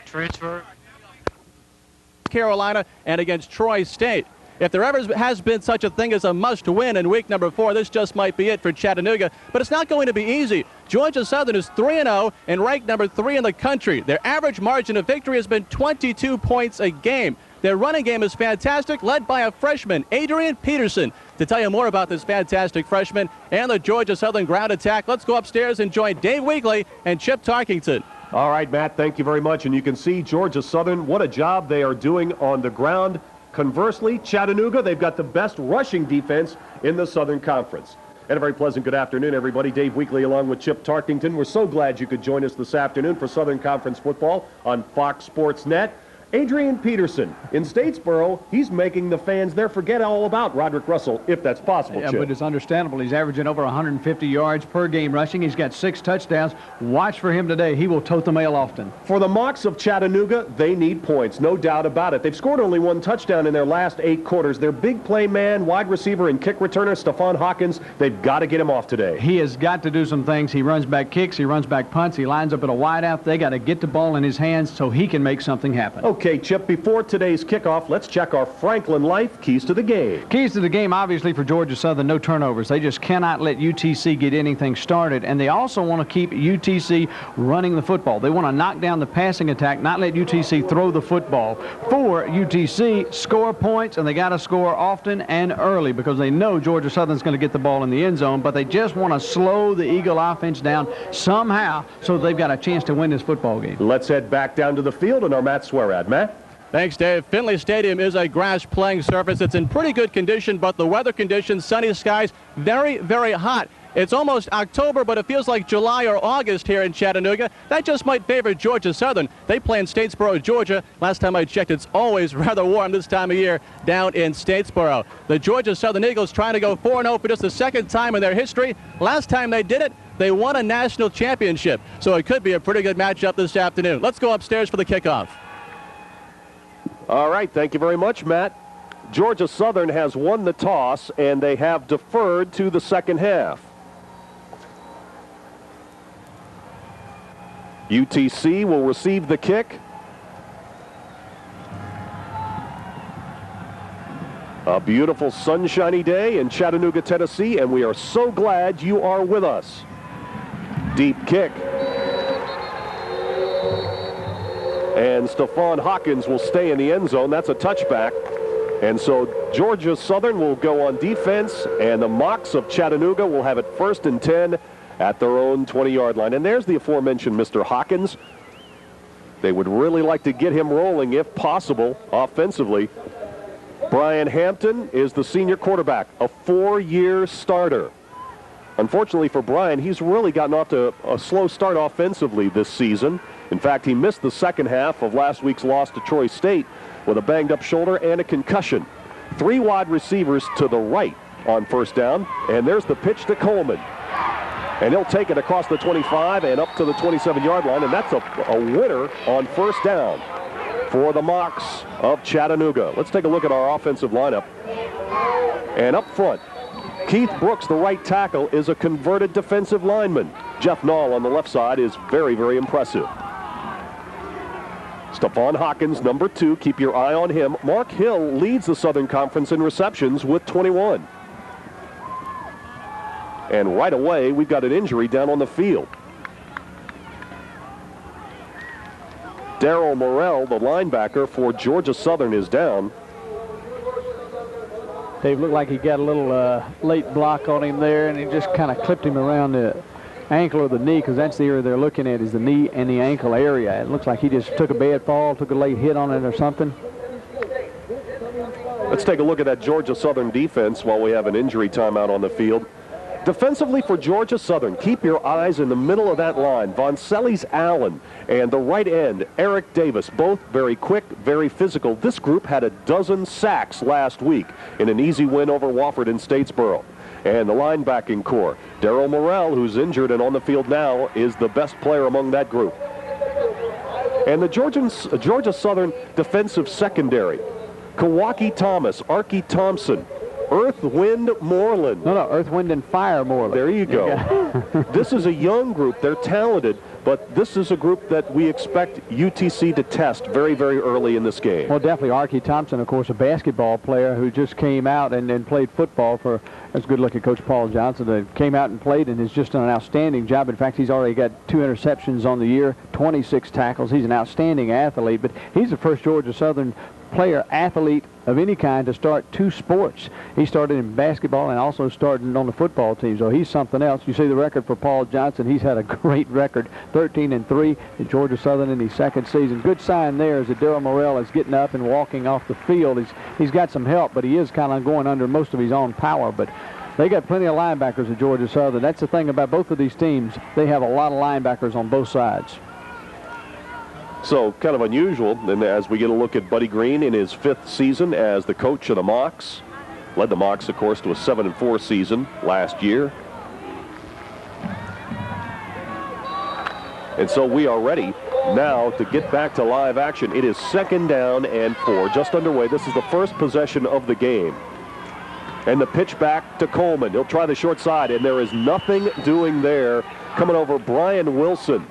Transfer. Carolina and against Troy State. If there ever has been such a thing as a must-win in week number 4, this just might be it for Chattanooga. But it's not going to be easy. Georgia Southern is 3-0 and ranked number 3 in the country. Their average margin of victory has been 22 points a game. Their running game is fantastic, led by a freshman, Adrian Peterson. To tell you more about this fantastic freshman and the Georgia Southern ground attack, let's go upstairs and join Dave Weegley and Chip Tarkington. All right, Matt, thank you very much. And you can see Georgia Southern, what a job they are doing on the ground. Conversely, Chattanooga, they've got the best rushing defense in the Southern Conference. And a very pleasant good afternoon, everybody. Dave Weegley along with Chip Tarkington. We're so glad you could join us this afternoon for Southern Conference football on Fox Sports Net. Adrian Peterson in Statesboro, he's making the fans there forget all about Roderick Russell, if that's possible, Yeah, Chip. but it's understandable. He's averaging over 150 yards per game rushing. He's got 6 touchdowns. Watch for him today. He will tote the mail often. For the Mocs of Chattanooga, they need points, no doubt about it. They've scored only 1 touchdown in their last 8 quarters. Their big play man, wide receiver, and kick returner, Stephon Hawkins, they've got to get him off today. He has got to do some things. He runs back kicks. He runs back punts. He lines up at a wideout. They got to get the ball in his hands so he can make something happen. Okay, Chip, before today's kickoff, let's check our Franklin Life keys to the game. Keys to the game, obviously, for Georgia Southern, no turnovers. They just cannot let UTC get anything started, and they also want to keep UTC running the football. They want to knock down the passing attack, not let UTC throw the football. For UTC, score points, and they got to score often and early because they know Georgia Southern's going to get the ball in the end zone, but they just want to slow the Eagle offense down somehow so they've got a chance to win this football game. Let's head back down to the field and our Matt Swearad. Matt? Thanks, Dave. Finley Stadium is a grass playing surface. It's in pretty good condition, but the weather conditions, sunny skies, very, very hot. It's almost October, but it feels like July or August here in Chattanooga. That just might favor Georgia Southern. They play in Statesboro, Georgia. Last time I checked, it's always rather warm this time of year down in Statesboro. The Georgia Southern Eagles trying to go 4-0 for just the second time in their history. Last time they did it, they won a national championship. So it could be a pretty good matchup this afternoon. Let's go upstairs for the kickoff. All right, thank you very much, Matt. Georgia Southern has won the toss, and they have deferred to the second half. UTC will receive the kick. A beautiful sunshiny day in Chattanooga, Tennessee, and we are so glad you are with us. Deep kick. And Stephon Hawkins will stay in the end zone. That's a touchback. And so Georgia Southern will go on defense, and the Mocs of Chattanooga will have it 1st and 10 at their own 20-yard line. And there's the aforementioned Mr. Hawkins. They would really like to get him rolling, if possible, offensively. Brian Hampton is the senior quarterback, a 4-year starter. Unfortunately for Brian, he's really gotten off to a slow start offensively this season. In fact, he missed the second half of last week's loss to Troy State with a banged-up shoulder and a concussion. 3 wide receivers to the right on first down, and there's the pitch to Coleman. And he'll take it across the 25 and up to the 27-yard line, and that's a winner on first down for the Mocs of Chattanooga. Let's take a look at our offensive lineup. And up front, Keith Brooks, the right tackle, is a converted defensive lineman. Jeff Nall on the left side is very, very impressive. Stephon Hawkins, number 2, keep your eye on him. Mark Hill leads the Southern Conference in receptions with 21. And right away, we've got an injury down on the field. Darryl Morrell, the linebacker for Georgia Southern, is down. Dave, looked like he got a little late block on him there, and he just kind of clipped him around the ankle or the knee, because that's the area they're looking at, is the knee and the ankle area. It looks like he just took a bad fall, took a late hit on it or something. Let's take a look at that Georgia Southern defense while we have an injury timeout on the field. Defensively for Georgia Southern, keep your eyes in the middle of that line. Voncellis Allen and the right end, Eric Davis, both very quick, very physical. This group had a dozen sacks last week in an easy win over Wofford in Statesboro. And the linebacking core, Darryl Morrell, who's injured and on the field now, is the best player among that group. And the Georgia Southern defensive secondary, Kawaki Thomas, Arky Thompson, Earth, Wind, Moreland. No, Earth, Wind, and Fire Moreland. There you go. This is a young group. They're talented, but this is a group that we expect UTC to test very, very early in this game. Well, definitely. Archie Thompson, of course, a basketball player who just came out and played football for, that's good look at Coach Paul Johnson, that came out and played and has just done an outstanding job. In fact, he's already got 2 interceptions on the year, 26 tackles. He's an outstanding athlete, but he's the first Georgia Southern player, athlete of any kind to start 2 sports. He started in basketball and also started on the football team, so he's something else. You see the record for Paul Johnson. He's had a great record, 13-3 at Georgia Southern in his 2nd season. Good sign there is that Darryl Morrell is getting up and walking off the field. He's got some help, but he is kind of going under most of his own power. But they got plenty of linebackers at Georgia Southern. That's the thing about both of these teams. They have a lot of linebackers on both sides. So kind of unusual, and as we get a look at Buddy Green in his 5th season as the coach of the Mocs. Led the Mocs, of course, to a 7-4 season last year. And so we are ready now to get back to live action. It is 2nd down and 4, just underway. This is the first possession of the game. And the pitch back to Coleman. He'll try the short side, and there is nothing doing there. Coming over, Brian Wilson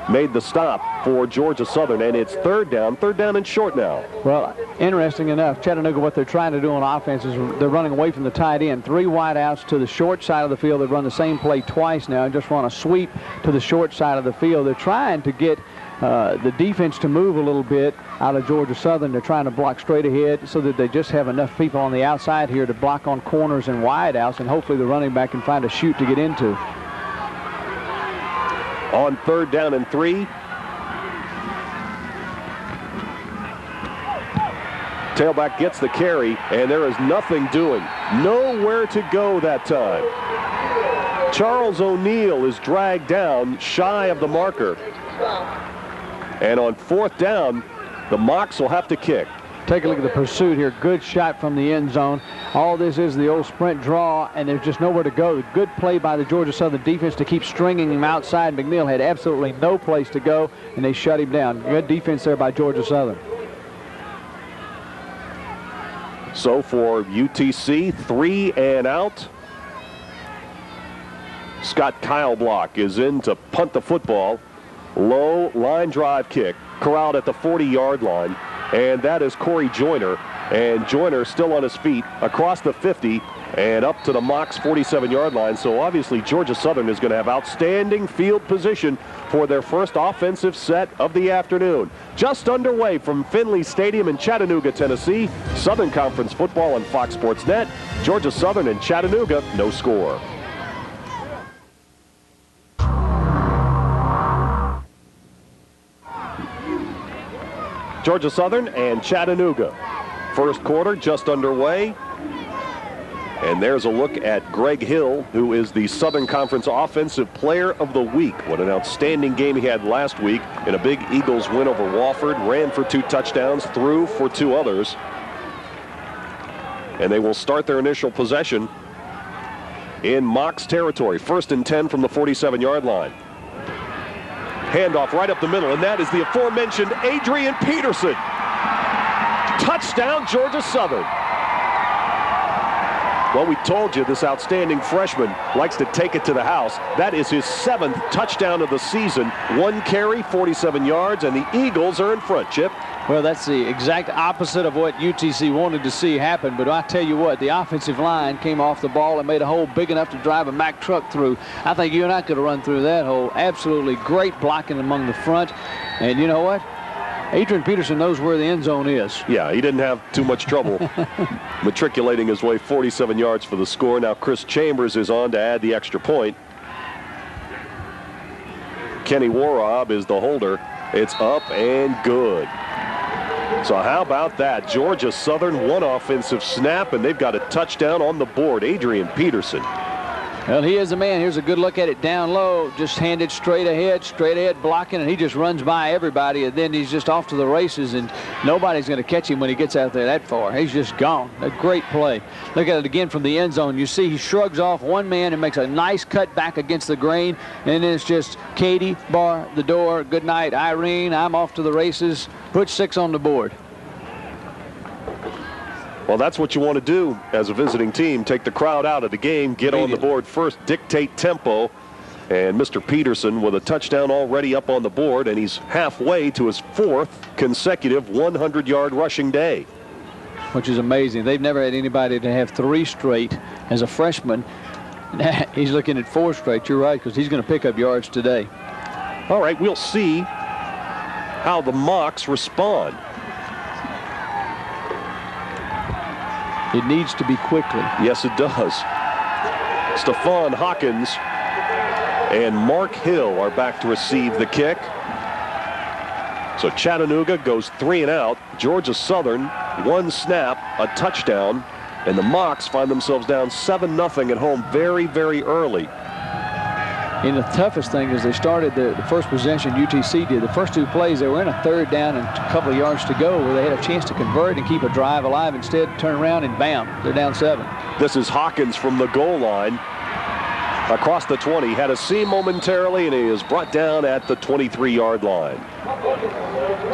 made the stop for Georgia Southern, and it's 3rd down and short now. Well, interesting enough, Chattanooga, what they're trying to do on offense is they're running away from the tight end. 3 wide outs to the short side of the field. They've run the same play twice now and just run a sweep to the short side of the field. They're trying to get the defense to move a little bit out of Georgia Southern. They're trying to block straight ahead so that they just have enough people on the outside here to block on corners and wide outs, and hopefully the running back can find a chute to get into. On 3rd down and 3. Tailback gets the carry, and there is nothing doing. Nowhere to go that time. Charles O'Neill is dragged down shy of the marker. And on 4th down, the Mocs will have to kick. Take a look at the pursuit here. Good shot from the end zone. All this is the old sprint draw, and there's just nowhere to go. Good play by the Georgia Southern defense to keep stringing him outside. McNeil had absolutely no place to go, and they shut him down. Good defense there by Georgia Southern. So for UTC, 3 and out. Scott Keilblock is in to punt the football. Low line drive kick, corralled at the 40-yard line. And that is Corey Joyner. And Joyner still on his feet across the 50 and up to the Mocs 47-yard line. So obviously Georgia Southern is going to have outstanding field position for their first offensive set of the afternoon. Just underway from Finley Stadium in Chattanooga, Tennessee. Southern Conference football on Fox Sports Net. Georgia Southern and Chattanooga, no score. Georgia Southern and Chattanooga. First quarter just underway. And there's a look at Greg Hill, who is the Southern Conference Offensive Player of the Week. What an outstanding game he had last week in a big Eagles win over Wofford. Ran for 2 touchdowns, threw for 2 others. And they will start their initial possession in Mocs territory. 1st and 10 from the 47-yard line. Handoff right up the middle, and that is the aforementioned Adrian Peterson. Touchdown, Georgia Southern. Well, we told you this outstanding freshman likes to take it to the house. That is his 7th touchdown of the season. 1 carry, 47 yards, and the Eagles are in front, Chip. Well, that's the exact opposite of what UTC wanted to see happen. But I tell you what, the offensive line came off the ball and made a hole big enough to drive a Mack truck through. I think you and I could have run through that hole. Absolutely great blocking among the front. And you know what? Adrian Peterson knows where the end zone is. Yeah, he didn't have too much trouble matriculating his way 47 yards for the score. Now Chris Chambers is on to add the extra point. Kenny Warob is the holder. It's up and good. So how about that? Georgia Southern, 1 offensive snap, and they've got a touchdown on the board. Adrian Peterson. Well, he is the man. Here's a good look at it down low. Just handed straight ahead blocking, and he just runs by everybody, and then he's just off to the races, and nobody's going to catch him when he gets out there that far. He's just gone. A great play. Look at it again from the end zone. You see he shrugs off one man and makes a nice cut back against the grain, and then it's just Katie, bar the door, good night, Irene, I'm off to the races. Put 6 on the board. Well, that's what you want to do as a visiting team. Take the crowd out of the game, get on the board first, dictate tempo. And Mr. Peterson with a touchdown already up on the board, and he's halfway to his 4th consecutive 100-yard rushing day. Which is amazing. They've never had anybody to have 3 straight as a freshman. He's looking at 4 straight. You're right, because he's going to pick up yards today. All right, we'll see how the Mocs respond. It needs to be quickly. Yes, it does. Stephon Hawkins and Mark Hill are back to receive the kick. So Chattanooga goes 3 and out. Georgia Southern, 1 snap, a touchdown, and the Mocs find themselves down 7-0 at home very, very early. And the toughest thing is they started the first possession UTC did. The first 2 plays, they were in a 3rd down and a couple of yards to go where they had a chance to convert and keep a drive alive. Instead, turn around and bam, they're down 7. This is Hawkins from the goal line. Across the 20, had a seam momentarily, and he is brought down at the 23-yard line.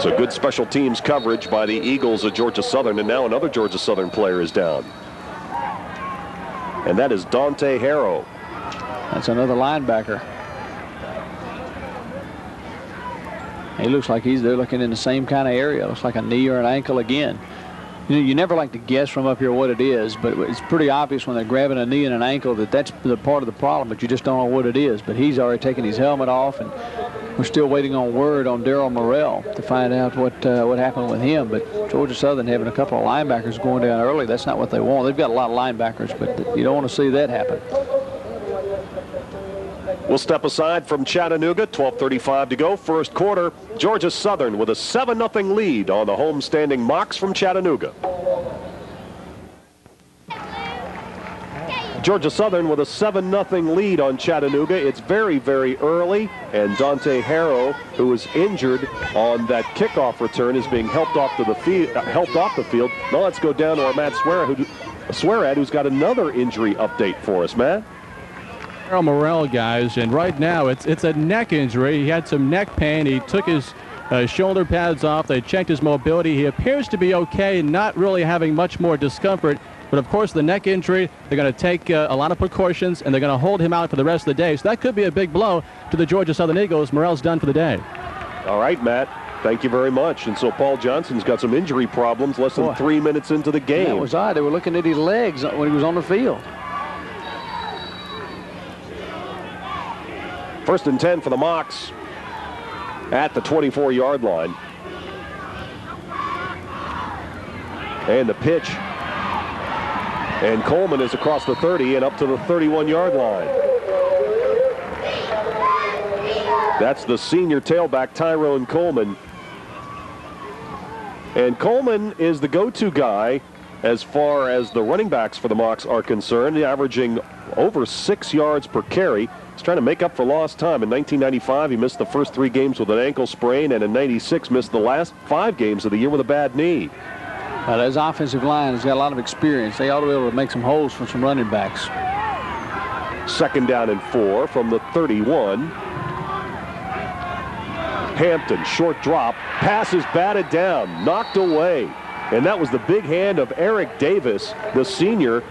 So good special teams coverage by the Eagles of Georgia Southern, and now another Georgia Southern player is down. And that is Dante Harrow. That's another linebacker. He looks like they're looking in the same kind of area. Looks like a knee or an ankle again. You know, you never like to guess from up here what it is, but it's pretty obvious when they're grabbing a knee and an ankle that that's the part of the problem, but you just don't know what it is. But he's already taken his helmet off, and we're still waiting on word on Daryl Morrell to find out what happened with him. But Georgia Southern having a couple of linebackers going down early, that's not what they want. They've got a lot of linebackers, but you don't want to see that happen. We'll step aside from Chattanooga, 12:35 to go, first quarter. Georgia Southern with a 7-0 lead on the homestanding Mocs from Chattanooga. Georgia Southern with a 7-0 lead on Chattanooga. It's very, very early, and Dante Harrow, who was injured on that kickoff return, is being helped off the field. Now let's go down to our Matt Swearad, who's got another injury update for us. Matt? Morrell, guys, and right now it's a neck injury. He had some neck pain. He took his shoulder pads off. They checked his mobility. He appears to be okay, not really having much more discomfort. But of course, the neck injury, they're going to take a lot of precautions, and they're going to hold him out for the rest of the day. So that could be a big blow to the Georgia Southern Eagles. Morrell's done for the day. All right, Matt. Thank you very much. And so Paul Johnson's got some injury problems less than 3 minutes into the game. That was odd. They were looking at his legs when he was on the field. First and 10 for the Mocs at the 24-yard line. And the pitch. And Coleman is across the 30 and up to the 31-yard line. That's the senior tailback, Tyrone Coleman. And Coleman is the go-to guy as far as the running backs for the Mocs are concerned, averaging over 6 yards per carry. He's trying to make up for lost time. In 1995, he missed the first 3 games with an ankle sprain, and in 96 missed the last 5 games of the year with a bad knee. His offensive line has got a lot of experience. They ought to be able to make some holes for some running backs. Second down and 4 from the 31. Hampton, short drop. Pass is batted down, knocked away. And that was the big hand of Eric Davis, the senior,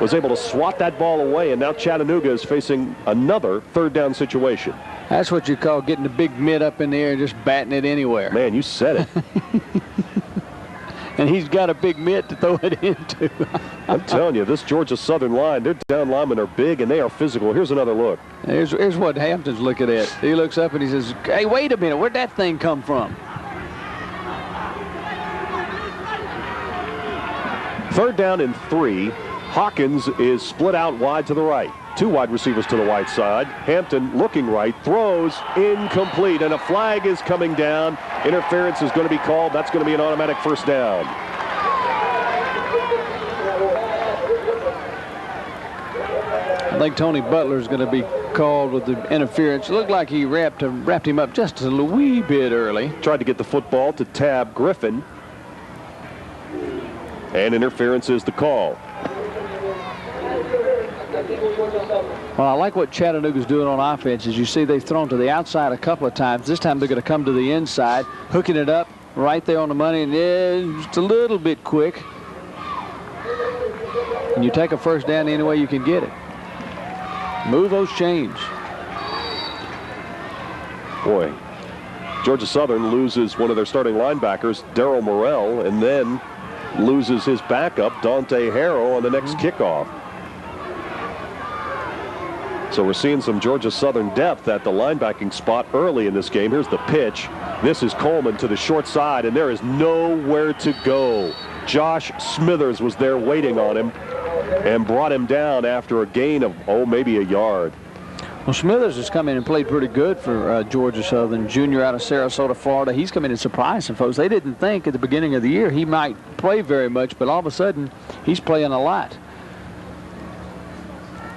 was able to swat that ball away, and now Chattanooga is facing another third down situation. That's what you call getting the big mitt up in the air and just batting it anywhere. Man, you said it. And he's got a big mitt to throw it into. I'm telling you, this Georgia Southern line, their down linemen are big and they are physical. Here's another look. Here's what Hampton's looking at. He looks up and he says, hey, wait a minute, where'd that thing come from? Third down and 3. Hawkins is split out wide to the right. 2 wide receivers to the right side. Hampton looking right, throws incomplete, and a flag is coming down. Interference is going to be called. That's going to be an automatic first down. I think Tony Butler is going to be called with the interference. It looked like he wrapped him up just a wee bit early. Tried to get the football to Tab Griffin. And interference is the call. Well, I like what Chattanooga's doing on offense. As you see, they've thrown to the outside a couple of times. This time they're going to come to the inside, hooking it up right there on the money, and just a little bit quick. And you take a first down any way you can get it. Move those chains. Boy, Georgia Southern loses one of their starting linebackers, Darryl Morrell, and then loses his backup, Dante Harrow, on the next kickoff. So we're seeing some Georgia Southern depth at the linebacking spot early in this game. Here's the pitch. This is Coleman to the short side, and there is nowhere to go. Josh Smithers was there waiting on him and brought him down after a gain of, maybe a yard. Well, Smithers has come in and played pretty good for Georgia Southern, junior out of Sarasota, Florida. He's come in and surprised some folks. They didn't think at the beginning of the year he might play very much, but all of a sudden he's playing a lot.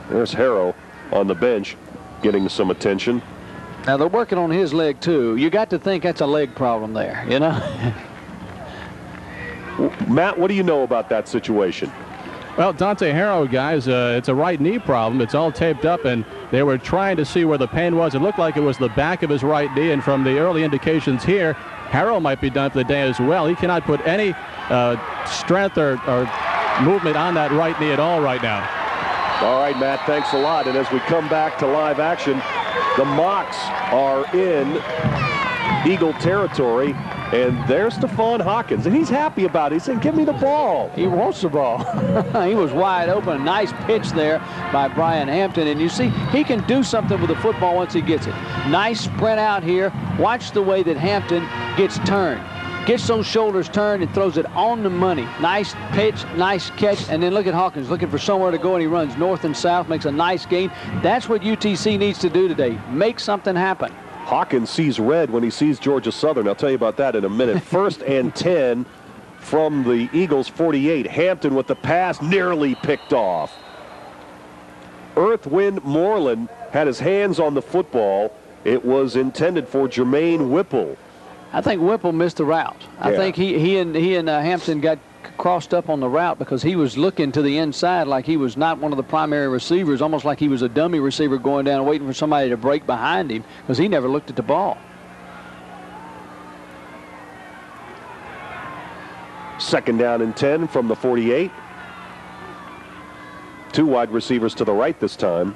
There's Harrow on the bench getting some attention. Now they're working on his leg too. You got to think that's a leg problem there, you know. Matt, what do you know about that situation? Well, Dante Harrow, guys, it's a right knee problem. It's all taped up, and they were trying to see where the pain was. It looked like it was the back of his right knee, and from the early indications here, Harrow might be done for the day as well. He cannot put any strength or movement on that right knee at all right now. All right, Matt, thanks a lot. And as we come back to live action, the Mocs are in Eagle territory, and there's Stephon Hawkins, and he's happy about it. He said, give me the ball. He wants the ball. He was wide open. Nice pitch there by Brian Hampton, and you see he can do something with the football once he gets it. Nice sprint out here. Watch the way that Hampton gets turned. Gets those shoulders turned and throws it on the money. Nice pitch, nice catch, and then look at Hawkins looking for somewhere to go, and he runs north and south, makes a nice gain. That's what UTC needs to do today. Make something happen. Hawkins sees red when he sees Georgia Southern. I'll tell you about that in a minute. 1st and 10 from the Eagles 48. Hampton with the pass nearly picked off. Earthwind Moreland had his hands on the football. It was intended for Jermaine Whipple. I think Whipple missed the route. I think he and Hampton got crossed up on the route because he was looking to the inside like he was not one of the primary receivers, almost like he was a dummy receiver going down waiting for somebody to break behind him because he never looked at the ball. 2nd down and 10 from the 48. 2 wide receivers to the right this time.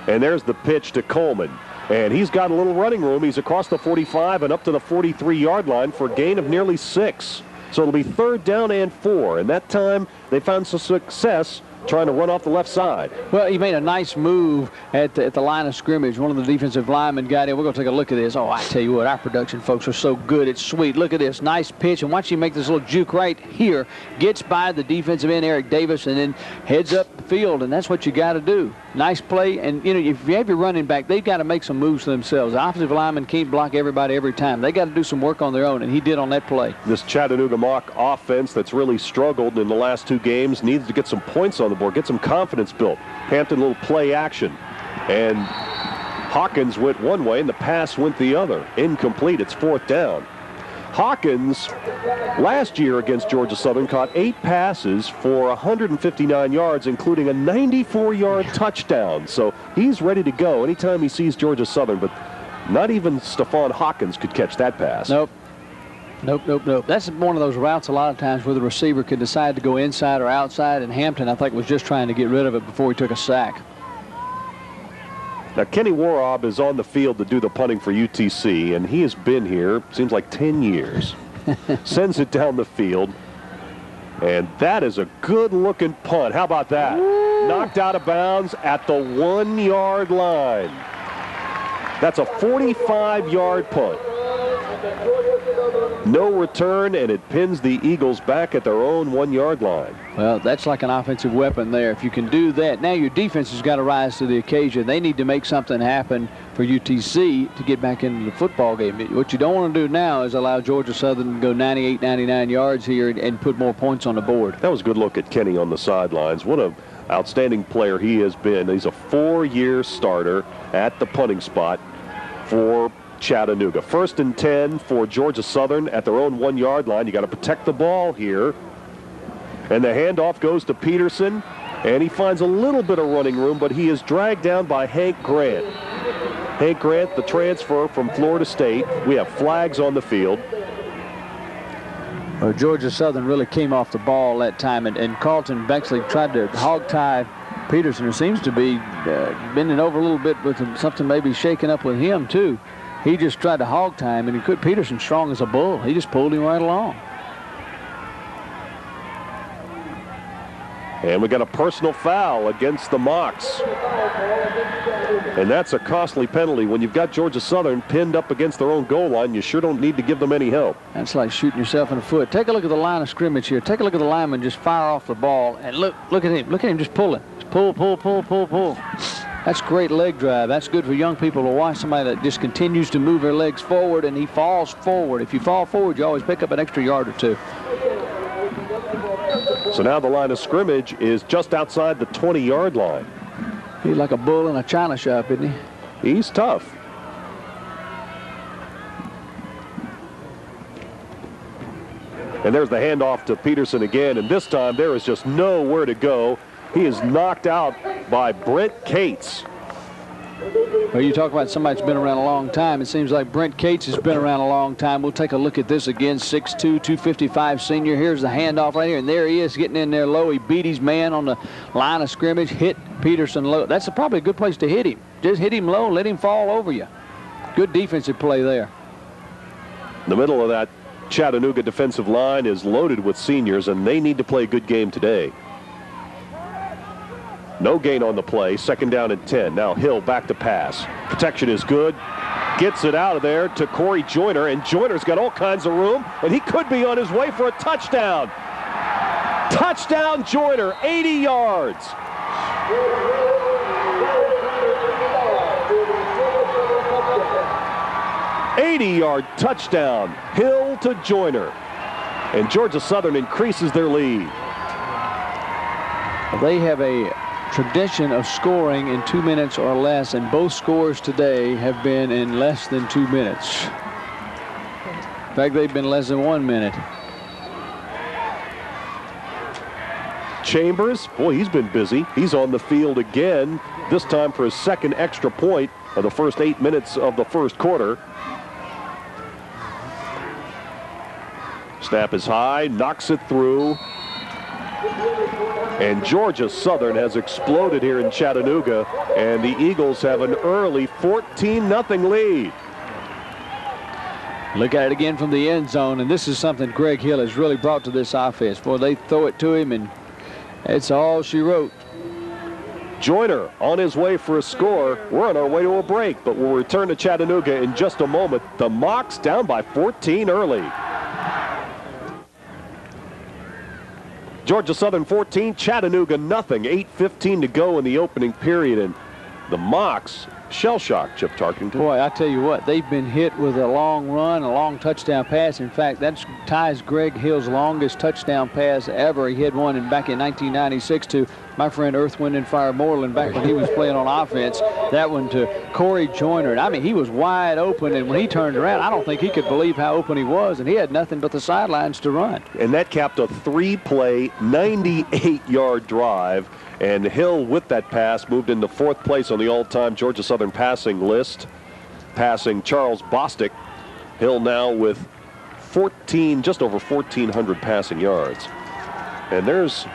And there's the pitch to Coleman. And he's got a little running room. He's across the 45 and up to the 43-yard line for a gain of nearly 6. So it'll be 3rd down and 4. And that time they found some success trying to run off the left side. Well, he made a nice move at the line of scrimmage. One of the defensive linemen got in. We're going to take a look at this. Oh, I tell you what, our production folks are so good. It's sweet. Look at this. Nice pitch. And watch him make this little juke right here. Gets by the defensive end, Eric Davis, and then heads up the field. And that's what you got to do. Nice play. And, you know, if you have your running back, they've got to make some moves for themselves. The offensive lineman can't block everybody every time. They got to do some work on their own, and he did on that play. This Chattanooga Mock offense that's really struggled in the last 2 games needs to get some points on the board, get some confidence built. Hampton, little play action. And Hawkins went one way, and the pass went the other. Incomplete. It's 4th down. Hawkins, last year against Georgia Southern, caught 8 passes for 159 yards, including a 94-yard touchdown. So he's ready to go anytime he sees Georgia Southern, but not even Stephon Hawkins could catch that pass. Nope. That's one of those routes a lot of times where the receiver could decide to go inside or outside, and Hampton, I think, was just trying to get rid of it before he took a sack. Now, Kenny Waraub is on the field to do the punting for UTC, and he has been here, seems like 10 years. Sends it down the field, and that is a good-looking punt. How about that? Woo! Knocked out of bounds at the 1-yard line. That's a 45-yard punt. No return, and it pins the Eagles back at their own 1-yard line. Well, that's like an offensive weapon there. If you can do that, now your defense has got to rise to the occasion. They need to make something happen for UTC to get back into the football game. What you don't want to do now is allow Georgia Southern to go 98, 99 yards here and put more points on the board. That was a good look at Kenny on the sidelines. What an outstanding player he has been. He's a 4-year starter at the punting spot for Chattanooga. 1st and 10 for Georgia Southern at their own 1-yard line. You got to protect the ball here. And the handoff goes to Peterson, and he finds a little bit of running room, but he is dragged down by Hank Grant. Hank Grant, the transfer from Florida State. We have flags on the field. Well, Georgia Southern really came off the ball that time, and Carlton Bexley tried to hog tie Peterson, who seems to be bending over a little bit with something maybe shaking up with him too. He just tried to hog tie him, and he could. Peterson strong as a bull. He just pulled him right along. And we got a personal foul against the Mocs. And that's a costly penalty. When you've got Georgia Southern pinned up against their own goal line, you sure don't need to give them any help. That's like shooting yourself in the foot. Take a look at the line of scrimmage here. Take a look at the lineman just fire off the ball. And look at him. Look at him just pulling. Just pull. That's great leg drive. That's good for young people to watch somebody that just continues to move their legs forward, and he falls forward. If you fall forward, you always pick up an extra yard or two. So now the line of scrimmage is just outside the 20-yard line. He's like a bull in a china shop, isn't he? He's tough. And there's the handoff to Peterson again, and this time there is just nowhere to go. He is knocked out by Brent Cates. Well, you talk about somebody that's been around a long time. It seems like Brent Cates has been around a long time. We'll take a look at this again. 6'2", 255 senior. Here's the handoff right here, and there he is getting in there low. He beat his man on the line of scrimmage, hit Peterson low. That's probably a good place to hit him. Just hit him low, let him fall over you. Good defensive play there. The middle of that Chattanooga defensive line is loaded with seniors, and they need to play a good game today. No gain on the play. 2nd down and 10. Now Hill back to pass. Protection is good. Gets it out of there to Corey Joyner, and Joyner's got all kinds of room, and he could be on his way for a touchdown. Touchdown Joyner, 80 yards. $80-yard touchdown, Hill to Joyner. And Georgia Southern increases their lead. They have a tradition of scoring in 2 minutes or less, and both scores today have been in less than 2 minutes. In fact, they've been less than 1 minute. Chambers, boy, he's been busy. He's on the field again, this time for his 2nd extra point of the first 8 minutes of the first quarter. Snap is high, knocks it through. And Georgia Southern has exploded here in Chattanooga, and the Eagles have an early 14-0 lead. Look at it again from the end zone, and this is something Greg Hill has really brought to this offense. Boy, they throw it to him, and it's all she wrote. Joyner on his way for a score. We're on our way to a break, but we'll return to Chattanooga in just a moment. The Mocs down by 14 early. Georgia Southern 14, Chattanooga nothing. 8:15 to go in the opening period, and the Mocs shell-shocked Chip Tarkington. Boy, I tell you what, they've been hit with a long run, a long touchdown pass. In fact, that ties Greg Hill's longest touchdown pass ever. He had one back in 1996 to my friend Earth, Wind, and Fire Moreland back when he was playing on offense. That one to Corey Joyner. I mean, he was wide open, and when he turned around, I don't think he could believe how open he was, and he had nothing but the sidelines to run. And that capped a 3-play, 98-yard drive. And Hill, with that pass, moved into 4th place on the all-time Georgia Southern passing list, passing Charles Bostic. Hill now with just over 1,400 passing yards. And there's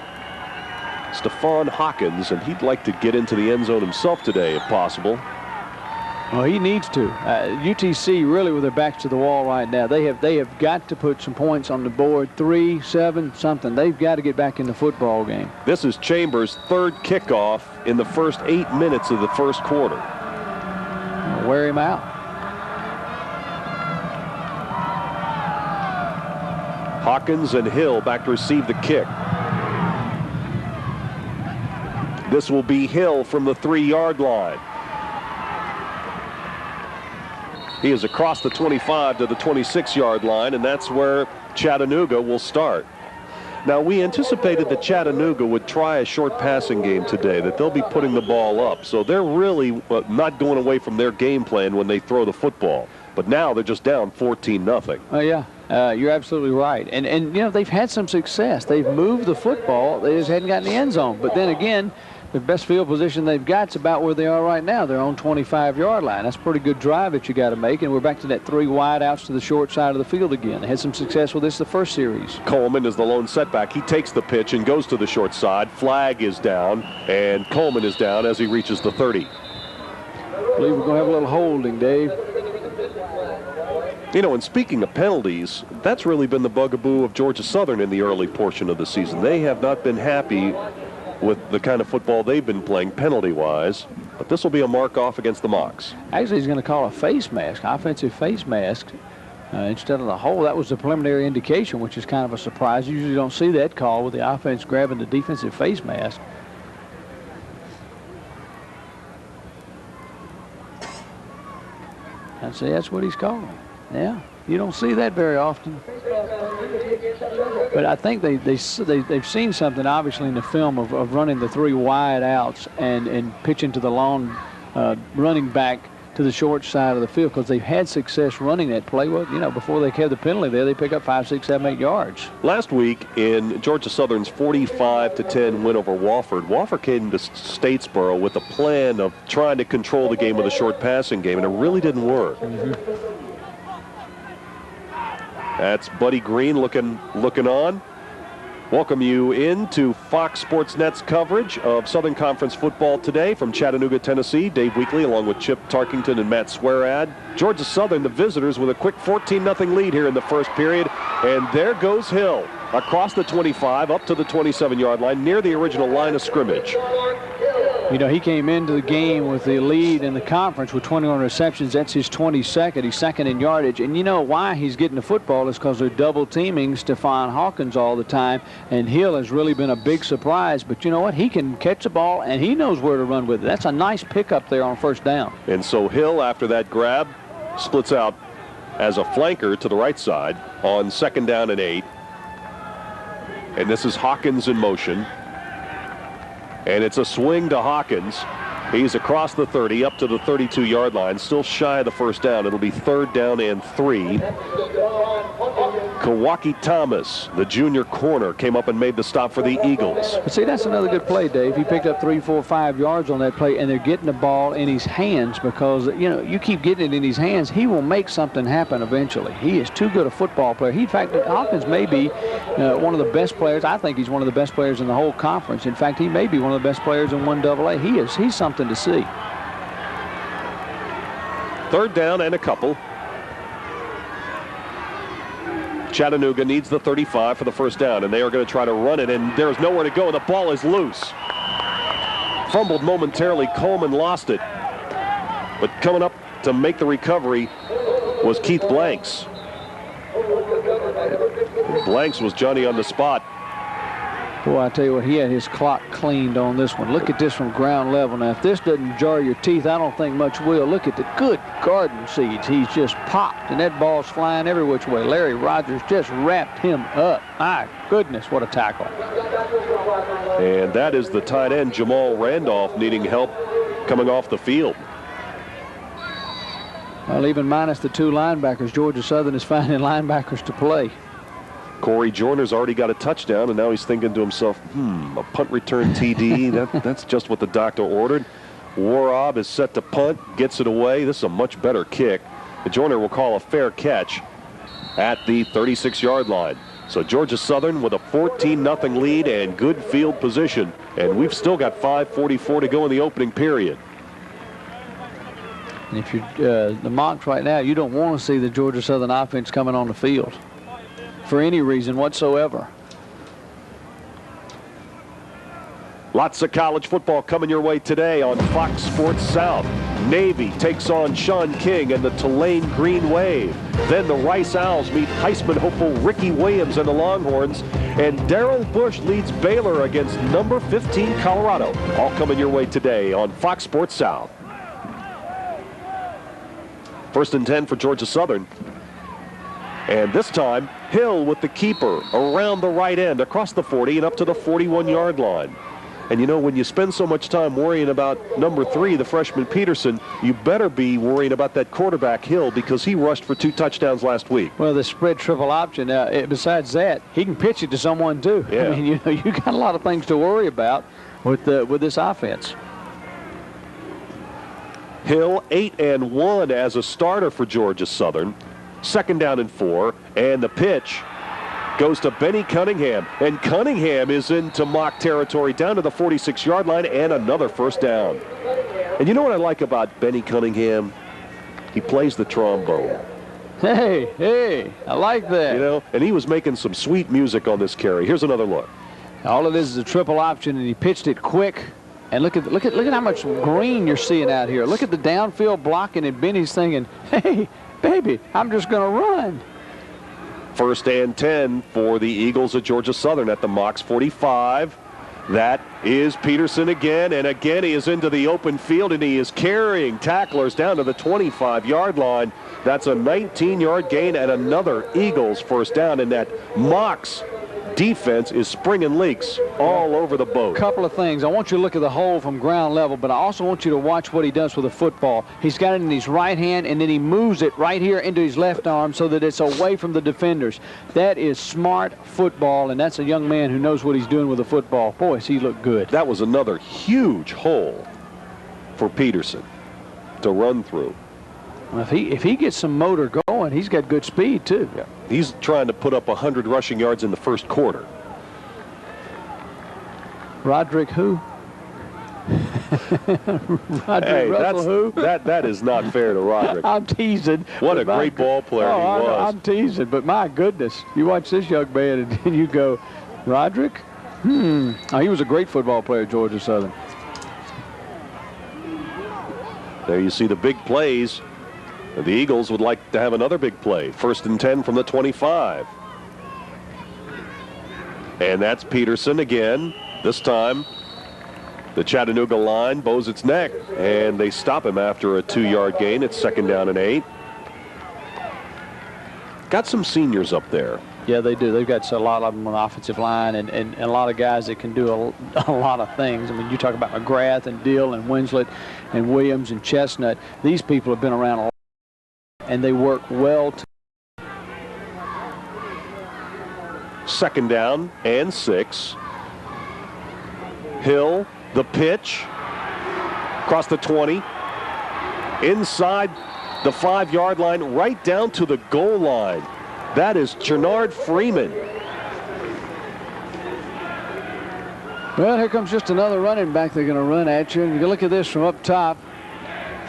Stephon Hawkins, and he'd like to get into the end zone himself today, if possible. Well, he needs to. UTC really with their backs to the wall right now. They have got to put some points on the board. 3, 7, something. They've got to get back in the football game. This is Chambers' 3rd kickoff in the first 8 minutes of the first quarter. I'll wear him out. Hawkins and Hill back to receive the kick. This will be Hill from the 3-yard line. He is across the 25 to the 26-yard line, and that's where Chattanooga will start. Now, we anticipated that Chattanooga would try a short passing game today, that they'll be putting the ball up. So they're really not going away from their game plan when they throw the football. But now they're just down 14-0. Oh, yeah. You're absolutely right. And, you know, they've had some success. They've moved the football. They just hadn't gotten the end zone. But then again, the best field position they've got is about where they are right now. They're on 25-yard line. That's a pretty good drive that you got to make, and we're back to that 3 wide outs to the short side of the field again. They had some success with this the first series. Coleman is the lone setback. He takes the pitch and goes to the short side. Flag is down, and Coleman is down as he reaches the 30. I believe we're going to have a little holding, Dave. You know, and speaking of penalties, that's really been the bugaboo of Georgia Southern in the early portion of the season. They have not been happy with the kind of football they've been playing penalty-wise, but this will be a mark-off against the Mocs. Actually, he's going to call a face mask, offensive face mask, instead of the hold. That was the preliminary indication, which is kind of a surprise. You usually don't see that call with the offense grabbing the defensive face mask. And see, that's what he's calling. Yeah, you don't see that very often. But I think they've seen something, obviously, in the film of running the 3 wide outs and pitching to the long running back to the short side of the field, because they've had success running that play. Well, you know, before they had the penalty there, they pick up 5, 6, 7, 8 yards. Last week in Georgia Southern's 45-10 win over Wofford, Wofford came to Statesboro with a plan of trying to control the game with a short passing game, and it really didn't work. That's Buddy Green looking on. Welcome you into Fox Sports Net's coverage of Southern Conference football today from Chattanooga, Tennessee. Dave Weekley along with Chip Tarkington and Matt Swearad. Georgia Southern, the visitors, with a quick 14-0 lead here in the first period. And there goes Hill across the 25 up to the 27-yard line near the original line of scrimmage. You know, he came into the game with the lead in the conference with 21 receptions. That's his 22nd. He's second in yardage. And you know why he's getting the football is because they're double teaming Stephon Hawkins all the time. And Hill has really been a big surprise. But you know what? He can catch the ball, and he knows where to run with it. That's a nice pickup there on first down. And so Hill, after that grab, splits out as a flanker to the right side on 2nd down and 8. And this is Hawkins in motion. And it's a swing to Hawkins. He's across the 30 up to the 32-yard line, still shy of the first down. It'll be 3rd down and 3. Kawaki Thomas, the junior corner, came up and made the stop for the Eagles. But see, that's another good play, Dave. He picked up 3, 4, 5 yards on that play, and they're getting the ball in his hands because, you know, you keep getting it in his hands, he will make something happen eventually. He is too good a football player. In fact, Hawkins may be one of the best players. I think he's one of the best players in the whole conference. In fact, he may be one of the best players in 1AA. He's something to see. 3rd down and a couple. Chattanooga needs the 35 for the first down, and they are going to try to run it, and there's nowhere to go. The ball is loose. Fumbled momentarily. Coleman lost it. But coming up to make the recovery was Keith Blanks. Blanks was Johnny on the spot. Boy, I tell you what, he had his clock cleaned on this one. Look at this from ground level. Now, if this doesn't jar your teeth, I don't think much will. Look at the good garden seeds. He's just popped, and that ball's flying every which way. Larry Rogers just wrapped him up. My goodness, what a tackle. And that is the tight end, Jamal Randolph, needing help coming off the field. Well, even minus the 2 linebackers, Georgia Southern is finding linebackers to play. Corey Joyner's already got a touchdown, and now he's thinking to himself, a punt return TD. That's just what the doctor ordered. Waraab is set to punt, gets it away. This is a much better kick. Joyner will call a fair catch at the 36-yard line. So Georgia Southern with a 14-0 lead and good field position. And we've still got 5:44 to go in the opening period. And if you're the Mocs right now, you don't want to see the Georgia Southern offense coming on the field for any reason whatsoever. Lots of college football coming your way today on Fox Sports South. Navy takes on Sean King and the Tulane Green Wave. Then the Rice Owls meet Heisman hopeful Ricky Williams and the Longhorns. And Darrell Bush leads Baylor against number 15 Colorado. All coming your way today on Fox Sports South. 1st and 10 for Georgia Southern. And this time, Hill with the keeper around the right end, across the 40 and up to the 41-yard line. And you know, when you spend so much time worrying about number 3, the freshman Peterson, you better be worrying about that quarterback Hill, because he rushed for 2 touchdowns last week. Well, the spread triple option, besides that, he can pitch it to someone too. Yeah. I mean, you know, you got a lot of things to worry about. with this offense. Hill 8-1 as a starter for Georgia Southern. 2nd down and 4, and the pitch goes to Benny Cunningham, and Cunningham is into mock territory down to the 46-yard line, and another 1st down. And you know what I like about Benny Cunningham? He plays the trombone. Hey, I like that. You know, and he was making some sweet music on this carry. Here's another look. All of this is a triple option, and he pitched it quick. And look at how much green you're seeing out here. Look at the downfield blocking, and Benny's thinking, hey, baby, I'm just going to run. 1st and 10 for the Eagles at Georgia Southern at the Mocs 45. That is Peterson again, and again he is into the open field, and he is carrying tacklers down to the 25-yard line. That's a 19-yard gain and another Eagles 1st down, and that Mocs defense is springing leaks all over the boat. Couple of things. I want you to look at the hole from ground level, but I also want you to watch what he does with the football. He's got it in his right hand, and then he moves it right here into his left arm so that it's away from the defenders. That is smart football, and that's a young man who knows what he's doing with the football. Boy, does he look good. That was another huge hole for Peterson to run through. Well, if he gets some motor going, he's got good speed, too. Yeah. He's trying to put up 100 rushing yards in the 1st quarter. Roderick who? Roderick Russell who? That is not fair to Roderick. I'm teasing. What a great ball player he was. I'm teasing, but my goodness. You watch this young man and then you go, Roderick? Oh, he was a great football player at Georgia Southern. There you see the big plays. The Eagles would like to have another big play. 1st and 10 from the 25. And that's Peterson again. This time, the Chattanooga line bows its neck, and they stop him after a 2-yard gain. It's 2nd down and 8. Got some seniors up there. Yeah, they do. They've got a lot of them on the offensive line and a lot of guys that can do a lot of things. I mean, you talk about McGrath and Dill and Winslet and Williams and Chestnut. These people have been around a lot, and they work well. 2nd down and 6. Hill, the pitch, across the 20, inside the 5-yard line, right down to the goal line. That is Chernard Freeman. Well, here comes just another running back they're going to run at you. And you can look at this from up top.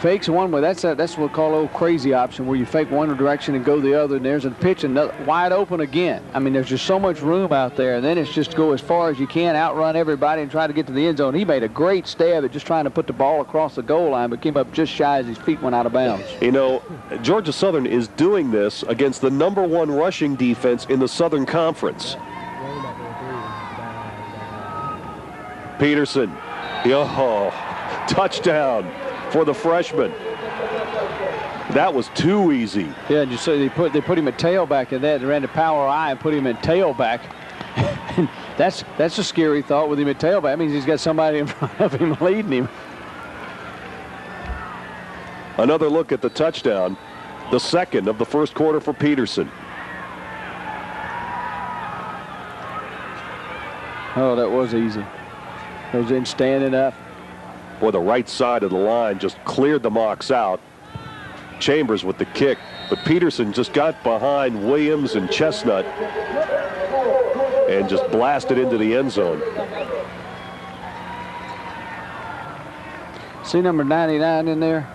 Fakes one way. That's what we call a little crazy option, where you fake one direction and go the other, and there's a pitch and wide open again. I mean, there's just so much room out there, and then it's just go as far as you can, outrun everybody, and try to get to the end zone. He made a great stab at just trying to put the ball across the goal line, but came up just shy as his feet went out of bounds. You know, Georgia Southern is doing this against the #1 rushing defense in the Southern Conference. Peterson, touchdown for the freshman. That was too easy. Yeah, and you say they put him at tailback, and they ran the power I and put him in tailback. that's a scary thought with him at tailback. That means he's got somebody in front of him leading him. Another look at the touchdown, the 2nd of the 1st quarter for Peterson. Oh, that was easy. Goes in standing up. Boy, the right side of the line just cleared the Mocs out. Chambers with the kick, but Peterson just got behind Williams and Chestnut and just blasted into the end zone. See number 99 in there?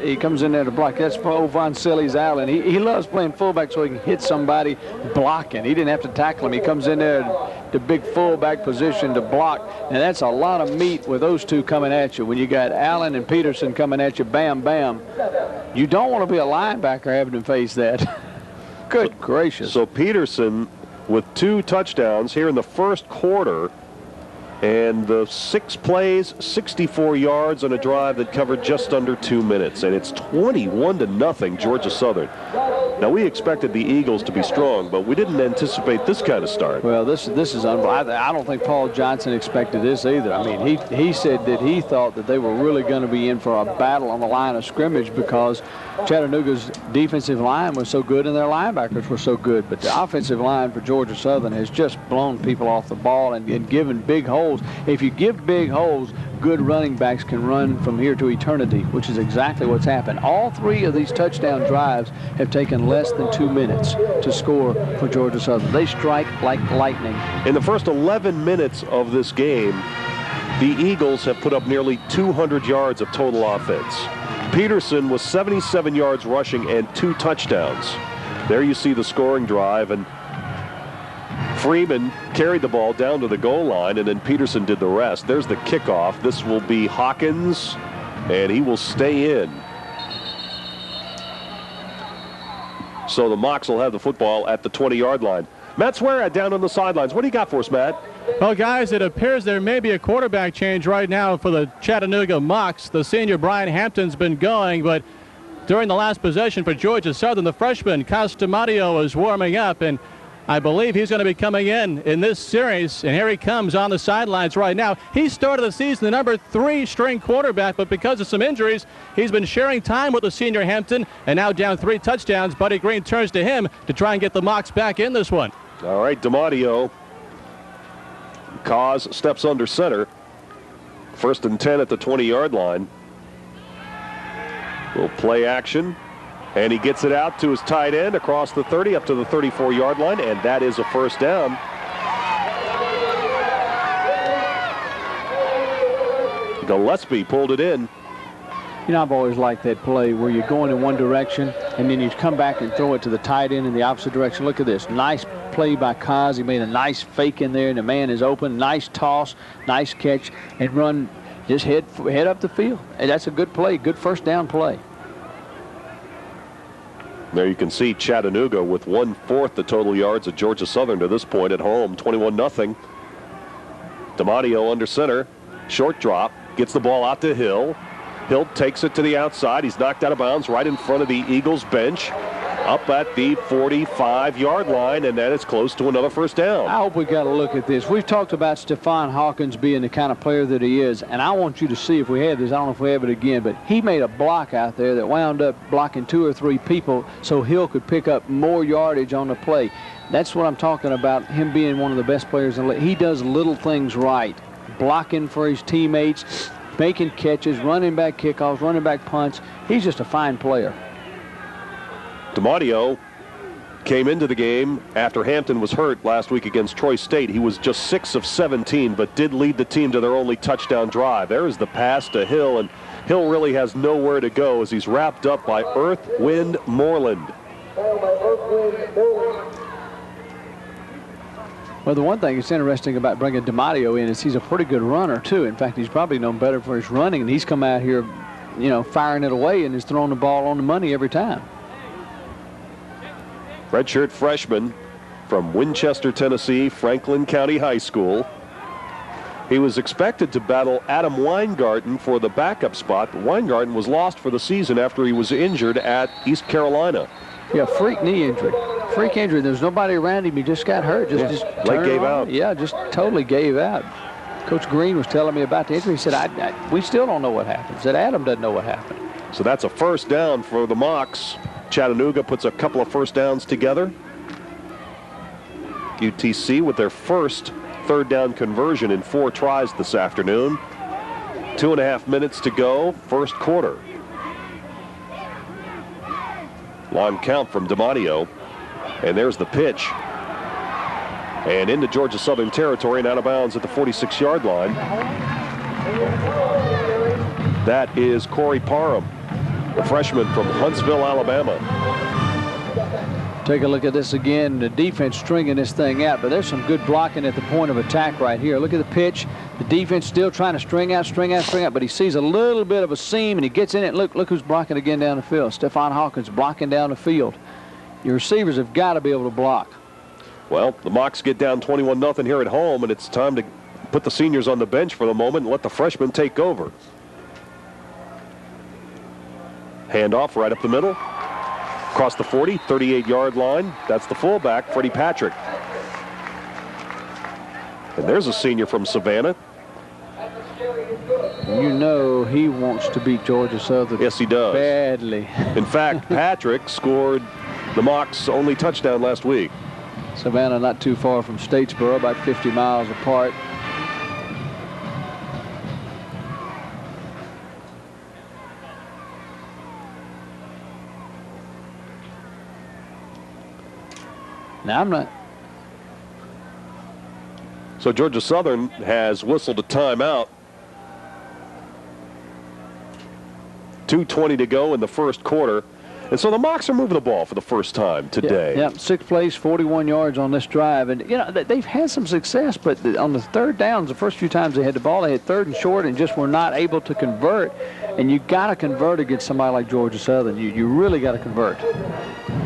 He comes in there to block. That's old Von Silly's Allen. He loves playing fullback so he can hit somebody blocking. He didn't have to tackle him. He comes in there to big fullback position to block. And that's a lot of meat with those two coming at you. When you got Allen and Peterson coming at you, bam, bam. You don't want to be a linebacker having to face that. Good gracious. So Peterson with 2 touchdowns here in the 1st quarter. And the 6 plays, 64 yards on a drive that covered just under 2 minutes. And it's 21-0 Georgia Southern. Now, we expected the Eagles to be strong, but we didn't anticipate this kind of start. Well, this is unbelievable. I don't think Paul Johnson expected this either. I mean, he said that he thought that they were really going to be in for a battle on the line of scrimmage because Chattanooga's defensive line was so good and their linebackers were so good. But the offensive line for Georgia Southern has just blown people off the ball and given big holes. If you give big holes, good running backs can run from here to eternity, which is exactly what's happened. All three of these touchdown drives have taken less than 2 minutes to score for Georgia Southern. They strike like lightning. In the first 11 minutes of this game, the Eagles have put up nearly 200 yards of total offense. Peterson was 77 yards rushing and 2 touchdowns. There you see the scoring drive, and Freeman carried the ball down to the goal line, and then Peterson did the rest. There's the kickoff. This will be Hawkins, and he will stay in. So the Mocs will have the football at the 20-yard line. Matt Swearad down on the sidelines. What do you got for us, Matt? Well, guys, it appears there may be a quarterback change right now for the Chattanooga Mocs. The senior Brian Hampton's been going, but during the last possession for Georgia Southern, the freshman Castamadio is warming up, and I believe he's going to be coming in this series, and here he comes on the sidelines right now. He started the season the number 3 string quarterback, but because of some injuries, he's been sharing time with the senior Hampton, and now down 3 touchdowns. Buddy Green turns to him to try and get the Mocs back in this one. All right, DiMatteo. Cause steps under center. 1st and 10 at the 20-yard line. Little play action. And he gets it out to his tight end across the 30 up to the 34-yard line, and that is a first down. Gillespie pulled it in. You know, I've always liked that play where you're going in one direction and then you come back and throw it to the tight end in the opposite direction. Look at this. Nice play by Kaz. He made a nice fake in there, and the man is open. Nice toss, nice catch, and run. Just head up the field. And that's a good play, good first down play. There you can see Chattanooga with 1/4 the total yards of Georgia Southern to this point at home, 21-0. DiMatteo under center, short drop, gets the ball out to Hill. Hill takes it to the outside. He's knocked out of bounds right in front of the Eagles bench, up at the 45-yard line, and that is close to another first down. I hope we got to look at this. We've talked about Stephon Hawkins being the kind of player that he is, and I want you to see if we have this. I don't know if we have it again, but he made a block out there that wound up blocking 2 or 3 people so Hill could pick up more yardage on the play. That's what I'm talking about, him being one of the best players in the league. He does little things right, blocking for his teammates, making catches, running back kickoffs, running back punts. He's just a fine player. DiMatteo came into the game after Hampton was hurt last week against Troy State. He was just 6 of 17, but did lead the team to their only touchdown drive. There is the pass to Hill, and Hill really has nowhere to go as he's wrapped up by Earth Wind Moreland. Well, the one thing that's interesting about bringing DiMatteo in is he's a pretty good runner, too. In fact, he's probably known better for his running, and he's come out here, you know, firing it away and is throwing the ball on the money every time. Redshirt freshman from Winchester, Tennessee, Franklin County High School. He was expected to battle Adam Weingarten for the backup spot, but Weingarten was lost for the season after he was injured at East Carolina. Yeah, freak knee injury. Freak injury. There's nobody around him. He just got hurt. Just Late gave out. Yeah, just totally gave out. Coach Green was telling me about the injury. He said, we still don't know what happened. He said, Adam doesn't know what happened. So that's a first down for the Mocs. Chattanooga puts a couple of first downs together. UTC with their first third down conversion in 4 tries this afternoon. 2.5 minutes to go, first quarter. Long count from DiMatteo. And there's the pitch. And into Georgia Southern territory and out of bounds at the 46-yard line. That is Corey Parham, the freshman from Huntsville, Alabama. Take a look at this again. The defense stringing this thing out, but there's some good blocking at the point of attack right here. Look at the pitch. The defense still trying to string out, but he sees a little bit of a seam, and he gets in it. Look who's blocking again down the field. Stephon Hawkins blocking down the field. Your receivers have got to be able to block. Well, the Mocs get down 21-0 here at home, and it's time to put the seniors on the bench for the moment and let the freshmen take over. Handoff right up the middle. Across the 40, 38-yard line. That's the fullback, Freddie Patrick. And there's a senior from Savannah. You know he wants to beat Georgia Southern. Yes, he does. Badly. In fact, Patrick scored the Mocs' only touchdown last week. Savannah not too far from Statesboro, about 50 miles apart. Now I'm not. So Georgia Southern has whistled a timeout. 2:20 to go in the first quarter. And so the Mocs are moving the ball for the first time today. Yeah, sixth place, 41 yards on this drive. And, you know, they've had some success, but on the third downs, the first few times they had the ball, they had third and short and just were not able to convert. And you got to convert against somebody like Georgia Southern. You really got to convert.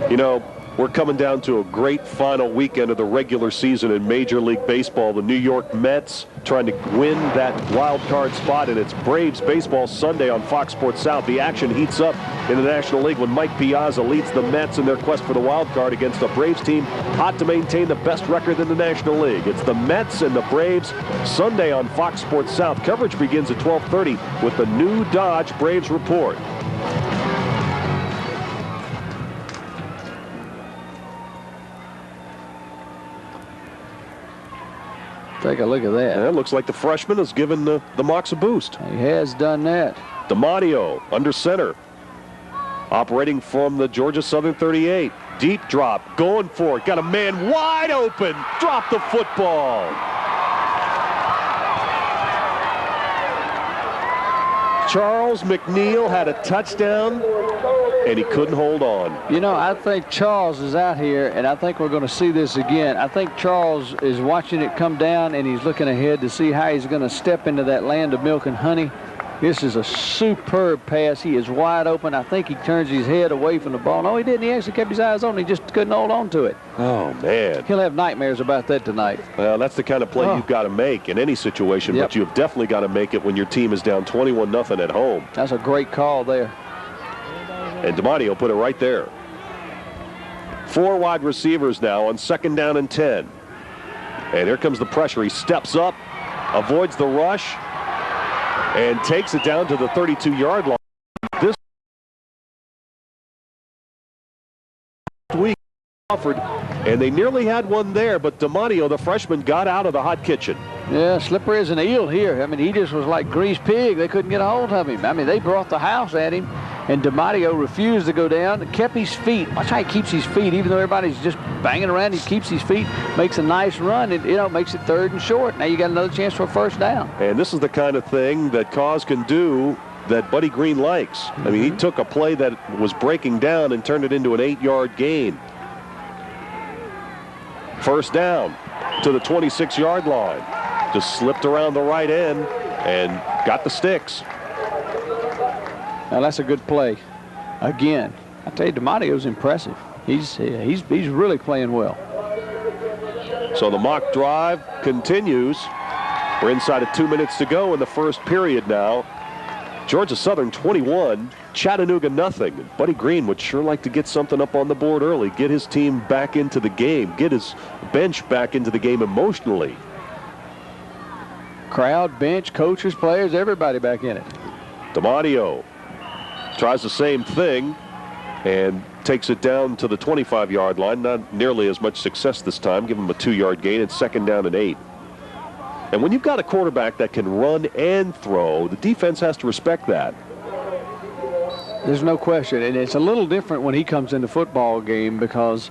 You know, we're coming down to a great final weekend of the regular season in Major League Baseball. The New York Mets trying to win that wild card spot, and it's Braves Baseball Sunday on Fox Sports South. The action heats up in the National League when Mike Piazza leads the Mets in their quest for the wild card against a Braves team hot to maintain the best record in the National League. It's the Mets and the Braves Sunday on Fox Sports South. Coverage begins at 12:30 with the new Dodge Braves report. Take a look at that. And it looks like the freshman has given the Mocs a boost. He has done that. DiMatteo under center. Operating from the Georgia Southern 38. Deep drop. Going for it. Got a man wide open. Drop the football. Charles McNeil had a touchdown, and he couldn't hold on. You know, I think Charles is out here, and I think we're going to see this again. I think Charles is watching it come down, and he's looking ahead to see how he's going to step into that land of milk and honey. This is a superb pass. He is wide open. I think he turns his head away from the ball. No, he didn't. He actually kept his eyes on it. He just couldn't hold on to it. Oh, man. He'll have nightmares about that tonight. Well, that's the kind of play you've got to make in any situation, but you've definitely got to make it when your team is down 21-0 at home. That's a great call there. And DiMatteo put it right there. 4 wide receivers now on 2nd down and 10. And here comes the pressure. He steps up, avoids the rush, and takes it down to the 32-yard line. This week offered, and they nearly had one there, but DiMatteo, the freshman, got out of the hot kitchen. Yeah, slippery as an eel here. I mean, he just was like greased pig. They couldn't get a hold of him. I mean, they brought the house at him, and DiMatteo refused to go down, kept his feet. Watch how he keeps his feet, even though everybody's just banging around. He keeps his feet, makes a nice run, and, you know, makes it 3rd and short. Now you got another chance for a first down. And this is the kind of thing that Cause can do that Buddy Green likes. I mean, he took a play that was breaking down and turned it into an 8-yard gain. First down to the 26-yard line. Just slipped around the right end and got the sticks. Now that's a good play. Again, I tell you, DiMatteo's impressive. He's really playing well. So the mock drive continues. We're inside of 2 minutes to go in the first period now. Georgia Southern 21, Chattanooga nothing. Buddy Green would sure like to get something up on the board early, get his team back into the game, get his bench back into the game emotionally. Crowd, bench, coaches, players, everybody back in it. DiMatteo tries the same thing and takes it down to the 25-yard line. Not nearly as much success this time. Give him a 2-yard gain. It's 2nd down and 8. And when you've got a quarterback that can run and throw, the defense has to respect that. There's no question, and it's a little different when he comes in the football game because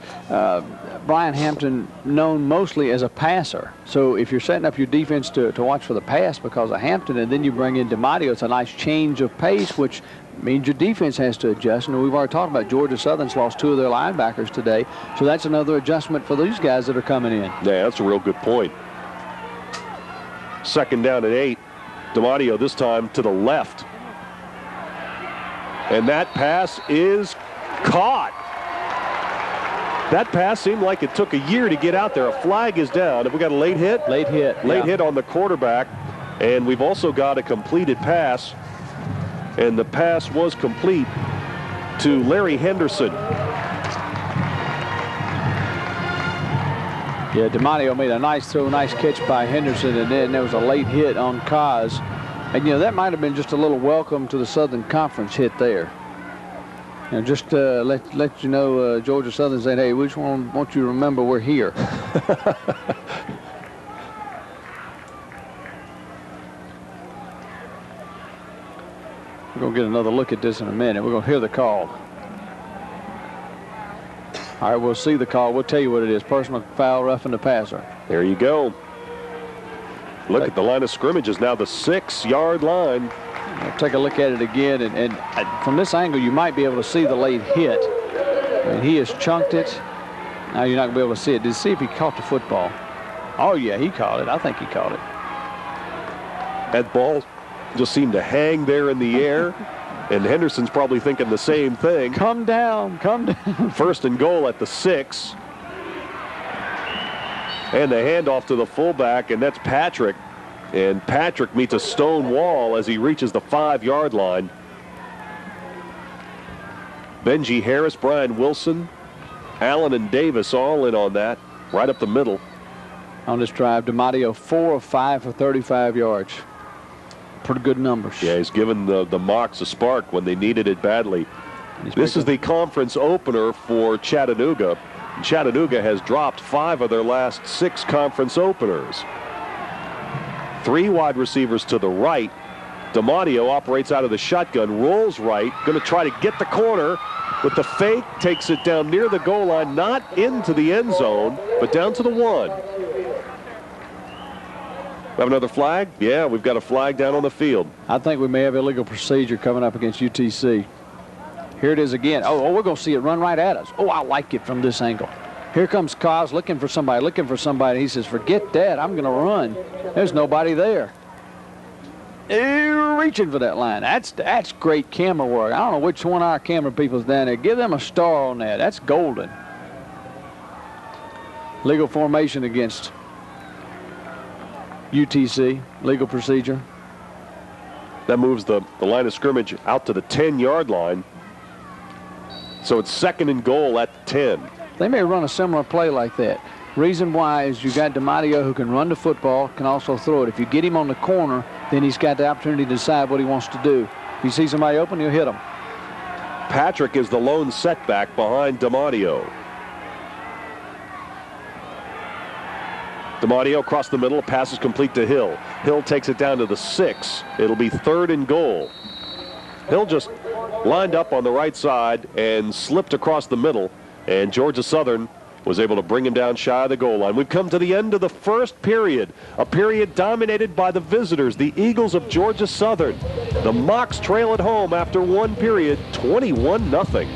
Brian Hampton known mostly as a passer. So if you're setting up your defense to watch for the pass because of Hampton, and then you bring in DiMatteo, it's a nice change of pace, which means your defense has to adjust. And we've already talked about Georgia Southern's lost 2 of their linebackers today, so that's another adjustment for these guys that are coming in. Yeah, that's a real good point. 2nd down and 8. DiMatteo this time to the left. And that pass is caught. That pass seemed like it took a year to get out there. A flag is down. Have we got a late hit? Late hit. Late hit on the quarterback. And we've also got a completed pass. And the pass was complete to Larry Henderson. Yeah, DiMatteo made a nice throw, nice catch by Henderson, and then there was a late hit on Kaz. And, you know, that might have been just a little welcome to the Southern Conference hit there. You know, just let you know, Georgia Southern said, hey, we just want you to remember we're here. We're going to get another look at this in a minute. We're going to hear the call. All right, we'll see the call. We'll tell you what it is. Personal foul, roughing the passer. There you go. Look at the line of scrimmage is now the 6-yard line. We'll take a look at it again, and from this angle, you might be able to see the late hit. I mean, he has chunked it. Now you're not going to be able to see it. Did you see if he caught the football? Oh, yeah, he caught it. I think he caught it. That ball just seemed to hang there in the air, and Henderson's probably thinking the same thing. Come down, come down. 1st and goal at the 6. And the handoff to the fullback, and that's Patrick. And Patrick meets a stone wall as he reaches the 5-yard line. Benji Harris, Brian Wilson, Allen and Davis all in on that, right up the middle. On this drive, DiMatteo 4 of 5 for 35 yards. Pretty good numbers. Yeah, he's given the Mocs a spark when they needed it badly. This is the conference opener for Chattanooga. Chattanooga has dropped 5 of their last 6 conference openers. 3 wide receivers to the right. DiMatteo operates out of the shotgun, rolls right, going to try to get the corner with the fake, takes it down near the goal line, not into the end zone, but down to the 1. We have another flag? Yeah, we've got a flag down on the field. I think we may have illegal procedure coming up against UTC. Here it is again. Oh, we're going to see it run right at us. Oh, I like it from this angle. Here comes Kaz looking for somebody. He says, forget that. I'm going to run. There's nobody there. Reaching for that line. That's great camera work. I don't know which one of our camera people's down there. Give them a star on that. That's golden. Legal formation against UTC. Legal procedure. That moves the line of scrimmage out to the 10-yard line. So it's 2nd and goal at the 10. They may run a similar play like that. Reason why is you got DiMatteo who can run the football, can also throw it. If you get him on the corner, then he's got the opportunity to decide what he wants to do. If you see somebody open, he'll hit him. Patrick is the lone setback behind DiMatteo. DiMatteo across the middle, pass is complete to Hill. Hill takes it down to the 6. It'll be 3rd and goal. Hill just lined up on the right side and slipped across the middle, and Georgia Southern was able to bring him down shy of the goal line. We've come to the end of the first period, a period dominated by the visitors, the Eagles of Georgia Southern. The Mocs trail at home after 1 period, 21-0.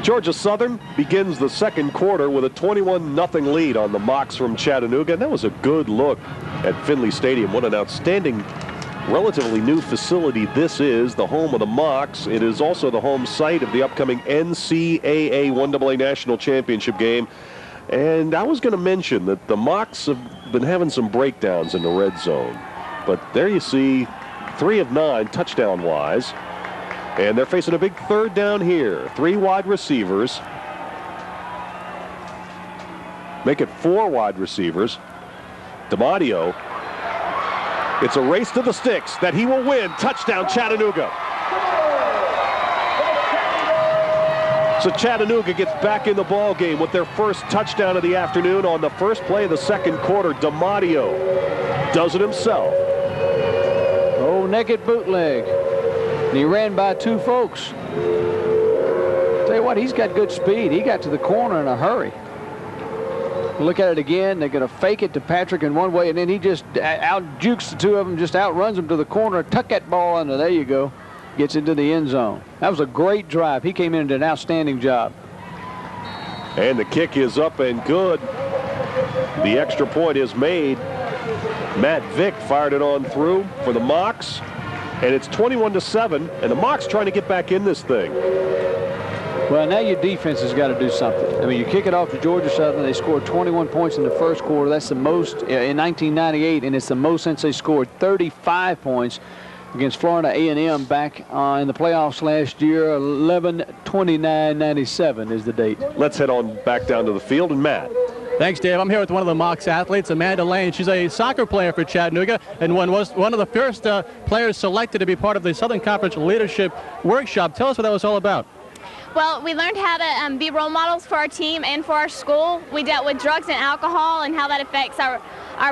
Georgia Southern begins the 2nd quarter with a 21-0 lead on the Mocs from Chattanooga, and that was a good look at Finley Stadium. What an outstanding, relatively new facility this is, the home of the Mocs. It is also the home site of the upcoming NCAA 1AA National Championship game. And I was going to mention that the Mocs have been having some breakdowns in the red zone. But there you see 3 of 9 touchdown-wise. And they're facing a big 3rd down here. 3 wide receivers. Make it 4 wide receivers. DiMatteo. It's a race to the sticks that he will win. Touchdown, Chattanooga. So Chattanooga gets back in the ball game with their first touchdown of the afternoon on the first play of the 2nd quarter. DiMatteo does it himself. Oh, naked bootleg. And he ran by 2 folks. Tell you what, he's got good speed. He got to the corner in a hurry. Look at it again. They're going to fake it to Patrick in one way, and then he just out-jukes the 2 of them, just outruns them to the corner, tuck that ball under. There you go. Gets into the end zone. That was a great drive. He came in and did an outstanding job. And the kick is up and good. The extra point is made. Matt Vick fired it on through for the Mocs. And it's 21-7, and the Mocs trying to get back in this thing. Well, now your defense has got to do something. I mean, you kick it off to Georgia Southern. They scored 21 points in the first quarter. That's the most in 1998, and it's the most since they scored 35 points. against Florida A&M back in the playoffs last year. 11/29/97 is the date. Let's head on back down to the field. And Matt. Thanks, Dave. I'm here with one of the Mocs athletes, Amanda Lane. She's a soccer player for Chattanooga and was one of the first players selected to be part of the Southern Conference Leadership Workshop. Tell us what that was all about. Well, we learned how to be role models for our team and for our school. We dealt with drugs and alcohol and how that affects our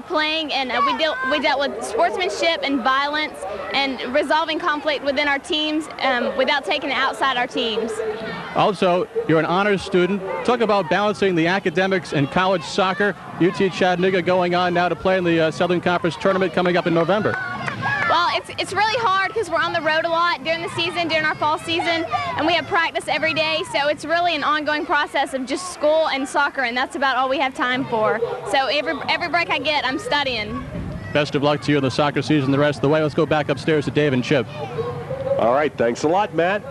playing, and we dealt with sportsmanship and violence and resolving conflict within our teams without taking it outside our teams. Also, you're an honors student. Talk about balancing the academics and college soccer. UT Chattanooga going on now to play in the Southern Conference Tournament coming up in November. Well, it's really hard because we're on the road a lot during the season, during our fall season, and we have practice every day, so it's really an ongoing process of just school and soccer, and that's about all we have time for. So every break I get, I'm studying. Best of luck to you in the soccer season the rest of the way. Let's go back upstairs to Dave and Chip. All right, thanks a lot, Matt.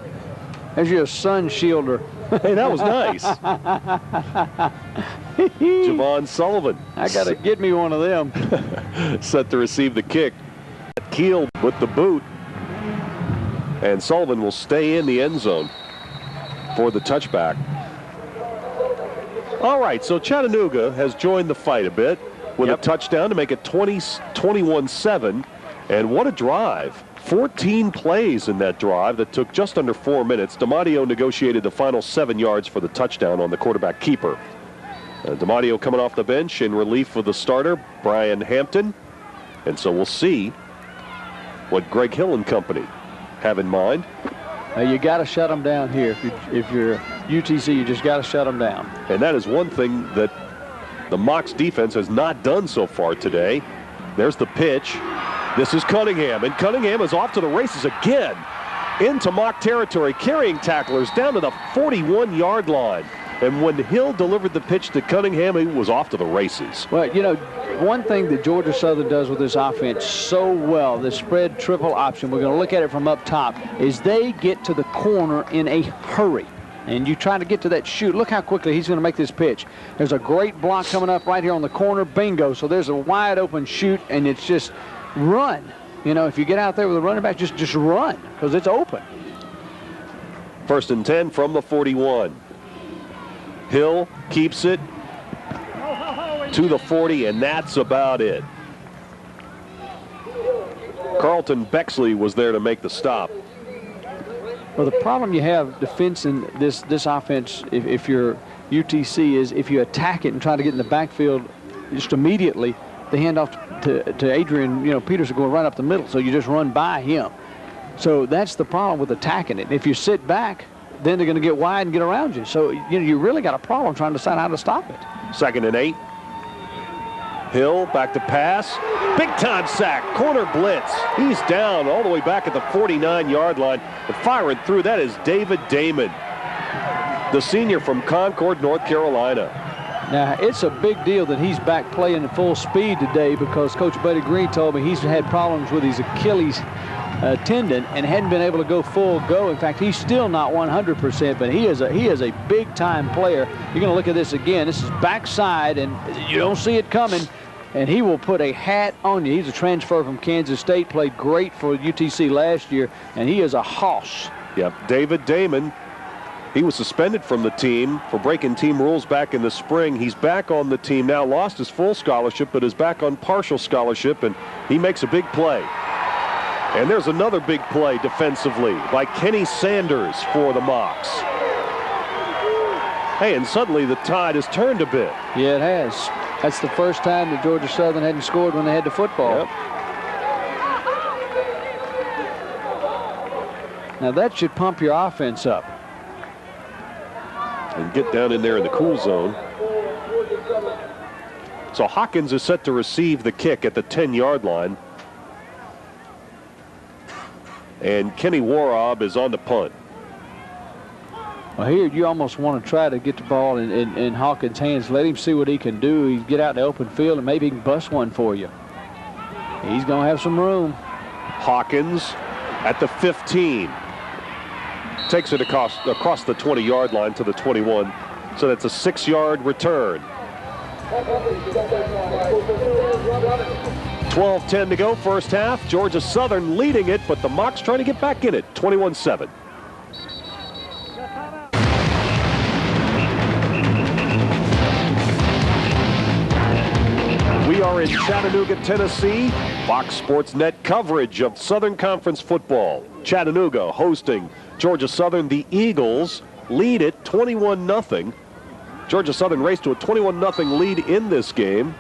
There's your sun shielder. Hey, that was nice. Javon Sullivan. I got to get me one of them. Set to receive the kick. Keel with the boot, and Sullivan will stay in the end zone for the touchback. All right, so Chattanooga has joined the fight a bit with a touchdown to make it 21-7, and what a drive. 14 plays in that drive that took just under 4 minutes. DiMatteo negotiated the final 7 yards for the touchdown on the quarterback keeper. DiMatteo coming off the bench in relief of the starter, Brian Hampton, and so we'll see what Greg Hill and company have in mind. You got to shut them down here. If you're UTC, you just got to shut them down. And that is one thing that the Mocs defense has not done so far today. There's the pitch. This is Cunningham, and Cunningham is off to the races again into Mock territory, carrying tacklers down to the 41-yard line. And when Hill delivered the pitch to Cunningham, he was off to the races. Well, you know, one thing that Georgia Southern does with this offense so well, the spread triple option, we're going to look at it from up top, is they get to the corner in a hurry. And you try to get to that shoot. Look how quickly he's going to make this pitch. There's a great block coming up right here on the corner. Bingo. So there's a wide open shoot, and it's just run. You know, if you get out there with a running back, just run because it's open. 1st and 10 from the 41. Hill keeps it to the 40, and that's about it. Carlton Bexley was there to make the stop. Well, the problem you have defending this offense, if you're UTC, is if you attack it and try to get in the backfield just immediately, the handoff to Adrian, Peterson going right up the middle, so you just run by him. So that's the problem with attacking it. If you sit back, then they're going to get wide and get around you. So, you really got a problem trying to decide how to stop it. 2nd and 8. Hill back to pass. Big time sack. Corner blitz. He's down all the way back at the 49-yard line. And firing through that is David Damon, the senior from Concord, North Carolina. Now, it's a big deal that he's back playing at full speed today because Coach Buddy Green told me he's had problems with his Achilles tendon and hadn't been able to go full go. In fact, he's still not 100%, but he is a big-time player. You're going to look at this again. This is backside, and you don't see it coming, and he will put a hat on you. He's a transfer from Kansas State, played great for UTC last year, and he is a hoss. Yep, David Damon. He was suspended from the team for breaking team rules back in the spring. He's back on the team now, lost his full scholarship, but is back on partial scholarship, and he makes a big play. And there's another big play defensively by Kenny Sanders for the Mocs. Hey, and suddenly the tide has turned a bit. Yeah, it has. That's the first time that Georgia Southern hadn't scored when they had the football. Yep. Now that should pump your offense up. And get down in there in the cool zone. So Hawkins is set to receive the kick at the 10-yard line. And Kenny Warob is on the punt. Well, here you almost want to try to get the ball in Hawkins' hands. Let him see what he can do. He get out in the open field and maybe he can bust one for you. He's going to have some room. Hawkins at the 15. Takes it across the 20-yard line to the 21. So that's a 6-yard return. 12:10 to go, first half. Georgia Southern leading it, but the Mocs trying to get back in it, 21-7. We are in Chattanooga, Tennessee. Fox Sports Net coverage of Southern Conference football. Chattanooga hosting Georgia Southern. The Eagles lead it 21-0. Georgia Southern raced to a 21-0 lead in this game.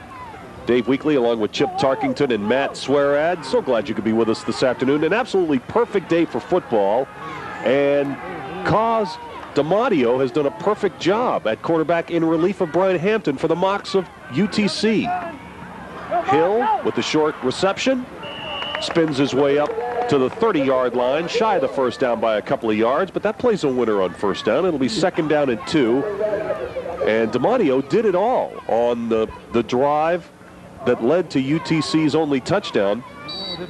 Dave Weekley along with Chip Tarkington and Matt Swearad. So glad you could be with us this afternoon. An absolutely perfect day for football. And Cause DiMatteo has done a perfect job at quarterback in relief of Brian Hampton for the Mocs of UTC. Hill with the short reception. Spins his way up to the 30-yard line. Shy of the first down by a couple of yards, but that plays a winner on first down. It'll be 2nd down and 2. And DiMatteo did it all on the drive that led to UTC's only touchdown.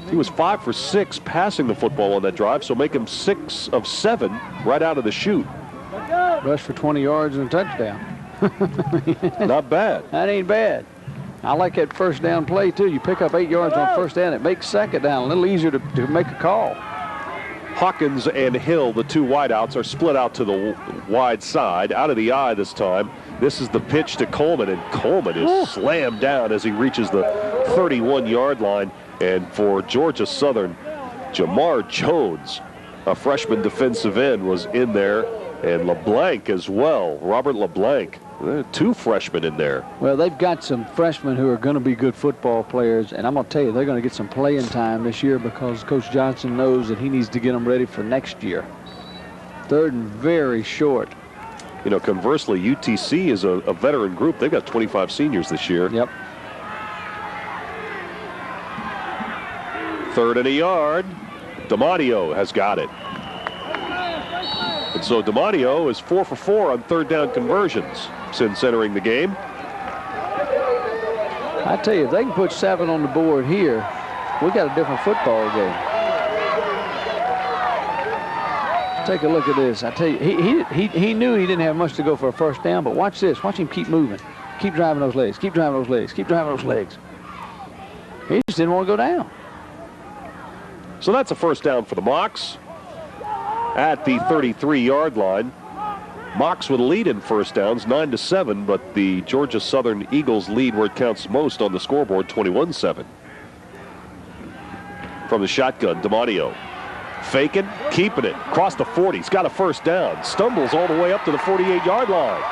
He was 5 for 6 passing the football on that drive, so make him 6 of 7 right out of the chute. Rush for 20 yards and a touchdown. Not bad. That ain't bad. I like that first down play, too. You pick up 8 yards on first down. It makes second down a little easier to make a call. Hawkins and Hill, the two wideouts, are split out to the wide side, out of the eye this time. This is the pitch to Coleman, and Coleman is slammed down as he reaches the 31-yard line. And for Georgia Southern, Jamar Jones, a freshman defensive end, was in there, and LeBlanc as well, Robert LeBlanc. There are 2 freshmen in there. Well, they've got some freshmen who are going to be good football players, and I'm going to tell you, they're going to get some playing time this year because Coach Johnson knows that he needs to get them ready for next year. 3rd and very short. You know, conversely, UTC is a veteran group. They've got 25 seniors this year. Yep. 3rd and a yard. DiMatteo has got it. And so DiMatteo is 4 for 4 on 3rd down conversions since entering the game. I tell you, if they can put 7 on the board here, we got a different football game. Take a look at this. I tell you, he knew he didn't have much to go for a first down, but watch this. Watch him keep moving. Keep driving those legs. Keep driving those legs. Keep driving those legs. He just didn't want to go down. So that's a first down for the Mocs at the 33-yard line. Mocs with a lead in first downs, 9-7, but the Georgia Southern Eagles lead where it counts most on the scoreboard, 21-7. From the shotgun, DiMatteo faking, keeping it, across the 40. He's got a first down, stumbles all the way up to the 48-yard line.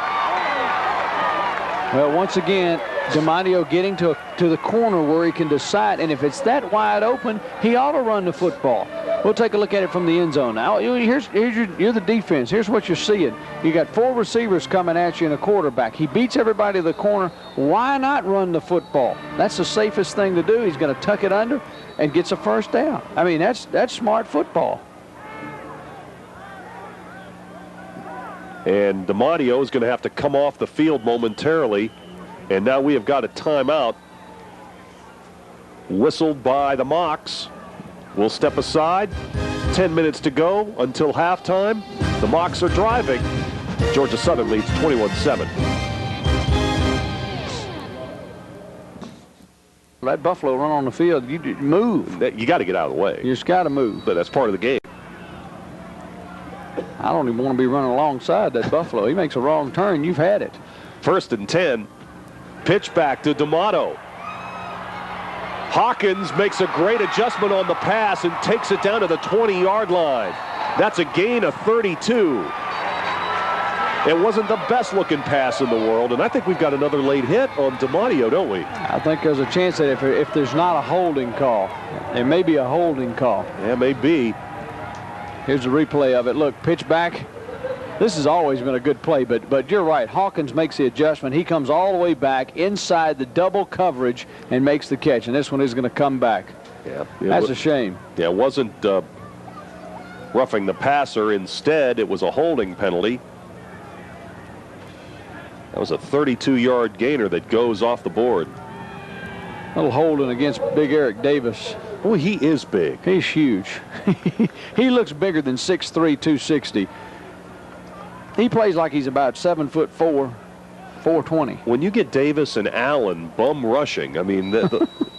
Well, once again, DiMatteo getting to the corner where he can decide, and if it's that wide open, he ought to run the football. We'll take a look at it from the end zone. Now, you're the defense. Here's what you're seeing. You got 4 receivers coming at you and a quarterback. He beats everybody to the corner. Why not run the football? That's the safest thing to do. He's going to tuck it under and gets a first down. I mean, that's smart football. And DiMatteo is going to have to come off the field momentarily. And now we have got a timeout whistled by the Mocs. We'll step aside. 10 minutes to go until halftime. The Mocs are driving. Georgia Southern leads 21-7. Let Buffalo run on the field. You move. You got to get out of the way. You just got to move. But that's part of the game. I don't even want to be running alongside that Buffalo. He makes a wrong turn. You've had it. 1st and 10. Pitch back to DiMatteo. Hawkins makes a great adjustment on the pass and takes it down to the 20-yard line. That's a gain of 32. It wasn't the best looking pass in the world, and I think we've got another late hit on DiMatteo, don't we? I think there's a chance that if there's not a holding call, there may be a holding call. Yeah, maybe. Here's the replay of it. Look, pitch back. This has always been a good play, but you're right. Hawkins makes the adjustment. He comes all the way back inside the double coverage and makes the catch, and this one is going to come back. Yeah, that's a shame. Yeah, it wasn't roughing the passer. Instead, it was a holding penalty. That was a 32-yard gainer that goes off the board. Little holding against Big Eric Davis. Oh, he is big. He's huge. He looks bigger than 6'3", 260. He plays like he's about 7'4", 420. When you get Davis and Allen bum rushing, I mean,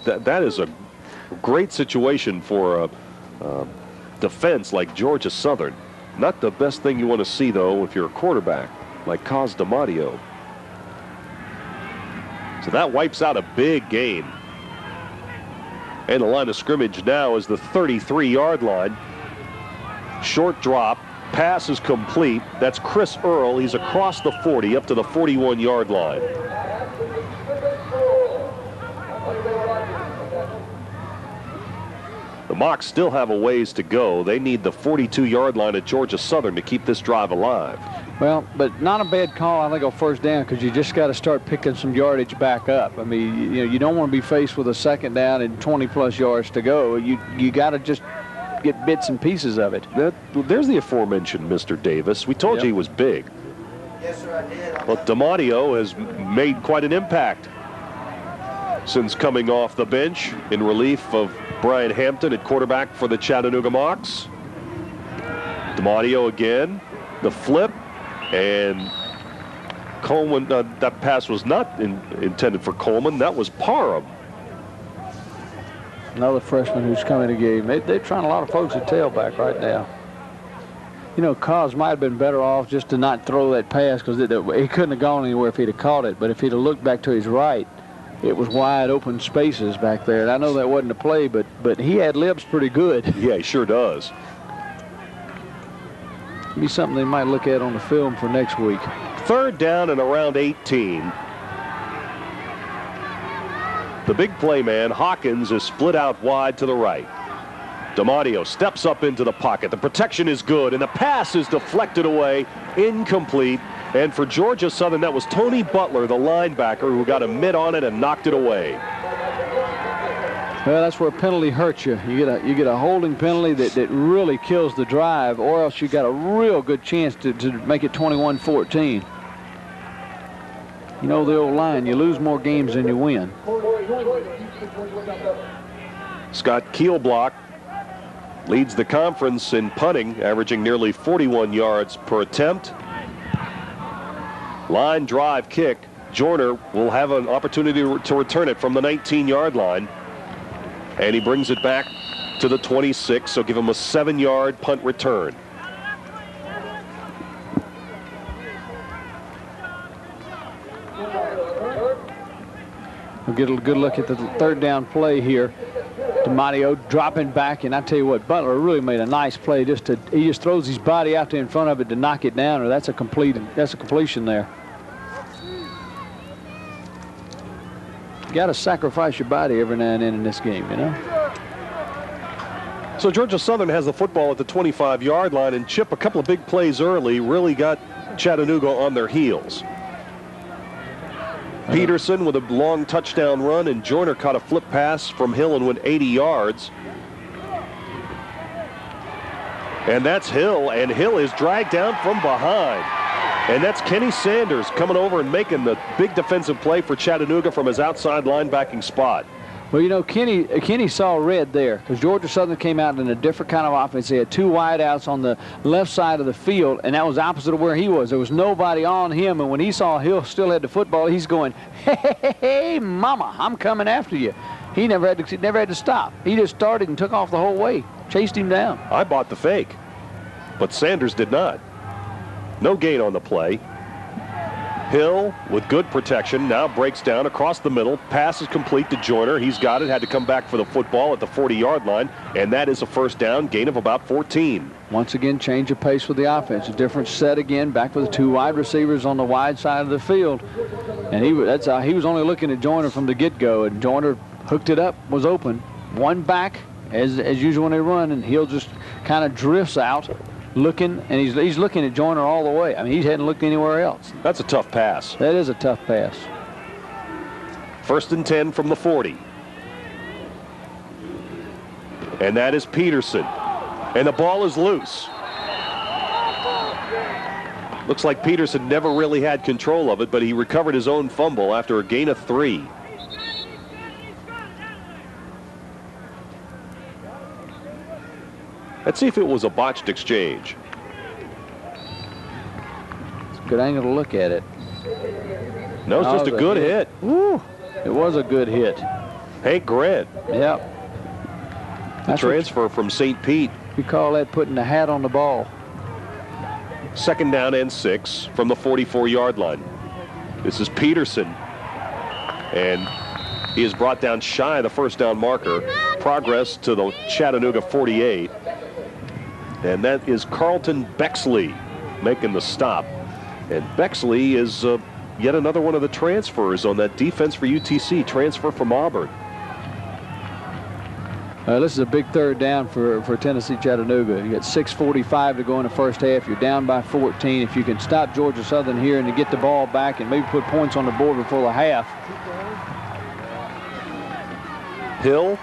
that is a great situation for a defense like Georgia Southern. Not the best thing you want to see, though, if you're a quarterback like Cos DiMatteo. So that wipes out a big gain. And the line of scrimmage now is the 33-yard line. Short drop. Pass is complete. That's Chris Earl. He's across the 40 up to the 41-yard line. The Mocs still have a ways to go. They need the 42-yard line at Georgia Southern to keep this drive alive. Well, but not a bad call, I think, on first down, because you just got to start picking some yardage back up. I mean, you don't want to be faced with a second down and 20-plus yards to go. You got to just get bits and pieces of it. There's the aforementioned Mr. Davis. We told you he was big. Yes, sir, I did. But DiMatteo has made quite an impact since coming off the bench in relief of Brian Hampton at quarterback for the Chattanooga Mocs. DiMatteo again, the flip, and Coleman. That pass was not intended for Coleman. That was Parham. Another freshman who's coming to game. They're trying a lot of folks at tailback right now. You know, Cos might have been better off just to not throw that pass, because he couldn't have gone anywhere if he'd have caught it. But if he'd have looked back to his right, it was wide open spaces back there. And I know that wasn't a play, but he had lips pretty good. Yeah, he sure does. Be something they might look at on the film for next week. Third down and around 18. The big play man, Hawkins, is split out wide to the right. DiMatteo steps up into the pocket. The protection is good, and the pass is deflected away, incomplete. And for Georgia Southern, that was Tony Butler, the linebacker, who got a mitt on it and knocked it away. Well, that's where a penalty hurts you. You get a holding penalty that really kills the drive, or else you got a real good chance to make it 21-14. You know the old line, you lose more games than you win. Scott Kielblock leads the conference in punting, averaging nearly 41 yards per attempt. Line drive kick. Joyner will have an opportunity to return it from the 19-yard line. And he brings it back to the 26, so give him a 7-yard punt return. We'll get a good look at the third down play here. DiMatteo dropping back, and I tell you what, Butler really made a nice play. He just throws his body out there in front of it to knock it down, or that's a completion there. You got to sacrifice your body every now and then in this game, you know. So Georgia Southern has the football at the 25-yard line, and Chip, a couple of big plays early, really got Chattanooga on their heels. Peterson with a long touchdown run, and Joyner caught a flip pass from Hill and went 80 yards. And that's Hill, and Hill is dragged down from behind. And that's Kenny Sanders coming over and making the big defensive play for Chattanooga from his outside linebacking spot. Well, you know, Kenny saw red there, because Georgia Southern came out in a different kind of offense. They had two wideouts on the left side of the field, and that was opposite of where he was. There was nobody on him, and when he saw Hill still had the football, he's going, hey, mama, I'm coming after you. He never had to stop. He just started and took off the whole way, chased him down. I bought the fake, but Sanders did not. No gain on the play. Hill with good protection now breaks down across the middle. Pass is complete to Joyner. He's got it. Had to come back for the football at the 40-yard line, and that is a first down, gain of about 14. Once again, change of pace with the offense. A different set again, back with the two wide receivers on the wide side of the field. And he was only looking at Joyner from the get-go, and Joyner hooked it up, was open. One back, as usual when they run, and Hill just kind of drifts out. Looking, and he's looking at Joyner all the way. I mean, he hadn't looked anywhere else. That's a tough pass. That is a tough pass. First and 10 from the 40. And that is Peterson. And the ball is loose. Looks like Peterson never really had control of it, but he recovered his own fumble after a gain of 3. Let's see if it was a botched exchange. It's a good angle to look at it. No, it's just a good hit. Woo! It was a good hit. Hank Grant. Yep. The transfer from St. Pete. We call that putting the hat on the ball. 2nd down and 6 from the 44-yard line. This is Peterson. And he is brought down shy of the first down marker. Progress to the Chattanooga 48. And that is Carlton Bexley making the stop. And Bexley is yet another one of the transfers on that defense for UTC, transfer from Auburn. This is a big 3rd down for Tennessee Chattanooga. You got 6:45 to go in the first half. You're down by 14. If you can stop Georgia Southern here and to get the ball back and maybe put points on the board before the half. Hill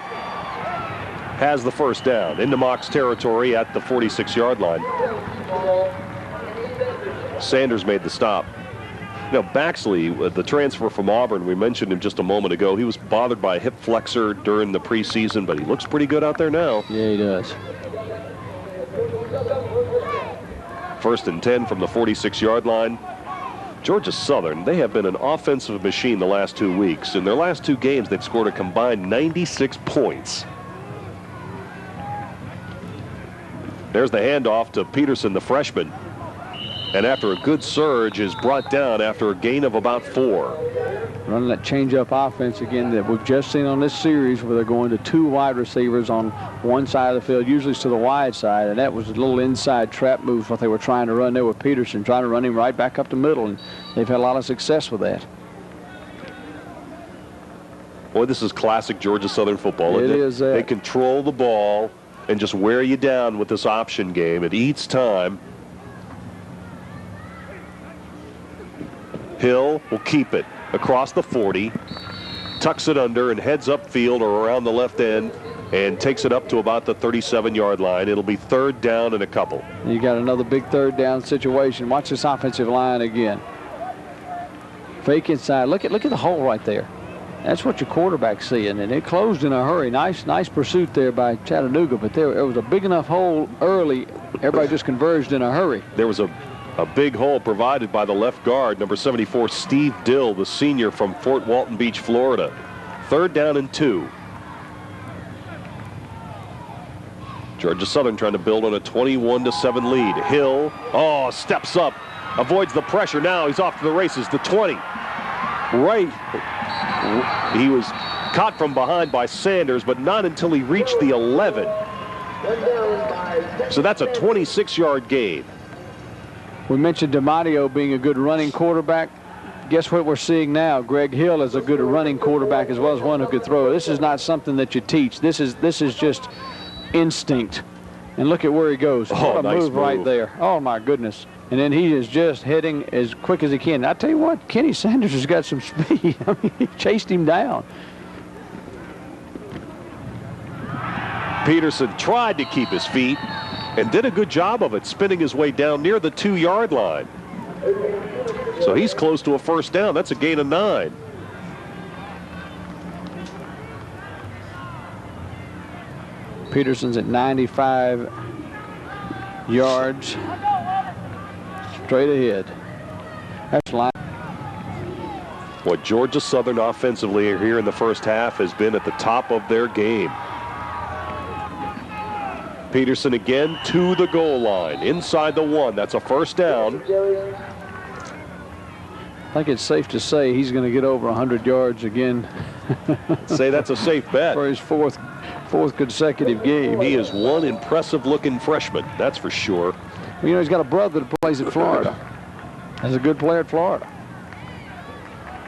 has the first down into Mock's territory at the 46-yard line. Sanders made the stop. You know, Baxley, the transfer from Auburn, we mentioned him just a moment ago. He was bothered by a hip flexor during the preseason, but he looks pretty good out there now. Yeah, he does. 1st and 10 from the 46-yard line. Georgia Southern, they have been an offensive machine the last 2 weeks. In their last 2 games, they've scored a combined 96 points. There's the handoff to Peterson, the freshman. And after a good surge, is brought down after a gain of about 4. Running that change-up offense again that we've just seen on this series, where they're going to 2 wide receivers on one side of the field, usually to the wide side, and that was a little inside trap move what they were trying to run there with Peterson, trying to run him right back up the middle, and they've had a lot of success with that. Boy, this is classic Georgia Southern football. It is. They control the ball and just wear you down with this option game. It eats time. Hill will keep it across the 40, tucks it under and heads upfield or around the left end and takes it up to about the 37-yard line. It'll be 3rd down and a couple. You got another big 3rd down situation. Watch this offensive line again. Fake inside. Look at the hole right there. That's what your quarterback's seeing, and it closed in a hurry. Nice pursuit there by Chattanooga, but there was a big enough hole early. Everybody just converged in a hurry. There was a big hole provided by the left guard, number 74, Steve Dill, the senior from Fort Walton Beach, Florida. 3rd down and 2. Georgia Southern trying to build on a 21-7 lead. Hill, steps up, avoids the pressure. Now he's off to the races. The 20. Right. He was caught from behind by Sanders, but not until he reached the 11. So that's a 26-yard gain. We mentioned DiMatteo being a good running quarterback. Guess what we're seeing now? Greg Hill is a good running quarterback as well as one who could throw. This is not something that you teach. This is just instinct. And look at where he goes. What a nice move right there. Oh, my goodness. And then he is just heading as quick as he can. I tell you what, Kenny Sanders has got some speed. I mean, he chased him down. Peterson tried to keep his feet and did a good job of it, spinning his way down near the 2-yard line. So he's close to a 1st down. That's a gain of 9. Peterson's at 95 yards. Straight ahead. That's line. What Georgia Southern offensively here in the first half has been at the top of their game. Peterson again to the goal line, inside the 1. That's a 1st down. I think it's safe to say he's going to get over 100 yards again. Say that's a safe bet. For his fourth consecutive game. He is one impressive-looking freshman, that's for sure. Well, you know, he's got a brother that plays at Florida. He's a good player at Florida.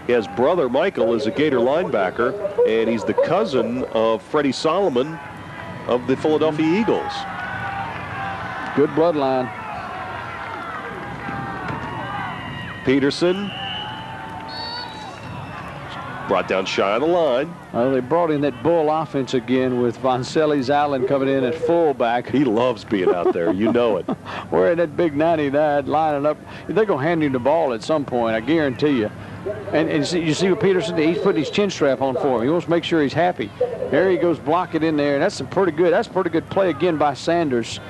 His brother Michael is a Gator linebacker, and he's the cousin of Freddie Solomon of the Philadelphia Eagles. Good bloodline. Peterson brought down shy of the line. Well, they brought in that bull offense again with Voncellis Allen coming in at fullback. He loves being out there, you know it. Wearing that big 99, lining up. They're going to hand him the ball at some point, I guarantee you. And you see what Peterson, he's putting his chin strap on for him. He wants to make sure he's happy. There he goes, block it in there. And that's pretty good play again by Sanders.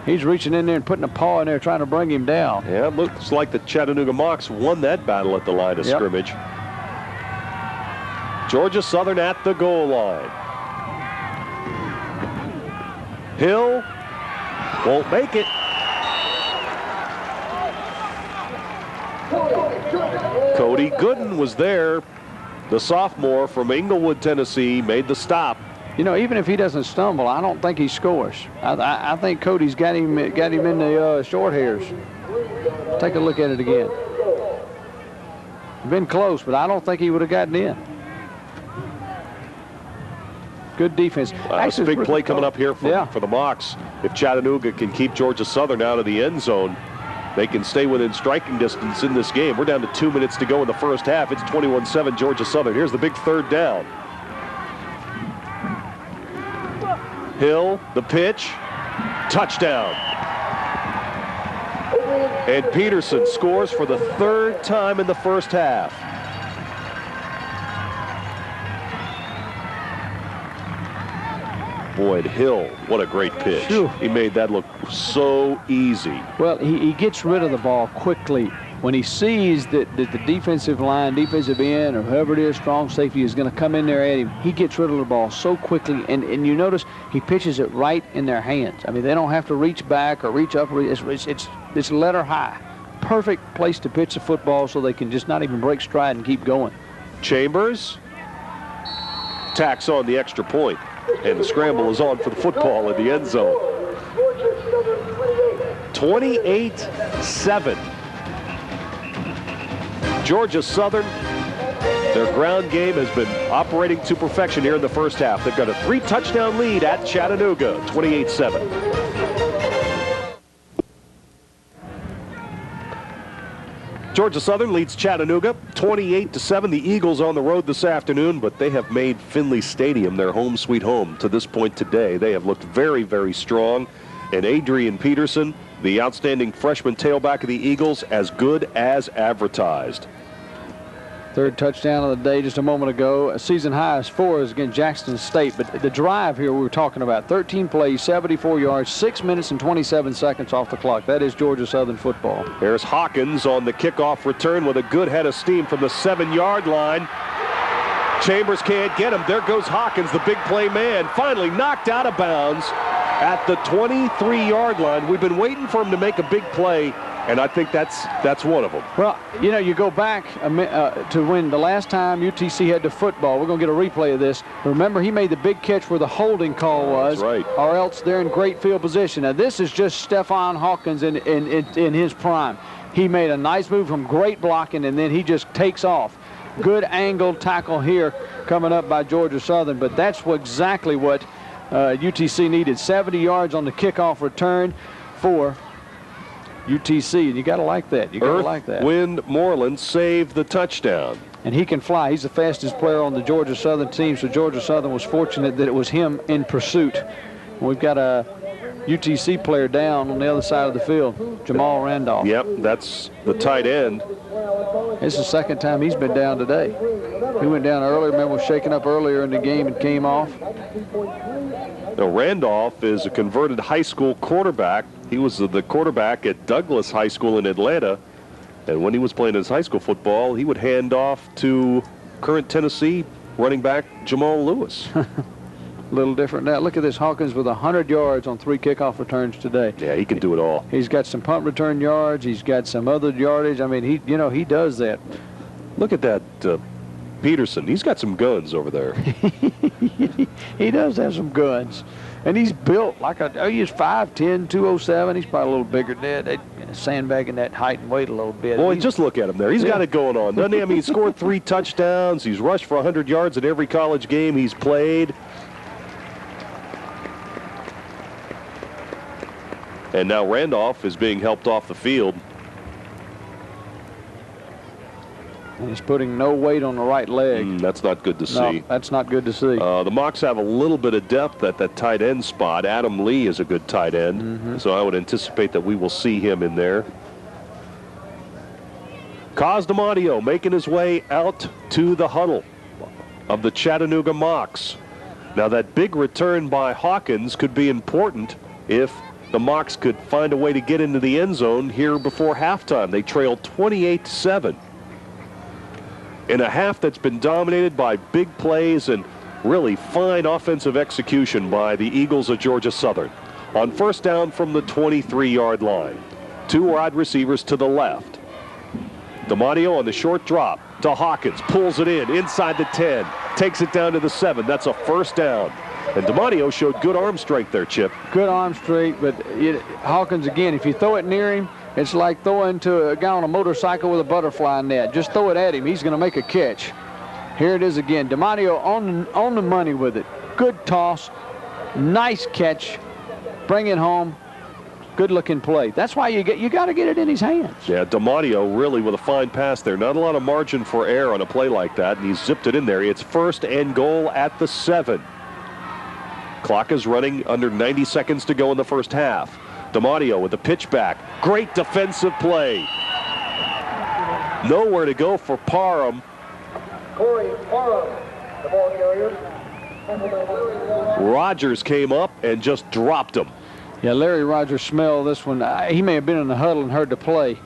He's reaching in there and putting a paw in there trying to bring him down. Yeah, it looks like the Chattanooga Mocs won that battle at the line of scrimmage. Georgia Southern at the goal line. Hill won't make it. Cody Gooden was there. The sophomore from Inglewood, Tennessee, made the stop. You know, even if he doesn't stumble, I don't think he scores. I think Cody's got him in the short hairs. Take a look at it again. Been close, but I don't think he would have gotten in. Good defense. It's a big play coming up here for the Mocs. If Chattanooga can keep Georgia Southern out of the end zone, they can stay within striking distance in this game. We're down to 2 minutes to go in the first half. It's 21-7 Georgia Southern. Here's the big third down. Hill, the pitch, touchdown. And Peterson scores for the third time in the first half. Boyd Hill, what a great pitch. Phew. He made that look so easy. Well, he gets rid of the ball quickly. When he sees that the defensive line, defensive end, or whoever it is, strong safety is going to come in there at him, he gets rid of the ball so quickly. And you notice he pitches it right in their hands. I mean, they don't have to reach back or reach up. It's letter high. Perfect place to pitch the football so they can just not even break stride and keep going. Chambers tacks on the extra point, and the scramble is on for the football in the end zone. 28-7. Georgia Southern, their ground game has been operating to perfection here in the first half. They've got a 3-touchdown lead at Chattanooga, 28-7. Georgia Southern leads Chattanooga 28-7. The Eagles on the road this afternoon, but they have made Finley Stadium their home sweet home to this point today. They have looked very, very strong. And Adrian Peterson, the outstanding freshman tailback of the Eagles, as good as advertised. Third touchdown of the day just a moment ago. A season high is 4 is against Jackson State. But the drive here we were talking about, 13 plays, 74 yards, 6 minutes and 27 seconds off the clock. That is Georgia Southern football. There's Hawkins on the kickoff return with a good head of steam from the 7-yard line. Chambers can't get him. There goes Hawkins, the big play man, finally knocked out of bounds at the 23-yard line. We've been waiting for him to make a big play, and I think that's one of them. Well, you know, you go back to when the last time UTC had the football. We're going to get a replay of this. Remember, he made the big catch where the holding call was. That's right. Or else they're in great field position. Now, this is just Stephon Hawkins in his prime. He made a nice move from great blocking, and then he just takes off. Good angled tackle here coming up by Georgia Southern, but that's exactly what UTC needed. 70 yards on the kickoff return for UTC, and you got to like that. You got to like that. Wind Moreland saved the touchdown. And he can fly. He's the fastest player on the Georgia Southern team, so Georgia Southern was fortunate that it was him in pursuit. We've got a UTC player down on the other side of the field, Jamal Randolph. Yep, that's the tight end. This is the second time he's been down today. He went down earlier. Remember, was shaken up earlier in the game and came off. Now, Randolph is a converted high school quarterback. He was the quarterback at Douglas High School in Atlanta. And when he was playing his high school football, he would hand off to current Tennessee running back Jamal Lewis. A little different now. Look at this. Hawkins with 100 yards on 3 kickoff returns today. Yeah, he can do it all. He's got some punt return yards. He's got some other yardage. I mean, he does that. Look at that Peterson. He's got some guns over there. He does have some guns. And he's built like he's 5'10", 207. He's probably a little bigger than that. Sandbagging that height and weight a little bit. Boy, just look at him there. He's got it going on, doesn't he? I mean, he scored 3 touchdowns. He's rushed for 100 yards in every college game he's played. And now Randolph is being helped off the field. And he's putting no weight on the right leg. That's not good to see. No, that's not good to see. The Mocs have a little bit of depth at that tight end spot. Adam Lee is a good tight end, so I would anticipate that we will see him in there. Cosdomadio making his way out to the huddle of the Chattanooga Mocs. Now, that big return by Hawkins could be important if the Mocs could find a way to get into the end zone here before halftime. They trailed 28-7. in a half that's been dominated by big plays and really fine offensive execution by the Eagles of Georgia Southern. On first down from the 23-yard line, 2 wide receivers to the left. DiMatteo on the short drop to Hawkins, pulls it in inside the 10, takes it down to the 7. That's a first down. And DiMatteo showed good arm strength there, Chip. Good arm strength, but Hawkins, again, if you throw it near him, it's like throwing to a guy on a motorcycle with a butterfly net. Just throw it at him. He's going to make a catch. Here it is again. DiMatteo on the money with it. Good toss. Nice catch. Bring it home. Good-looking play. That's why you got to get it in his hands. Yeah, DiMatteo really with a fine pass there. Not a lot of margin for error on a play like that, and he zipped it in there. It's first and goal at the 7. Clock is running under 90 seconds to go in the first half. DiMatteo with the pitch back. Great defensive play. Nowhere to go for Parham. Corey Parham, the ball carrier. Rogers came up and just dropped him. Yeah, Larry Rogers smelled this one. He may have been in the huddle and heard the play.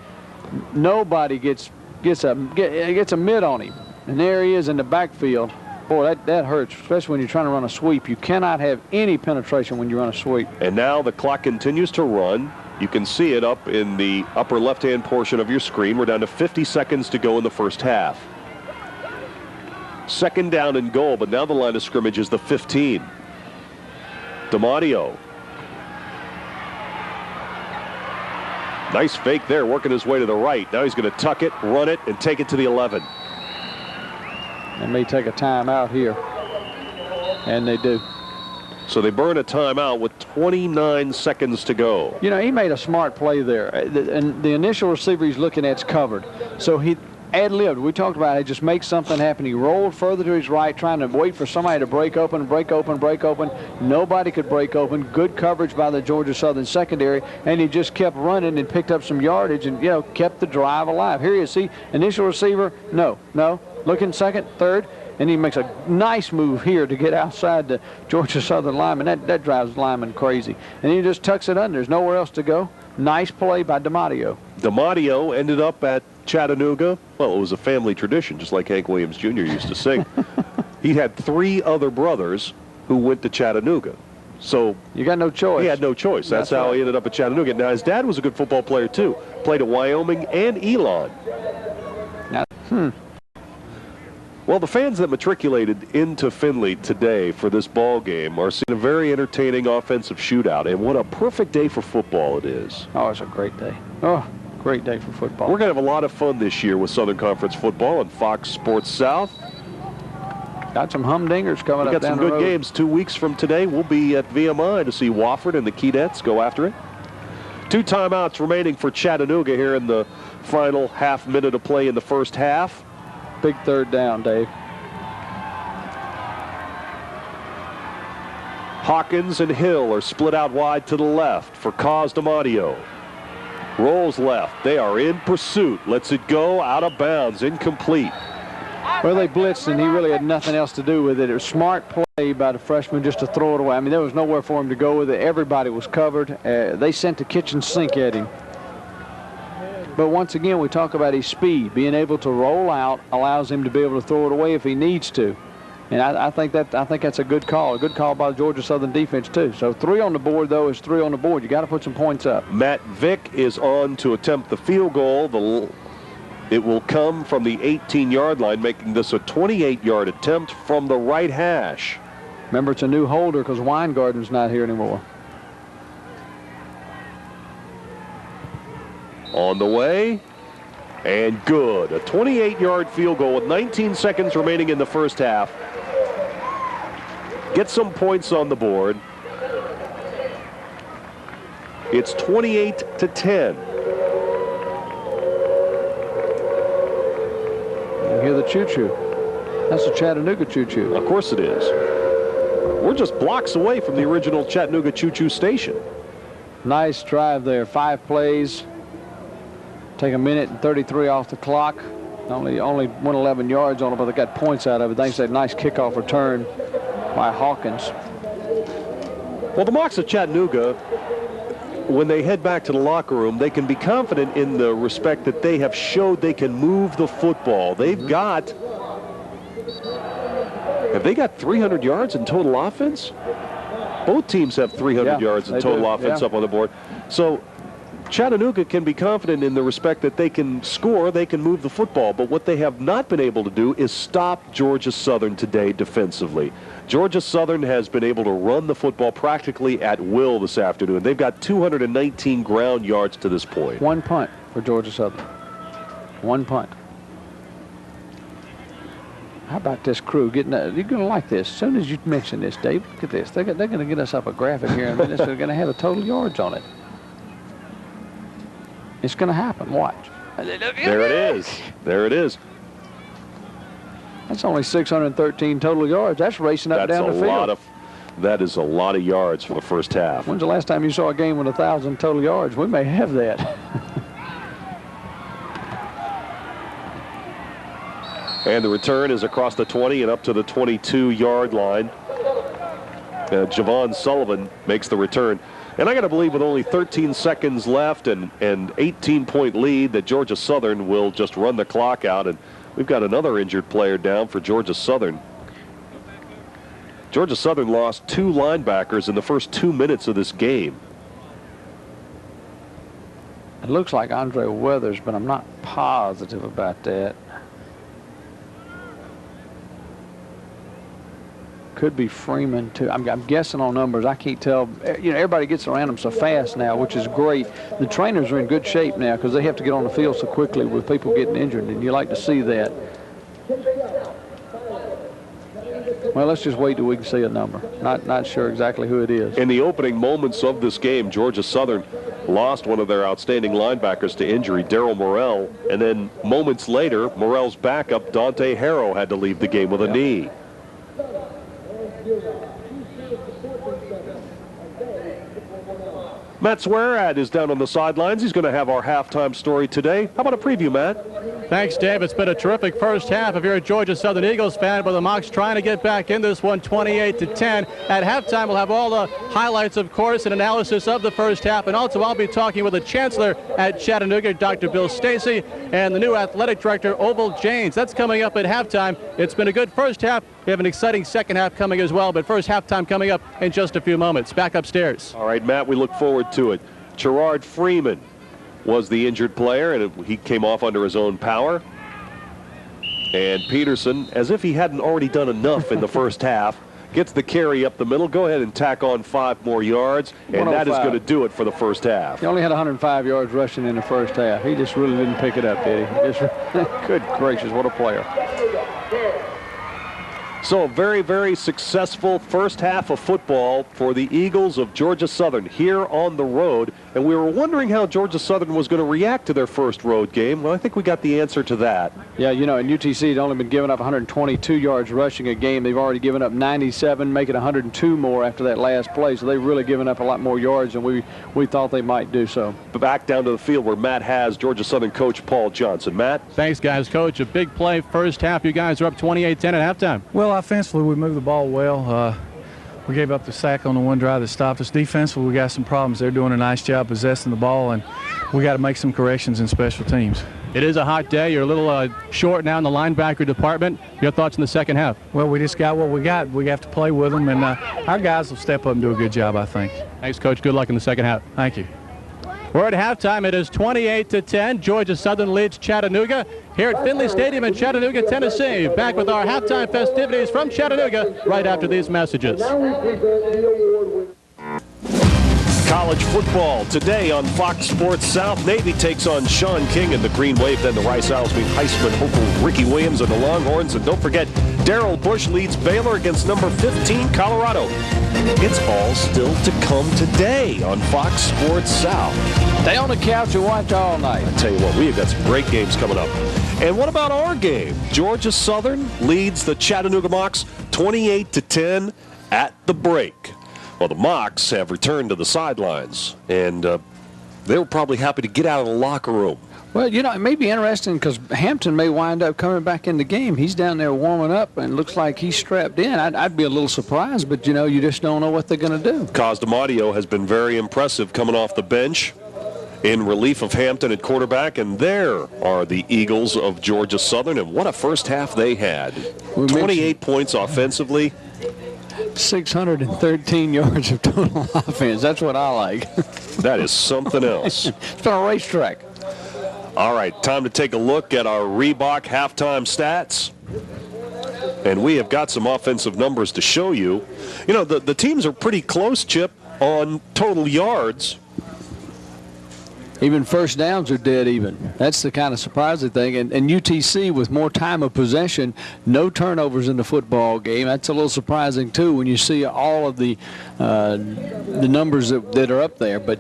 Nobody gets a mid on him. And there he is in the backfield. Boy, that hurts, especially when you're trying to run a sweep. You cannot have any penetration when you run a sweep. And now the clock continues to run. You can see it up in the upper left-hand portion of your screen. We're down to 50 seconds to go in the first half. Second down and goal, but now the line of scrimmage is the 15. DiMatteo. Nice fake there, working his way to the right. Now he's going to tuck it, run it, and take it to the 11. They may take a timeout here, and they do. So they burn a timeout with 29 seconds to go. You know, he made a smart play there. And the initial receiver he's looking at's covered. So he ad-libbed. We talked about it. Just make something happen. He rolled further to his right, trying to wait for somebody to break open. Nobody could break open. Good coverage by the Georgia Southern secondary, and he just kept running and picked up some yardage and, you know, kept the drive alive. Here he is. See, initial receiver, no. Looking second, third, and he makes a nice move here to get outside the Georgia Southern lineman. That drives the lineman crazy. And he just tucks it under. There's nowhere else to go. Nice play by DiMatteo. DiMatteo ended up at Chattanooga. Well, it was a family tradition, just like Hank Williams Jr. used to sing. He had 3 other brothers who went to Chattanooga. So you got no choice. He had no choice. That's how right. He ended up at Chattanooga. Now, his dad was a good football player, too. Played at Wyoming and Elon. Now, Well, the fans that matriculated into Findlay today for this ball game are seeing a very entertaining offensive shootout, and what a perfect day for football it is. Oh, it's a great day. Oh, great day for football. We're going to have a lot of fun this year with Southern Conference football and Fox Sports South. Got some humdingers coming up We've got down some the good road. games 2 weeks from today. We'll be at VMI to see Wofford and the Keydets go after it. 2 timeouts remaining for Chattanooga here in the final half minute of play in the first half. Big third down, Dave. Hawkins and Hill are split out wide to the left for Cos DiMatteo. Rolls left. They are in pursuit. Lets it go out of bounds. Incomplete. Well, they blitzed, and he really had nothing else to do with it. It was smart play by the freshman just to throw it away. I mean, there was nowhere for him to go with it. Everybody was covered. They sent the kitchen sink at him. But once again, we talk about his speed. Being able to roll out allows him to be able to throw it away if he needs to. And I think that's a good call. A good call by the Georgia Southern defense, too. So 3 on the board, though, is 3 on the board. You got to put some points up. Matt Vick is on to attempt the field goal. It will come from the 18-yard line, making this a 28-yard attempt from the right hash. Remember, it's a new holder because Weingarten's not here anymore. On the way, and good. A 28-yard field goal with 19 seconds remaining in the first half. Get some points on the board. It's 28-10. You hear the choo-choo. That's the Chattanooga choo-choo. Of course it is. We're just blocks away from the original Chattanooga choo-choo station. Nice drive there. 5 plays. Take 1:33 off the clock. Only 111 yards on it, but they got points out of it. Thanks to that nice kickoff return by Hawkins. Well, the Mocs of Chattanooga when they head back to the locker room, they can be confident in the respect that they have showed they can move the football. They've got, have they got 300 yards in total offense? Both teams have 300 yards in total offense up on the board. So Chattanooga can be confident in the respect that they can score, they can move the football. But what they have not been able to do is stop Georgia Southern today defensively. Georgia Southern has been able to run the football practically at will this afternoon. They've got 219 ground yards to this point. One punt for Georgia Southern. One punt. How about this crew getting? You're going to like this. As soon as you mention this, Dave, look at this. They're going to get us up a graphic here in a minute. They're going to have the total yards on it. It's going to happen. Watch. There it is. There it is. That's only 613 total yards. That's racing up down the field. That is a lot of yards for the first half. When's the last time you saw a game with 1,000 total yards? We may have that. And the return is across the 20 and up to the 22-yard line. Javon Sullivan makes the return. And I got to believe with only 13 seconds left and 18-point lead that Georgia Southern will just run the clock out. And we've got another injured player down for Georgia Southern. Georgia Southern lost 2 linebackers in the first 2 minutes of this game. It looks like Andre Weathers, but I'm not positive about that. Could be Freeman too. I'm guessing on numbers. I can't tell. You know, everybody gets around them so fast now, which is great. The trainers are in good shape now because they have to get on the field so quickly with people getting injured, and you like to see that. Well, let's just wait till we can see a number. Not sure exactly who it is. In the opening moments of this game, Georgia Southern lost one of their outstanding linebackers to injury, Darryl Morrell, and then moments later, Morrell's backup, Dante Harrow, had to leave the game with a knee. Matt Swearad is down on the sidelines. He's going to have our halftime story today. How about a preview, Matt? Thanks, Dave. It's been a terrific first half. If you're a Georgia Southern Eagles fan, but the Mocs trying to get back in this one, 28-10. At halftime, we'll have all the highlights, of course, and analysis of the first half. And also, I'll be talking with the chancellor at Chattanooga, Dr. Bill Stacy, and the new athletic director, Oval Janes. That's coming up at halftime. It's been a good first half. We have an exciting second half coming as well, but first halftime coming up in just a few moments. Back upstairs. All right, Matt, we look forward to it. Gerard Freeman was the injured player, and he came off under his own power. And Peterson, as if he hadn't already done enough in the first half, gets the carry up the middle. Go ahead and tack on 5 more yards, and that is going to do it for the first half. He only had 105 yards rushing in the first half. He just really didn't pick it up, did he? Good gracious, what a player. So a very, very successful first half of football for the Eagles of Georgia Southern here on the road. And we were wondering how Georgia Southern was going to react to their first road game. Well, I think we got the answer to that. Yeah, you know, and UTC had only been giving up 122 yards rushing a game. They've already given up 97, making 102 more after that last play. So they've really given up a lot more yards than we thought they might do so. But back down to the field where Matt has Georgia Southern coach Paul Johnson. Matt? Thanks, guys. Coach, a big play first half. You guys are up 28-10 at halftime. Well, offensively, we moved the ball well. We gave up the sack on the one drive that stopped us. Defensively, we got some problems. They're doing a nice job possessing the ball, and we got to make some corrections in special teams. It is a hot day. You're a little short now in the linebacker department. Your thoughts in the second half? Well, we just got what we got. We have to play with them, and our guys will step up and do a good job, I think. Thanks, Coach. Good luck in the second half. Thank you. We're at halftime. It is 28-10. Georgia Southern leads Chattanooga here at Finley Stadium in Chattanooga, Tennessee. Back with our halftime festivities from Chattanooga right after these messages. College football today on Fox Sports South. Navy takes on Sean King and the Green Wave. Then the Rice Owls meet Heisman hopeful Ricky Williams and the Longhorns. And don't forget, Darrell Bush leads Baylor against number 15, Colorado. It's all still to come today on Fox Sports South. Stay on the couch and watch all night. I tell you what, we've got some great games coming up. And what about our game? Georgia Southern leads the Chattanooga Mocs 28-10 at the break. Well, the Mocs have returned to the sidelines, and they were probably happy to get out of the locker room. Well, you know, it may be interesting because Hampton may wind up coming back in the game. He's down there warming up and looks like he's strapped in. I'd be a little surprised, but, you know, you just don't know what they're going to do. Cosdamadio has been very impressive coming off the bench in relief of Hampton at quarterback, and there are the Eagles of Georgia Southern, and what a first half they had. 28 points offensively. 613 yards of total offense. That's what I like. That is something else. It's been a racetrack. All right, time to take a look at our Reebok halftime stats. And we have got some offensive numbers to show you. You know, the teams are pretty close, Chip, on total yards. Even first downs are dead even. That's the kind of surprising thing. And UTC with more time of possession, no turnovers in the football game. That's a little surprising, too, when you see all of the numbers that are up there. But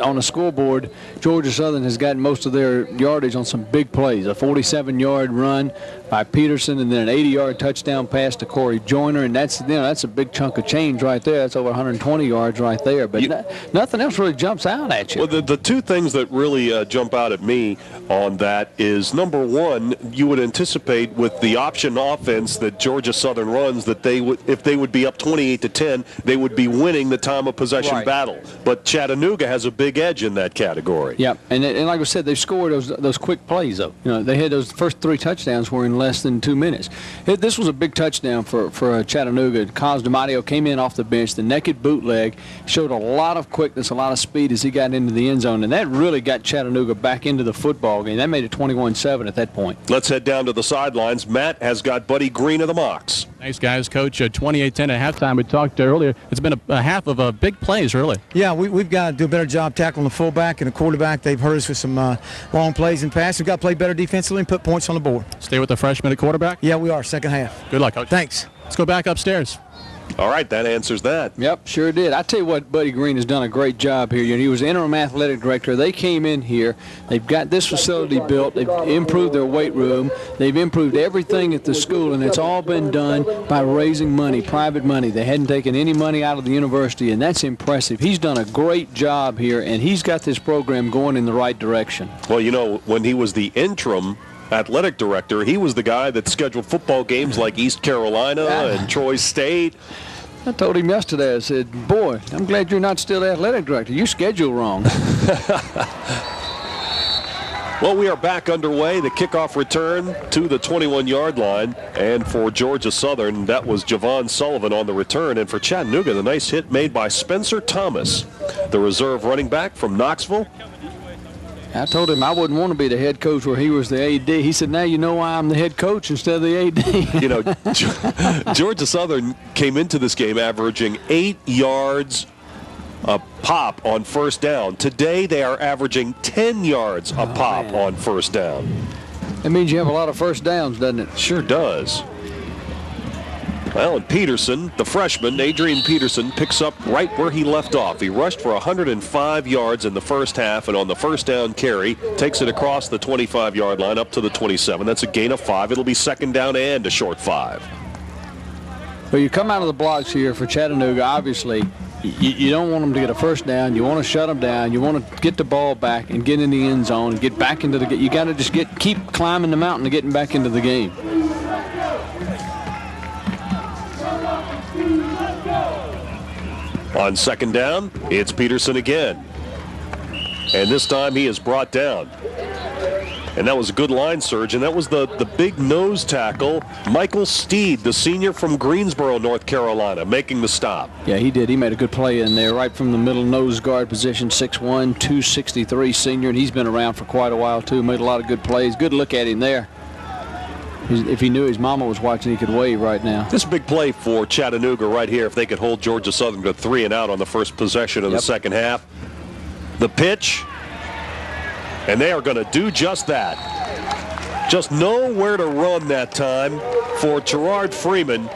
on the scoreboard, Georgia Southern has gotten most of their yardage on some big plays. A 47-yard run by Peterson, and then an 80-yard touchdown pass to Corey Joyner, and that's a big chunk of change right there. That's over 120 yards right there. But nothing else really jumps out at you. Well, the two things that really jump out at me on that is, number one, you would anticipate with the option offense that Georgia Southern runs that they would, if they would be up 28-10, they would be winning the time of possession battle. But Chattanooga has a big edge in that category. Yeah, and like I said, they've scored those quick plays though. You know, they had those first 3 touchdowns were in less than 2 minutes. This was a big touchdown for Chattanooga. Cosdamadio came in off the bench, the naked bootleg, showed a lot of quickness, a lot of speed as he got into the end zone, and that really got Chattanooga back into the football game. That made it 21-7 at that point. Let's head down to the sidelines. Matt has got Buddy Green of the Mocs. Thanks, guys. Coach, 28-10 at halftime. We talked earlier. It's been a half of big plays, really. Yeah, we've got to do a better job tackling the fullback and the quarterback. They've hurt us with some long plays and passes. We've got to play better defensively and put points on the board. Stay with the freshman at quarterback? Yeah, we are. Second half. Good luck, Coach. Thanks. Let's go back upstairs. All right, that answers that. Yep, sure did. I tell you what, Buddy Green has done a great job here. He was interim athletic director. They came in here. They've got this facility built. They've improved their weight room. They've improved everything at the school, and it's all been done by raising money, private money. They hadn't taken any money out of the university, and that's impressive. He's done a great job here, and he's got this program going in the right direction. Well, you know, when he was the interim athletic director, he was the guy that scheduled football games like East Carolina and Troy State. I told him yesterday, I said, boy, I'm glad you're not still athletic director. You schedule wrong. Well, we are back underway. The kickoff return to the 21-yard line. And for Georgia Southern, that was Javon Sullivan on the return. And for Chattanooga, the nice hit made by Spencer Thomas, the reserve running back from Knoxville. I told him I wouldn't want to be the head coach where he was the AD. He said, now you know why I'm the head coach instead of the AD. You know, Georgia Southern came into this game averaging 8 yards a pop on first down. Today they are averaging 10 yards a pop on first down. That means you have a lot of first downs, doesn't it? Sure does. Well, and Peterson, the freshman, Adrian Peterson, picks up right where he left off. He rushed for 105 yards in the first half, and on the first down carry, takes it across the 25-yard line up to the 27. That's a gain of 5. It'll be second down and a short 5. Well, you come out of the blocks here for Chattanooga, obviously. You don't want them to get a first down. You want to shut them down. You want to get the ball back and get in the end zone and get back into the game. You got to just keep climbing the mountain and getting back into the game. On second down, it's Peterson again. And this time he is brought down. And that was a good line surge, and that was the big nose tackle, Michael Steed, the senior from Greensboro, North Carolina, making the stop. Yeah, he did. He made a good play in there right from the middle nose guard position, 6'1", 263 senior, and he's been around for quite a while, too. Made a lot of good plays. Good look at him there. If he knew his mama was watching, he could wave right now. This big play for Chattanooga right here, if they could hold Georgia Southern to 3 and out on the first possession of the second half. The pitch, and they are going to do just that. Just know where to run that time for Gerard Freeman.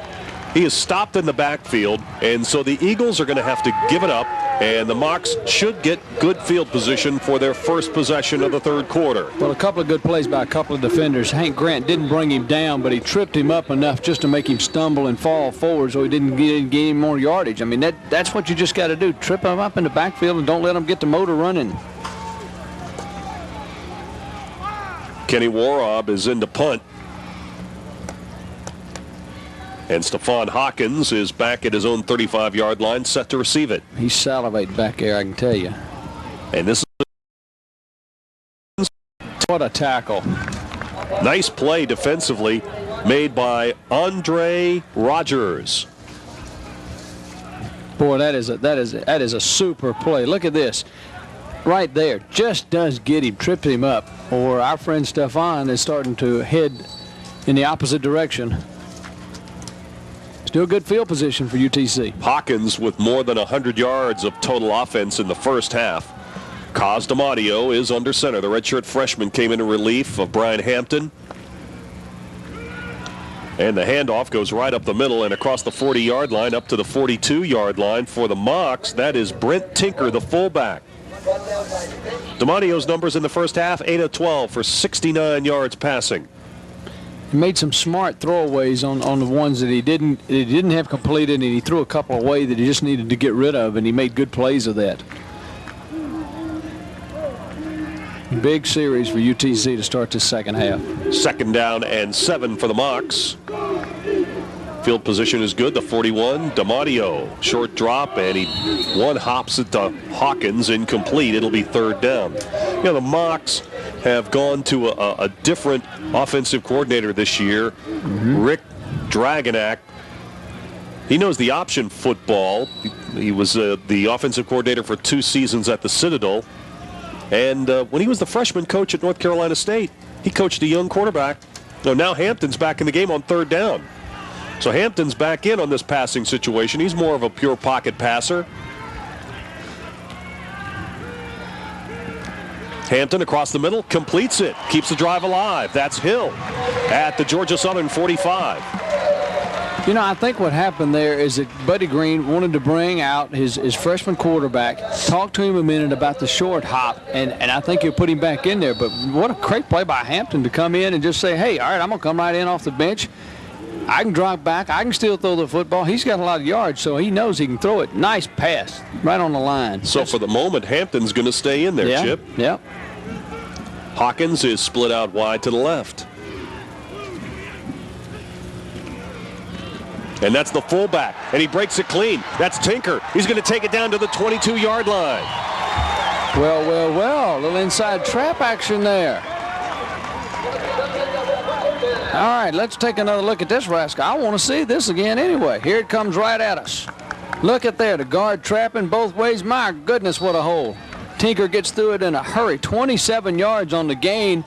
He is stopped in the backfield, and so the Eagles are going to have to give it up, and the Mocs should get good field position for their first possession of the third quarter. Well, a couple of good plays by a couple of defenders. Hank Grant didn't bring him down, but he tripped him up enough just to make him stumble and fall forward so he didn't gain more yardage. I mean, that's what you just got to do. Trip him up in the backfield and don't let him get the motor running. Kenny Warob is in to punt. And Stephon Hawkins is back at his own 35-yard line, set to receive it. He's salivating back there, I can tell you. And this is what a tackle. Nice play defensively made by Andre Rogers. Boy, that is a super play. Look at this. Right there. Just does get him, trips him up. Or our friend Stephon is starting to head in the opposite direction. Still good field position for UTC. Hawkins with more than 100 yards of total offense in the first half. Cos DiMatteo is under center. The redshirt freshman came in relief of Brian Hampton. And the handoff goes right up the middle and across the 40-yard line up to the 42-yard line for the Mocs. That is Brent Tinker, the fullback. DiMatteo's numbers in the first half, 8 of 12 for 69 yards passing. He made some smart throwaways on the ones that he didn't have completed, and he threw a couple away that he just needed to get rid of, and he made good plays of that. Big series for UTC to start this second half. 2nd down and 7 for the Mocs. Field position is good. The 41, DiMatteo. Short drop, and he one hops it to Hawkins, incomplete. It'll be 3rd down. You know, the Mocs have gone to a different offensive coordinator this year, Rick Dragonak. He knows the option football. He was the offensive coordinator for 2 seasons at the Citadel. And when he was the freshman coach at North Carolina State, he coached a young quarterback. Now Hampton's back in the game on 3rd down. So Hampton's back in on this passing situation. He's more of a pure pocket passer. Hampton across the middle, completes it, keeps the drive alive. That's Hill at the Georgia Southern 45. You know, I think what happened there is that Buddy Green wanted to bring out his freshman quarterback, talk to him a minute about the short hop, and I think he'll put him back in there. But what a great play by Hampton to come in and just say, hey, all right, I'm going to come right in off the bench. I can drop back. I can still throw the football. He's got a lot of yards, so he knows he can throw it. Nice pass right on the line. So for the moment, Hampton's going to stay in there, Chip. Yeah. Hawkins is split out wide to the left. And that's the fullback, and he breaks it clean. That's Tinker. He's going to take it down to the 22-yard line. Well, a little inside trap action there. All right, let's take another look at this rascal. I want to see this again anyway. Here it comes right at us. Look at there, the guard trapping both ways. My goodness, what a hole. Tinker gets through it in a hurry. 27 yards on the gain.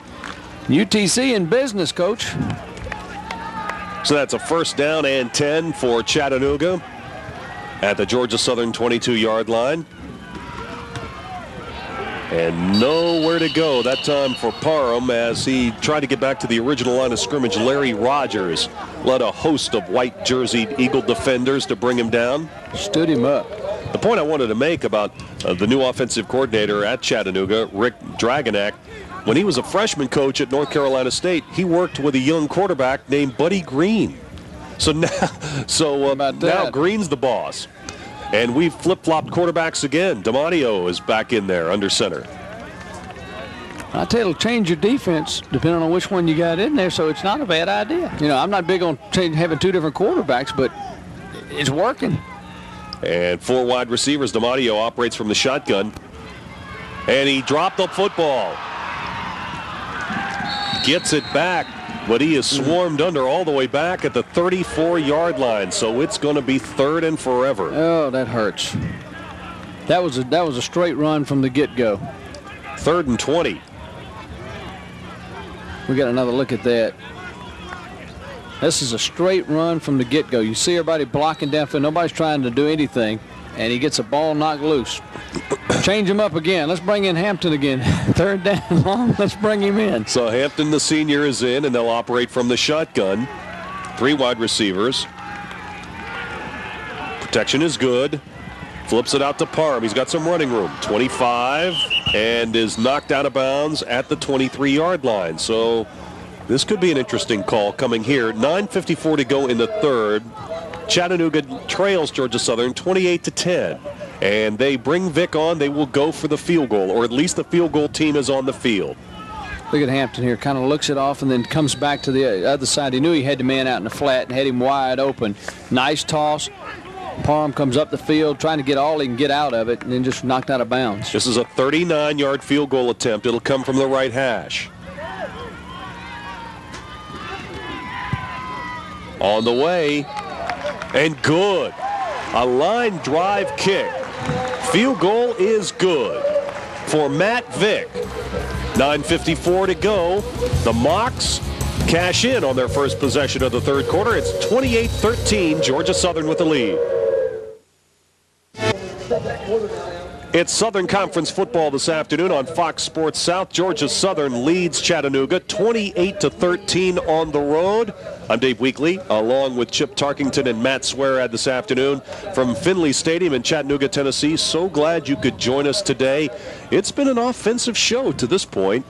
UTC in business, Coach. So that's a 1st down and 10 for Chattanooga at the Georgia Southern 22-yard line. And nowhere to go that time for Parham as he tried to get back to the original line of scrimmage. Larry Rogers led a host of white-jerseyed Eagle defenders to bring him down. Stood him up. The point I wanted to make about the new offensive coordinator at Chattanooga, Rick Dragonak, when he was a freshman coach at North Carolina State, he worked with a young quarterback named Buddy Green. So now Green's the boss. And we've flip-flopped quarterbacks again. DiMatteo is back in there under center. I tell you, it'll change your defense depending on which one you got in there, so it's not a bad idea. You know, I'm not big on having 2 different quarterbacks, but it's working. And 4 wide receivers. DiMatteo operates from the shotgun. And he dropped the football. Gets it back, but he is swarmed under all the way back at the 34-yard line. So it's going to be 3rd and forever. Oh, that hurts. That was a straight run from the get-go. 3rd and 20. We got another look at that. This is a straight run from the get-go. You see everybody blocking downfield. Nobody's trying to do anything, and he gets a ball knocked loose. Change him up again. Let's bring in Hampton again. 3rd down long. Let's bring him in. So Hampton, the senior, is in, and they'll operate from the shotgun. 3 wide receivers. Protection is good. Flips it out to Parham. He's got some running room. 25, and is knocked out of bounds at the 23-yard line. So this could be an interesting call coming here. 9:54 to go in the 3rd. Chattanooga trails Georgia Southern 28-10. And they bring Vic on. They will go for the field goal, or at least the field goal team is on the field. Look at Hampton here, kind of looks it off and then comes back to the other side. He knew he had the man out in the flat and had him wide open. Nice toss. Parham comes up the field trying to get all he can get out of it and then just knocked out of bounds. This is a 39-yard field goal attempt. It'll come from the right hash. On the way, and good. A line drive kick. Field goal is good for Matt Vick. 9:54 to go. The Mocs cash in on their first possession of the third quarter. It's 28-13, Georgia Southern with the lead. It's Southern Conference football this afternoon on Fox Sports South. Georgia Southern leads Chattanooga 28-13 on the road. I'm Dave Weekley, along with Chip Tarkington and Matt Swearad this afternoon from Finley Stadium in Chattanooga, Tennessee. So glad you could join us today. It's been an offensive show to this point.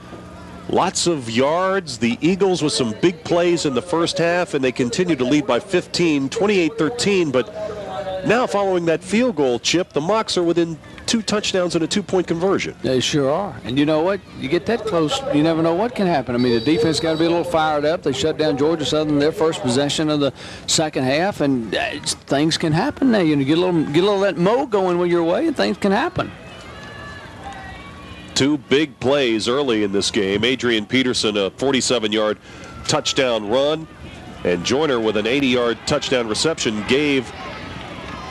Lots of yards. The Eagles with some big plays in the first half, and they continue to lead by 15, 28-13. But now following that field goal, Chip, the Mocs are within 2 touchdowns and a 2-point conversion. They sure are. And you know what? You get that close, you never know what can happen. I mean, the defense got to be a little fired up. They shut down Georgia Southern their first possession of the second half, and things can happen now. You know, get a little of that mo going when you're away, and things can happen. 2 big plays early in this game. Adrian Peterson, a 47-yard touchdown run, and Joyner with an 80-yard touchdown reception gave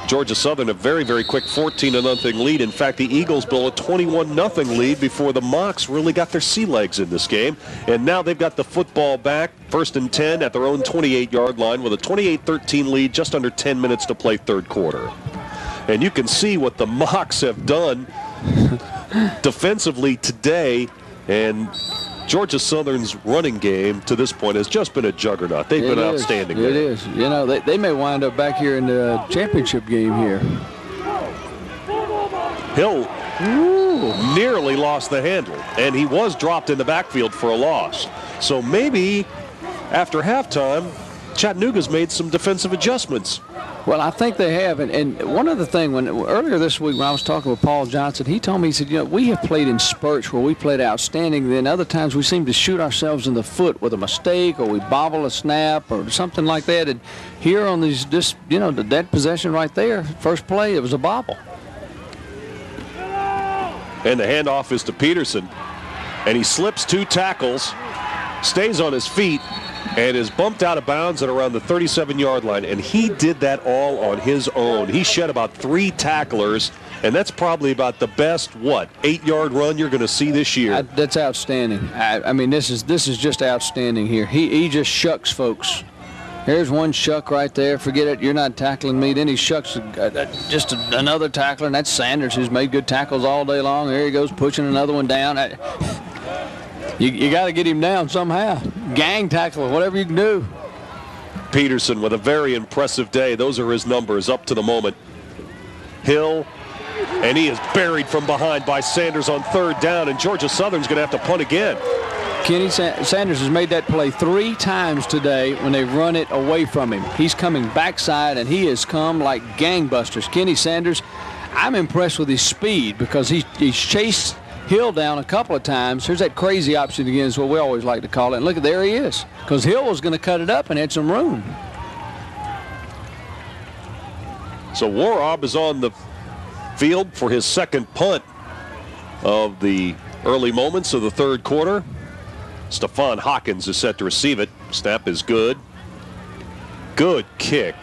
Georgia Southern a very, very quick 14-0 lead. In fact, the Eagles blow a 21-0 lead before the Mocs really got their sea legs in this game. And now they've got the football back, 1st and 10 at their own 28-yard line with a 28-13 lead, just under 10 minutes to play third quarter. And you can see what the Mocs have done defensively today, and Georgia Southern's running game to this point has just been a juggernaut. They've been outstanding. It is. You know, they may wind up back here in the championship game here. Hill nearly lost the handle, and he was dropped in the backfield for a loss. So maybe after halftime, Chattanooga's made some defensive adjustments. Well, I think they have. And one other thing, earlier this week when I was talking with Paul Johnson, he told me, he said, you know, we have played in spurts where we played outstanding. Then other times we seem to shoot ourselves in the foot with a mistake, or we bobble a snap or something like that. And here on that possession right there, first play, it was a bobble. And the handoff is to Peterson. And he slips 2 tackles, stays on his feet, and is bumped out of bounds at around the 37-yard line. And he did that all on his own. He shed about 3 tacklers, and that's probably about the best, 8-yard run you're going to see this year. That's outstanding. I mean, this is just outstanding here. He just shucks folks. Here's one shuck right there. Forget it, you're not tackling me. Then he shucks just another tackler, and that's Sanders, who's made good tackles all day long. There he goes, pushing another one down. You got to get him down somehow. Gang tackle, whatever you can do. Peterson with a very impressive day. Those are his numbers up to the moment. Hill, and he is buried from behind by Sanders on 3rd down, and Georgia Southern's going to have to punt again. Kenny Sanders has made that play 3 times today when they run it away from him. He's coming backside, and he has come like gangbusters. Kenny Sanders, I'm impressed with his speed because he's chased Hill down a couple of times. Here's that crazy option again, is what we always like to call it. And look, there he is, because Hill was going to cut it up and had some room. So Waraub is on the field for his second punt of the early moments of the third quarter. Stephon Hawkins is set to receive it. Snap is good. Good kick.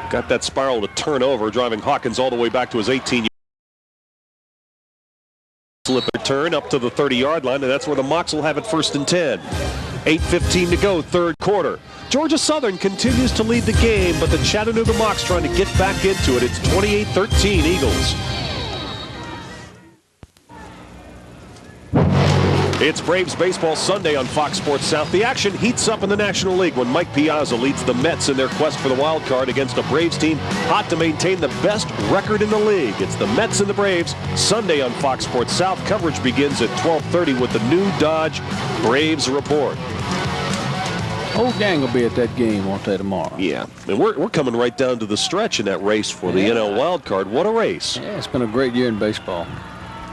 Got that spiral to turn over, driving Hawkins all the way back to his 18-yard. Slip return up to the 30-yard line, and that's where the Mocs will have it 1st and 10. 8:15 to go, third quarter. Georgia Southern continues to lead the game, but the Chattanooga Mocs trying to get back into it. It's 28-13 Eagles. It's Braves Baseball Sunday on Fox Sports South. The action heats up in the National League when Mike Piazza leads the Mets in their quest for the wild card against a Braves team hot to maintain the best record in the league. It's the Mets and the Braves Sunday on Fox Sports South. Coverage begins at 12:30 with the new Dodge Braves Report. Whole gang will be at that game, won't they, tomorrow? Yeah, and we're coming right down to the stretch in that race for the NL wild card. What a race. Yeah, it's been a great year in baseball.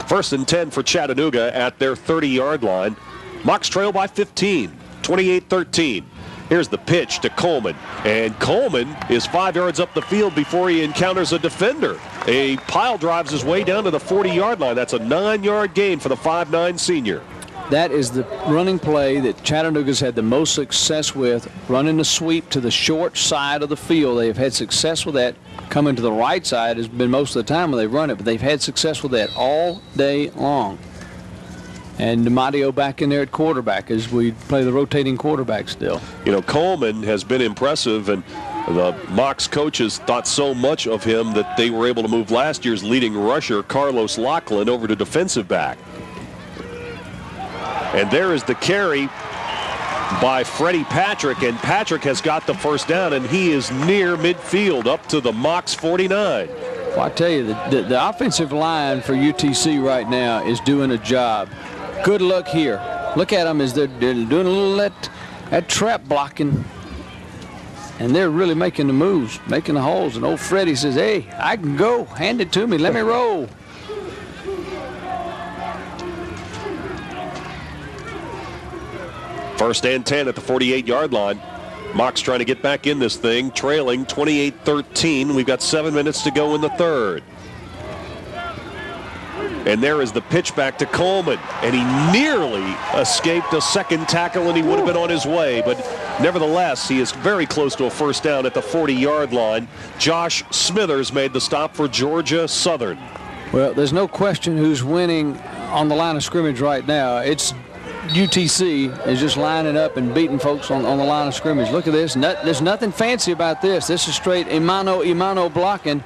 1st and 10 for Chattanooga at their 30-yard line. Mocs trail by 15, 28-13. Here's the pitch to Coleman, and Coleman is 5 yards up the field before he encounters a defender. A pile drives his way down to the 40-yard line. That's a 9-yard gain for the 5'9" senior. That is the running play that Chattanooga's had the most success with, running the sweep to the short side of the field. They've had success with that. Coming to the right side has been most of the time when they've run it, but they've had success with that all day long. And DiMatteo back in there at quarterback as we play the rotating quarterback still. You know, Coleman has been impressive, and the Mocs coaches thought so much of him that they were able to move last year's leading rusher, Carlos Lachlan, over to defensive back. And there is the carry by Freddie Patrick, and Patrick has got the first down, and he is near midfield up to the Mocs 49. Well, I tell you, the offensive line for UTC right now is doing a job. Good luck here. Look at them as they're doing a little that trap blocking. And they're really making the moves, making the holes. And old Freddie says, hey, I can go. Hand it to me. Let me roll. First and 10 at the 48-yard line. Mocs trying to get back in this thing, trailing 28-13. We've got 7 minutes to go in the third. And there is the pitch back to Coleman, and he nearly escaped a second tackle, and he would have been on his way. But nevertheless, he is very close to a first down at the 40-yard line. Josh Smithers made the stop for Georgia Southern. Well, there's no question who's winning on the line of scrimmage right now. It's UTC is just lining up and beating folks on the line of scrimmage. Look at this. There's nothing fancy about this. This is straight imano blocking.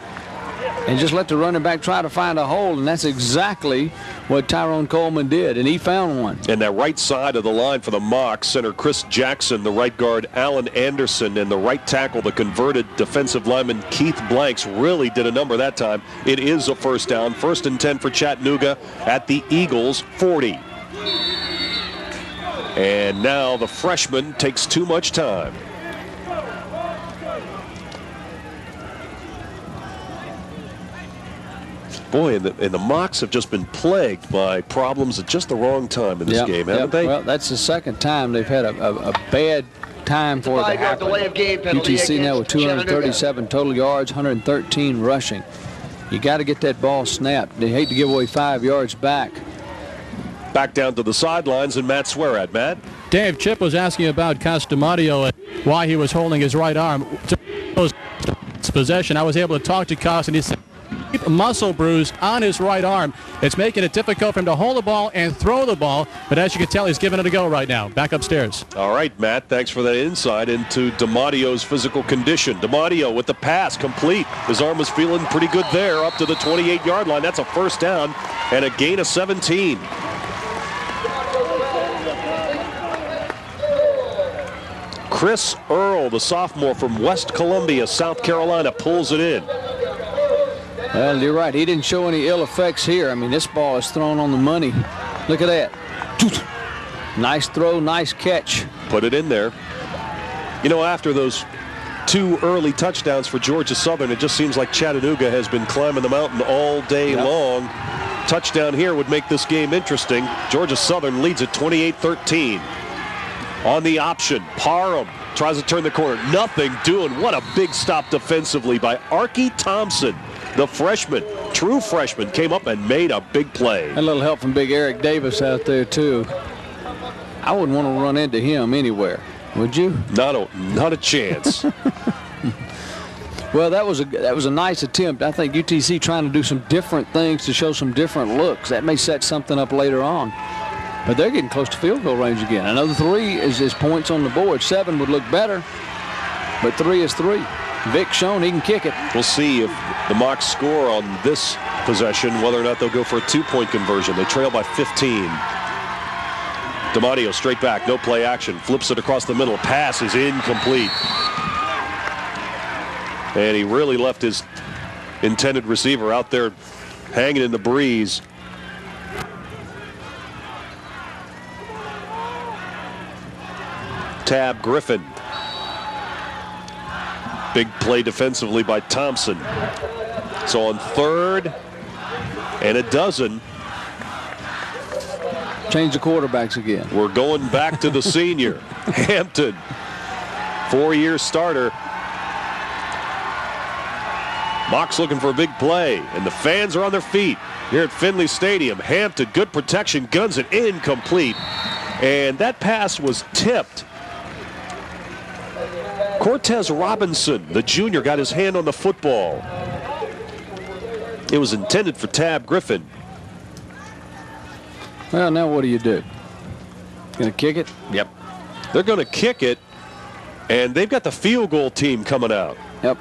And just let the running back try to find a hole, and that's exactly what Tyrone Coleman did, and he found one. And that right side of the line for the Mocs, center Chris Jackson, the right guard Alan Anderson, and the right tackle, the converted defensive lineman Keith Blanks, really did a number that time. It is a first down, 1st and 10 for Chattanooga at the Eagles 40. And now the freshman takes too much time. Boy, and the Mocs have just been plagued by problems at just the wrong time in this game, haven't they? Well, that's the second time they've had a bad time for it to happen. UTC now with 237 total yards, 113 rushing. You got to get that ball snapped. They hate to give away 5 yards back. Back down to the sidelines, and Matt Swearad. Matt? Dave, Chip was asking about DiMatteo and why he was holding his right arm. Possession, I was able to talk to Cost, and he said muscle bruise on his right arm. It's making it difficult for him to hold the ball and throw the ball, but as you can tell, he's giving it a go right now. Back upstairs. All right, Matt, thanks for that insight into DiMatteo's physical condition. DiMatteo with the pass complete. His arm was feeling pretty good there up to the 28-yard line. That's a first down and a gain of 17. Chris Earl, the sophomore from West Columbia, South Carolina, pulls it in. Well, you're right. He didn't show any ill effects here. I mean, this ball is thrown on the money. Look at that. Nice throw, nice catch. Put it in there. You know, after those 2 early touchdowns for Georgia Southern, it just seems like Chattanooga has been climbing the mountain all day long. Touchdown here would make this game interesting. Georgia Southern leads at 28-13. On the option, Parham tries to turn the corner. Nothing doing. What a big stop defensively by Archie Thompson. The freshman, true freshman, came up and made a big play. A little help from big Eric Davis out there, too. I wouldn't want to run into him anywhere, would you? Not a chance. Well, that was a nice attempt. I think UTC trying to do some different things to show some different looks. That may set something up later on. But they're getting close to field goal range again. Another 3 is points on the board. 7 would look better, but 3 is 3. Vic shown he can kick it. We'll see if the Mocs score on this possession, whether or not they'll go for a 2-point conversion. They trail by 15. DiMatteo straight back, no play action. Flips it across the middle. Pass is incomplete. And he really left his intended receiver out there hanging in the breeze. Tab Griffin. Big play defensively by Thompson. So on 3rd and a dozen. change the quarterbacks again. We're going back to the senior, Hampton, 4-year starter. Mock's looking for a big play, and the fans are on their feet here at Finley Stadium. Hampton, good protection, guns it incomplete, and that pass was tipped. Cortez Robinson, the junior, got his hand on the football. It was intended for Tab Griffin. Well, now what do you do? Going to kick it? Yep. They're going to kick it, and they've got the field goal team coming out. Yep.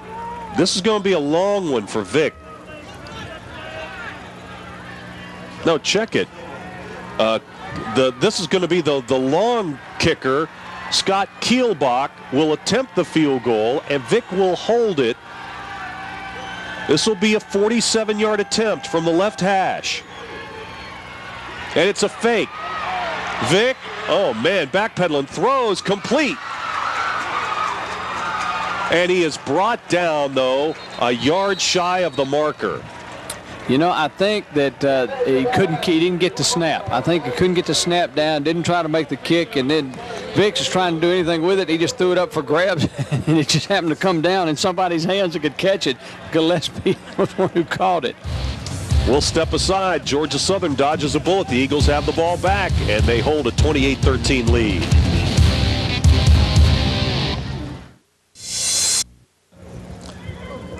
This is going to be a long one for Vic. No, check it. This is going to be the long kicker. Scott Kielbach will attempt the field goal, and Vic will hold it. This will be a 47-yard attempt from the left hash. And it's a fake. Vic, oh man, backpedaling, throws, complete. And he is brought down, though, a yard shy of the marker. You know, I think that he didn't get the snap. I think he couldn't get the snap down, didn't try to make the kick, and then Vic's was trying to do anything with it. He just threw it up for grabs, and it just happened to come down in somebody's hands that could catch it. Gillespie was one who caught it. We'll step aside. Georgia Southern dodges a bullet. The Eagles have the ball back, and they hold a 28-13 lead.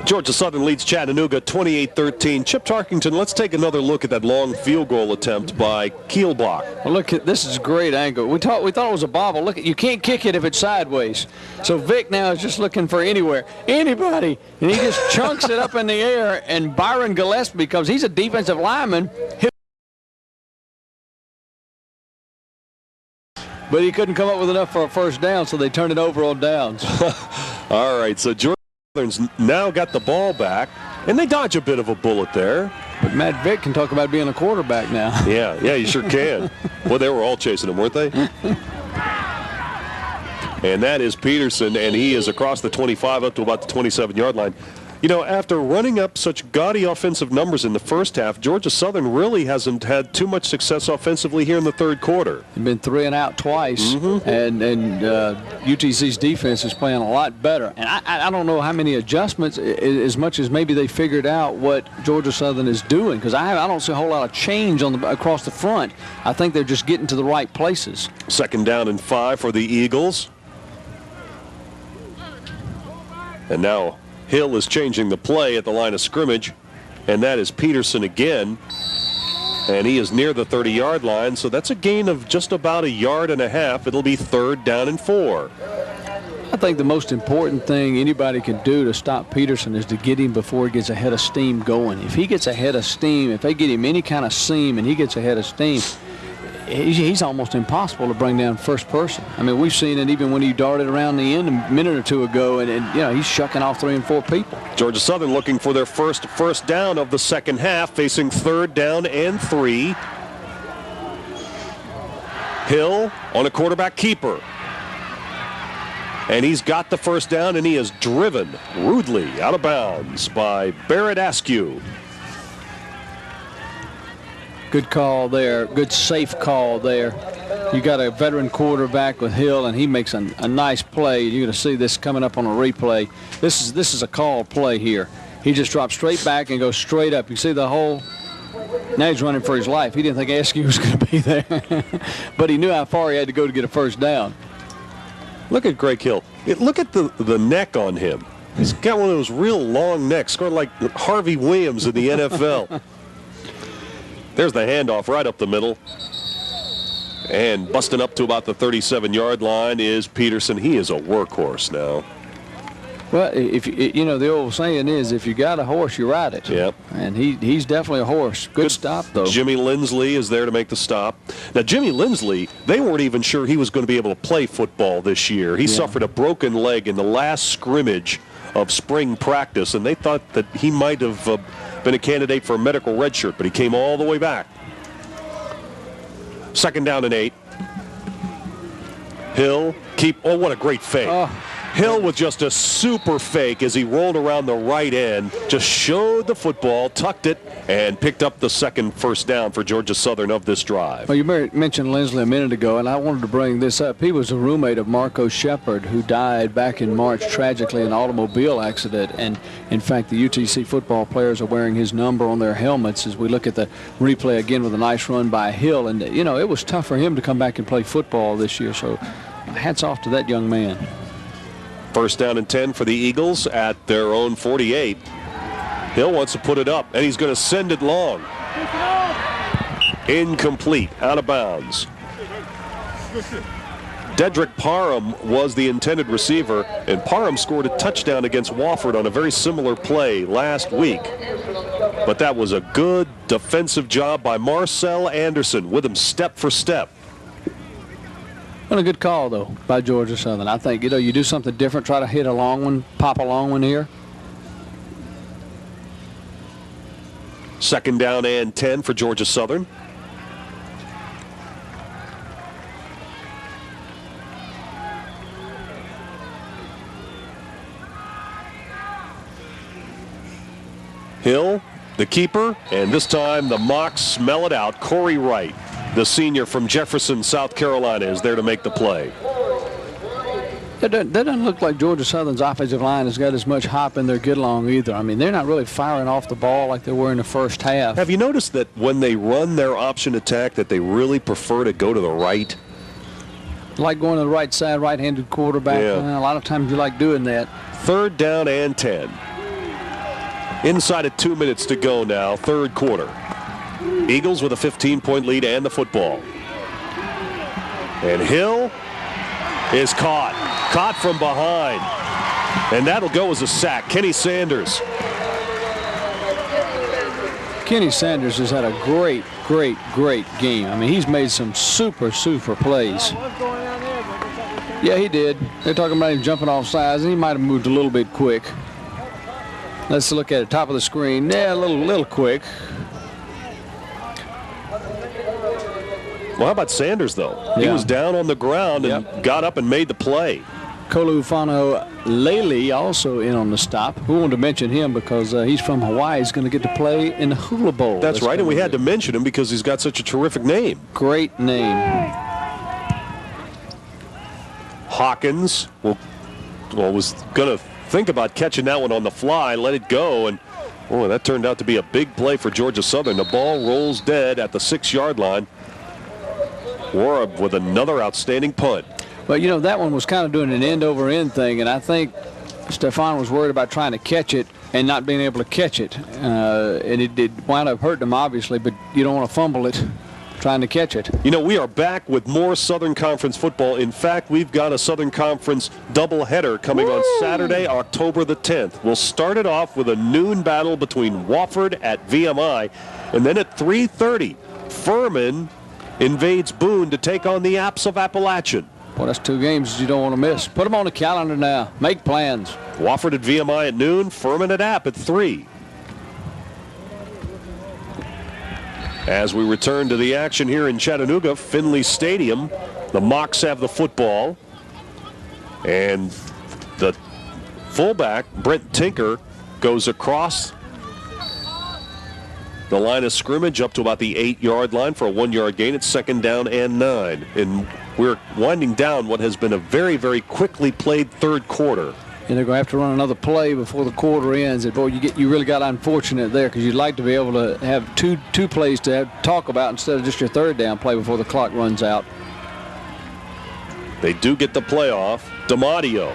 Georgia Southern leads Chattanooga 28-13. Chip Tarkington, let's take another look at that long field goal attempt by Kielbach. Well, look, this is a great angle. We thought it was a bobble. Look, you can't kick it if it's sideways. So Vic now is just looking for anybody, and he just chunks it up in the air. And Byron Gillespie, because he's a defensive lineman, but he couldn't come up with enough for a first down, so they turned it over on downs. All right, so Georgia Southern's now got the ball back, and they dodge a bit of a bullet there. But Matt Vick can talk about being a quarterback now. Yeah, you sure can. Well, they were all chasing him, weren't they? And that is Peterson, and he is across the 25 up to about the 27-yard line. You know, after running up such gaudy offensive numbers in the first half, Georgia Southern really hasn't had too much success offensively here in the third quarter. They've been 3 and out twice, and UTC's defense is playing a lot better. And I don't know how many adjustments, as much as maybe they figured out what Georgia Southern is doing, because I don't see a whole lot of change across the front. I think they're just getting to the right places. 2nd down and 5 for the Eagles. And now Hill is changing the play at the line of scrimmage, and that is Peterson again. And he is near the 30-yard line, so that's a gain of just about a yard and a half. It'll be 3rd down and 4. I think the most important thing anybody can do to stop Peterson is to get him before he gets a head of steam going. If he gets a head of steam, if they get him any kind of seam and he gets a head of steam, he's almost impossible to bring down first person. I mean, we've seen it even when he darted around the end a minute or two ago, and you know, he's shucking off 3 and 4 people. Georgia Southern looking for their first down of the second half, facing 3rd down and 3. Hill on a quarterback keeper. And he's got the first down, and he is driven rudely out of bounds by Barrett Askew. Good call there. Good safe call there. You got a veteran quarterback with Hill, and he makes a nice play. You're going to see this coming up on a replay. This is a called play here. He just drops straight back and goes straight up. You see the hole? Now he's running for his life. He didn't think Askew was going to be there, but he knew how far he had to go to get a first down. Look at Greg Hill. Look at the neck on him. He's got one of those real long necks, sort of like Harvey Williams in the NFL. There's the handoff right up the middle. And busting up to about the 37-yard line is Peterson. He is a workhorse now. Well, if you know, the old saying is, if you got a horse, you ride it. Yep. And he's definitely a horse. Good stop, though. Jimmy Lindsley is there to make the stop. Now, Jimmy Lindsley, they weren't even sure he was going to be able to play football this year. He suffered a broken leg in the last scrimmage of spring practice, and they thought that he might have been a candidate for a medical redshirt, but he came all the way back. 2nd down and 8. Hill, oh, what a great fake. Oh. Hill with just a super fake as he rolled around the right end, just showed the football, tucked it, and picked up the second first down for Georgia Southern of this drive. Well, you mentioned Lindsley a minute ago, and I wanted to bring this up. He was a roommate of Marco Shepard, who died back in March tragically in an automobile accident. And, in fact, the UTC football players are wearing his number on their helmets as we look at the replay again with a nice run by Hill. And, you know, it was tough for him to come back and play football this year, so hats off to that young man. First down and 10 for the Eagles at their own 48. Hill wants to put it up, and he's going to send it long. Incomplete, out of bounds. Dedrick Parham was the intended receiver, and Parham scored a touchdown against Wofford on a very similar play last week. But that was a good defensive job by Marcel Anderson with him step for step. Well, a good call, though, by Georgia Southern. I think, you know, you do something different, try to hit a long one, pop a long one here. Second down and 10 for Georgia Southern. Hill, the keeper, and this time the Mocs smell it out. Corey Wright, the senior from Jefferson, South Carolina, is there to make the play. That doesn't look like Georgia Southern's offensive line has got as much hop in their get-along either. I mean, they're not really firing off the ball like they were in the first half. Have you noticed that when they run their option attack that they really prefer to go to the right? Like going to the right side, right-handed quarterback. Yeah. A lot of times you like doing that. Third down and 10. Inside of 2 minutes to go now, third quarter. Eagles with a 15-point lead and the football. And Hill is caught from behind. And that'll go as a sack. Kenny Sanders. Kenny Sanders has had a great game. I mean, he's made some super plays. Yeah, he did. They're talking about him jumping off sides, and he might have moved a little bit quick. Let's look at it. Top of the screen. Yeah, a little quick. Well, how about Sanders, though? Yeah. He was down on the ground and got up and made the play. Kolufano Lele also in on the stop. We wanted to mention him because he's from Hawaii. He's going to get to play in the Hula Bowl. That's right, and we had to mention him because he's got such a terrific name. Great name. Hawkins was going to think about catching that one on the fly, let it go, and that turned out to be a big play for Georgia Southern. The ball rolls dead at the 6-yard line. Warab with another outstanding punt. Well, you know, that one was kind of doing an end-over-end thing, and I think Stefan was worried about trying to catch it and not being able to catch it. And it did wind up hurting him, obviously, but you don't want to fumble it trying to catch it. You know, we are back with more Southern Conference football. In fact, we've got a Southern Conference doubleheader coming on Saturday, October the 10th. We'll start it off with a noon battle between Wofford at VMI, and then at 3:30, Furman invades Boone to take on the Apps of Appalachian. Well, that's 2 games you don't want to miss. Put them on the calendar now. Make plans. Wofford at VMI at noon, Furman at App at 3. As we return to the action here in Chattanooga, Finley Stadium, the Mocs have the football. And the fullback, Brent Tinker, goes across the line of scrimmage up to about the 8-yard line for a 1-yard gain. It's second down and 9. And we're winding down what has been a very quickly played third quarter. And they're going to have to run another play before the quarter ends. And boy, you really got unfortunate there because you'd like to be able to have two plays to talk about instead of just your third down play before the clock runs out. They do get the play off. DiMatteo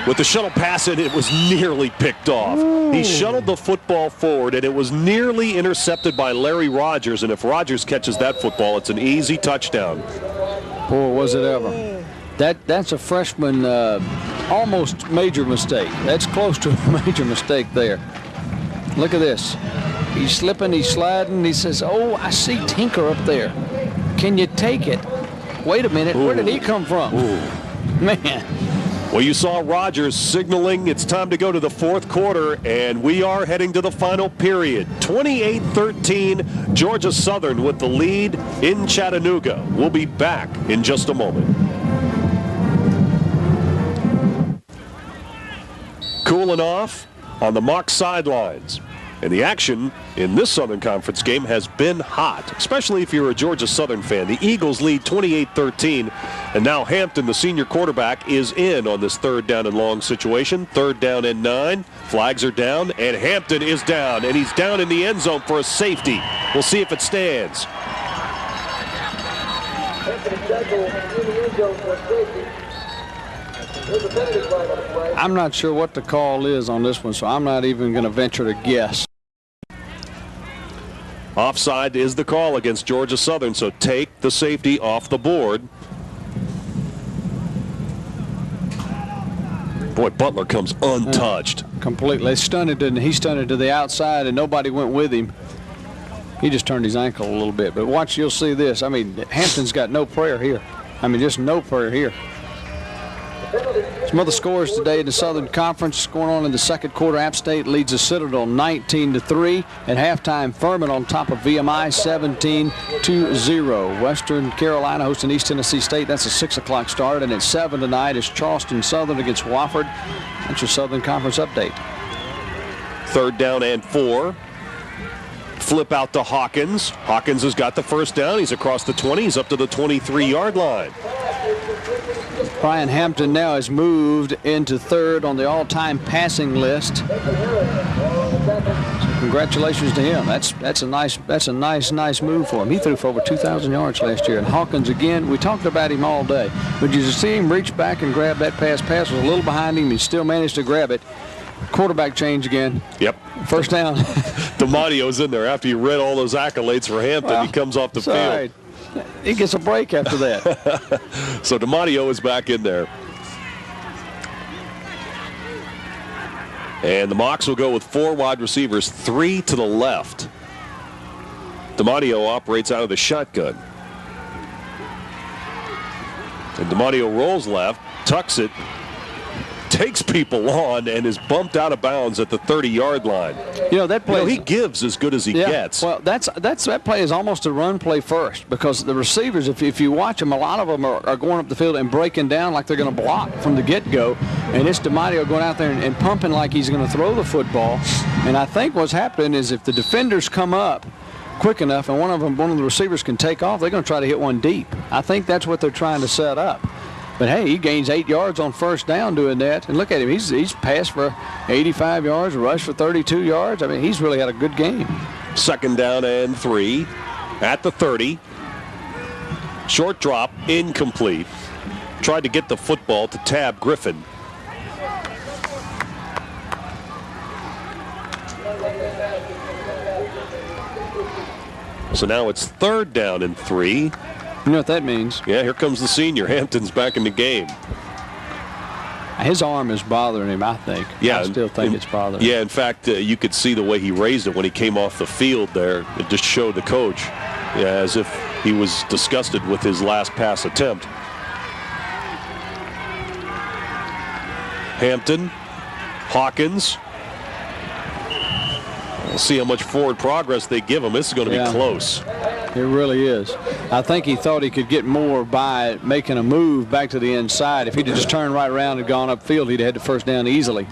with the shuttle pass, and it was nearly picked off. Ooh. He shuttled the football forward, and it was nearly intercepted by Larry Rogers. And if Rogers catches that football, it's an easy touchdown. Boy, was it ever. That's a freshman almost major mistake. That's close to a major mistake there. Look at this. He's slipping, he's sliding. He says, oh, I see Tinker up there. Can you take it? Wait a minute. Ooh. Where did he come from? Ooh. Man. Well, you saw Rogers signaling it's time to go to the fourth quarter, and we are heading to the final period. 28-13, Georgia Southern with the lead in Chattanooga. We'll be back in just a moment. cooling off on the Mock sidelines. And the action in this Southern Conference game has been hot, especially if you're a Georgia Southern fan. The Eagles lead 28-13, and now Hampton, the senior quarterback, is in on this 3rd down and long situation. 3rd down and 9. Flags are down, and Hampton is down, and he's down in the end zone for a safety. We'll see if it stands. I'm not sure what the call is on this one, so I'm not even going to venture to guess. Offside is the call against Georgia Southern, so take the safety off the board. Boy, Butler comes untouched. Completely. He stunted to the outside, and nobody went with him. He just turned his ankle a little bit. But watch, you'll see this. I mean, Hampton's got no prayer here. I mean, just no prayer here. Some other scores today in the Southern Conference going on in the second quarter. App State leads the Citadel 19-3. At halftime, Furman on top of VMI 17-0. Western Carolina hosting East Tennessee State. That's a 6 o'clock start. And at 7 tonight is Charleston Southern against Wofford. That's your Southern Conference update. 3rd down and 4. Flip out to Hawkins. Hawkins has got the first down. He's across the 20. He's up to the 23-yard line. Brian Hampton now has moved into 3rd on the all-time passing list. So congratulations to him. That's a nice move for him. He threw for over 2,000 yards last year. And Hawkins again, we talked about him all day. But you see him reach back and grab that pass. Pass was a little behind him. He still managed to grab it. Quarterback change again. Yep. First down. DiMattio's in there after you read all those accolades for Hampton. Well, he comes off the field. Right. He gets a break after that. So DiMattio is back in there. And the Mocs will go with 4 wide receivers, 3 to the left. DiMattio operates out of the shotgun. And DiMattio rolls left, tucks it, takes people on, and is bumped out of bounds at the 30-yard line. You know, that play, he gives as good as he gets. Well, that play is almost a run play first, because the receivers, if you watch them, a lot of them are going up the field and breaking down like they're going to block from the get-go, and it's DiMattio going out there and pumping like he's going to throw the football. And I think what's happening is if the defenders come up quick enough and one of the receivers can take off, they're going to try to hit one deep. I think that's what they're trying to set up. But hey, he gains 8 yards on first down doing that. And look at him. He's passed for 85 yards, rushed for 32 yards. I mean, he's really had a good game. 2nd down and 3 at the 30. Short drop, incomplete. Tried to get the football to Tab Griffin. So now it's 3rd down and 3. You know what that means? Yeah, here comes the senior. Hampton's back in the game. His arm is bothering him, I think. Yeah, I still think it's bothering him. Yeah, in fact, you could see the way he raised it when he came off the field there. It just showed the coach, as if he was disgusted with his last pass attempt. Hampton, Hawkins. We'll see how much forward progress they give him. This is going to be close. It really is. I think he thought he could get more by making a move back to the inside. If he'd have just turned right around and gone upfield, he'd have had the first down easily.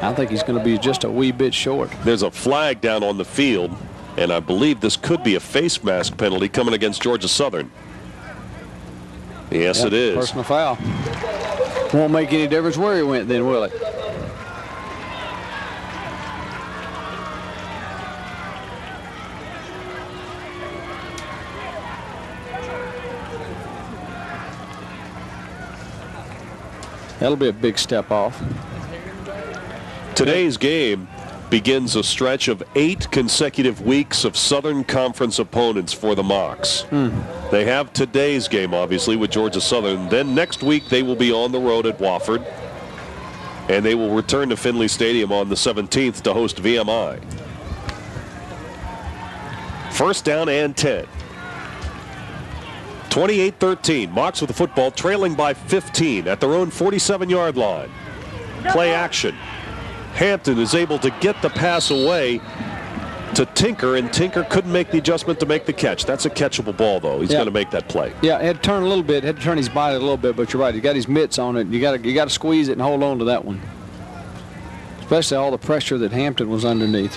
I think he's going to be just a wee bit short. There's a flag down on the field, and I believe this could be a face mask penalty coming against Georgia Southern. Yes, it is. Personal foul. Won't make any difference where he went then, will it? That'll be a big step off. Today's game begins a stretch of 8 consecutive weeks of Southern Conference opponents for the Mocs. They have today's game, obviously, with Georgia Southern. Then next week they will be on the road at Wofford. And they will return to Finley Stadium on the 17th to host VMI. 1st down and 10. 28-13. Mocs with the football, trailing by 15 at their own 47-yard line. Play action. Hampton is able to get the pass away to Tinker, and Tinker couldn't make the adjustment to make the catch. That's a catchable ball, though. He's going to make that play. Yeah, had to turn a little bit, had to turn his body a little bit, but you're right. He got his mitts on it. You got to squeeze it and hold on to that one. especially all the pressure that Hampton was underneath.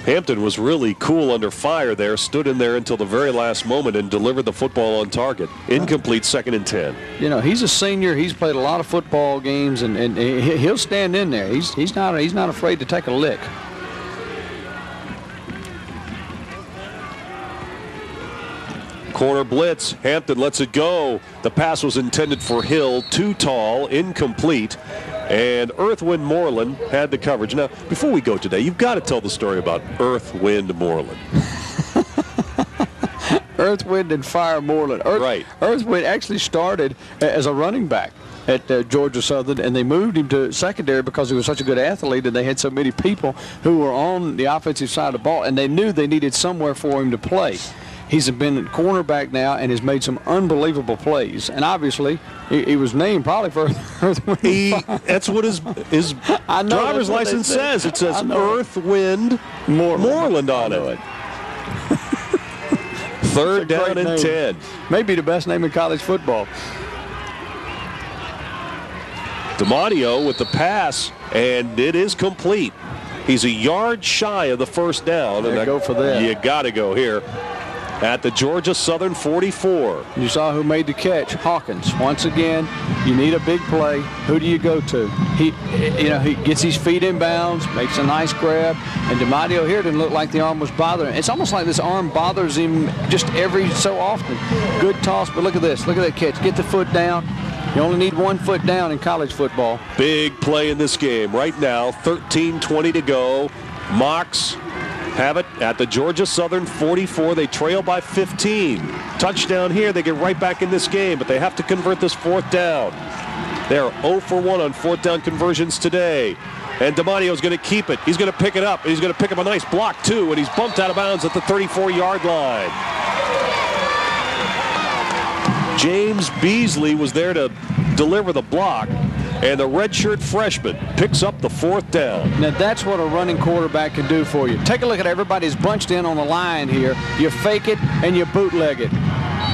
Hampton was really cool under fire there, stood in there until the very last moment and delivered the football on target. Incomplete, 2nd and 10. You know, he's a senior. He's played a lot of football games, and he'll stand in there. He's not afraid to take a lick. Corner blitz. Hampton lets it go. The pass was intended for Hill. Too tall, incomplete. And Earth, Wind, Moreland had the coverage. Now, before we go today, you've got to tell the story about Earth, Wind, Moreland. Earth, Wind, and Fire Moreland. Earth, Wind actually started as a running back at Georgia Southern, and they moved him to secondary because he was such a good athlete, and they had so many people who were on the offensive side of the ball, and they knew they needed somewhere for him to play. He's been at cornerback now and has made some unbelievable plays. And obviously, he was named probably for Earth, Wind, That's what his driver's license says. It says Earth, Wind, Moreland on it. 3rd down and 10. Maybe the best name in college football. DiMatteo with the pass, and it is complete. He's a yard shy of the 1st down. And go for that. You got to go here. At the Georgia Southern 44. You saw who made the catch. Hawkins. Once again, you need a big play. Who do you go to? He gets his feet in bounds, makes a nice grab, and DiMatteo here didn't look like the arm was bothering him. It's almost like this arm bothers him just every so often. Good toss, but look at this. Look at that catch. Get the foot down. You only need 1 foot down in college football. Big play in this game. Right now, 13:20 to go. Mocs have it at the Georgia Southern 44. They trail by 15. Touchdown here. They get right back in this game, but they have to convert this 4th down. They're 0 for 1 on 4th down conversions today. And DiMatteo's going to keep it. He's going to pick it up. And he's going to pick up a nice block, too, and he's bumped out of bounds at the 34-yard line. James Beasley was there to deliver the block. And the redshirt freshman picks up the 4th down. Now that's what a running quarterback can do for you. Take a look at everybody's bunched in on the line here. You fake it and you bootleg it.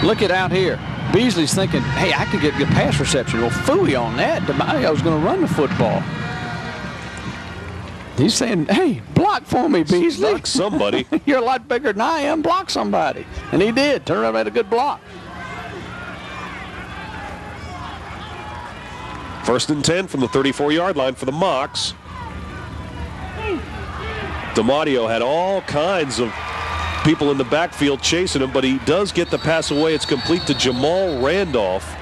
Look at out here. Beasley's thinking, hey, I can get good pass reception. Well, phooey on that. DiMatteo's going to run the football. He's saying, hey, block for me, Beasley. Block somebody. You're a lot bigger than I am. Block somebody. And he did. Turned around and had a good block. 1st and 10 from the 34-yard line for the Mocs. DiMatteo had all kinds of people in the backfield chasing him, but he does get the pass away. It's complete to Jamal Randolph.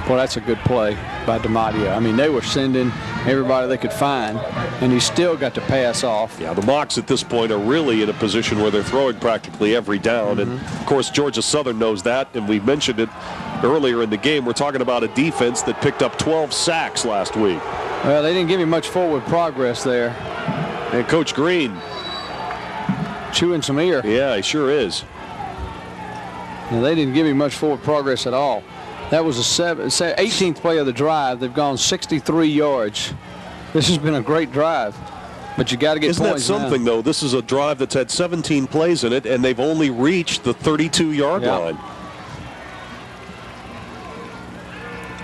Well, that's a good play by DiMatteo. I mean, they were sending everybody they could find, and he still got the pass off. Yeah, the Mocs at this point are really in a position where they're throwing practically every down. And, of course, Georgia Southern knows that, and we mentioned it earlier in the game. We're talking about a defense that picked up 12 sacks last week. Well, they didn't give him much forward progress there. And Coach Green chewing some ear. Yeah, he sure is. And they didn't give him much forward progress at all. That was the 18th play of the drive. They've gone 63 yards. This has been a great drive, but you got to get Isn't points. Isn't that something, though? This is a drive that's had 17 plays in it, and they've only reached the 32-yard line.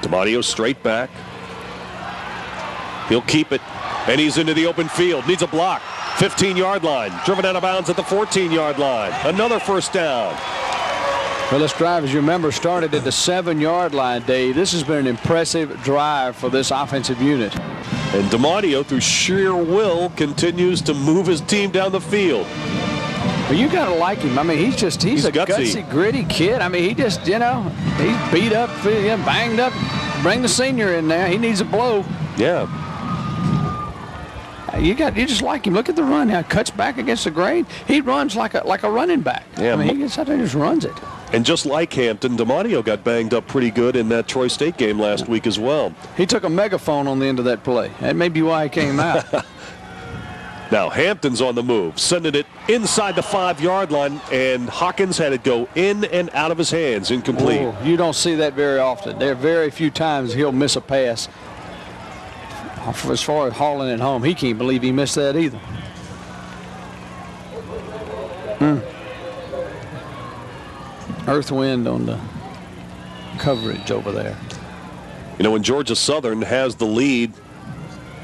DiMatteo straight back. He'll keep it, and he's into the open field. Needs a block. 15-yard line. Driven out of bounds at the 14-yard line. Another 1st down. Well, this drive, as you remember, started at the 7-yard line, Dave. This has been an impressive drive for this offensive unit. And DiMatteo, through sheer will, continues to move his team down the field. Well, you got to like him. I mean, he's a gutsy, gritty kid. I mean, he just, he's beat up, banged up. Bring the senior in there. He needs a blow. Yeah. You just like him. Look at the run. How he cuts back against the grain. He runs like a running back. Yeah. I mean, he gets out there and just runs it. And just like Hampton, DiMatteo got banged up pretty good in that Troy State game last week as well. He took a megaphone on the end of that play. That may be why he came out. Now Hampton's on the move, sending it inside the 5-yard line, and Hawkins had it go in and out of his hands, incomplete. Oh, you don't see that very often. There are very few times he'll miss a pass. As far as hauling it home, he can't believe he missed that either. Earth Wind on the coverage over there. You know, when Georgia Southern has the lead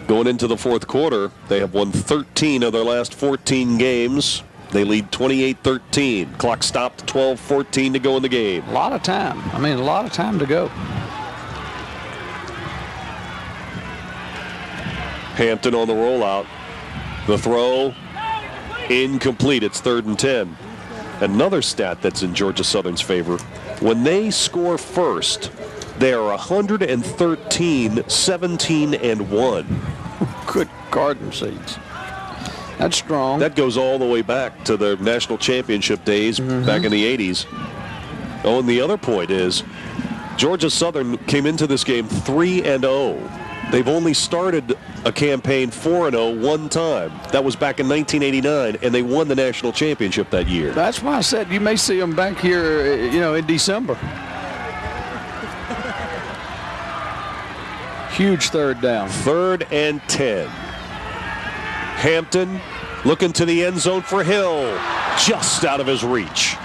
Going into the fourth quarter, they have won 13 of their last 14 games. They lead 28-13. Clock stopped, 12-14 to go in the game. A lot of time. I mean, a lot of time to go. Hampton on the rollout. The throw, incomplete. It's 3rd and 10. Another stat that's in Georgia Southern's favor. When they score first, they are 113, 17, and 1. Good garden seeds. That's strong. That goes all the way back to their national championship days back in the 80s. Oh, and the other point is Georgia Southern came into this game 3-0. They've only started a campaign 4-0 one time. That was back in 1989, and they won the national championship that year. That's why I said you may see them back here, in December. Huge 3rd down. 3rd and 10. Hampton looking to the end zone for Hill. Just out of his reach.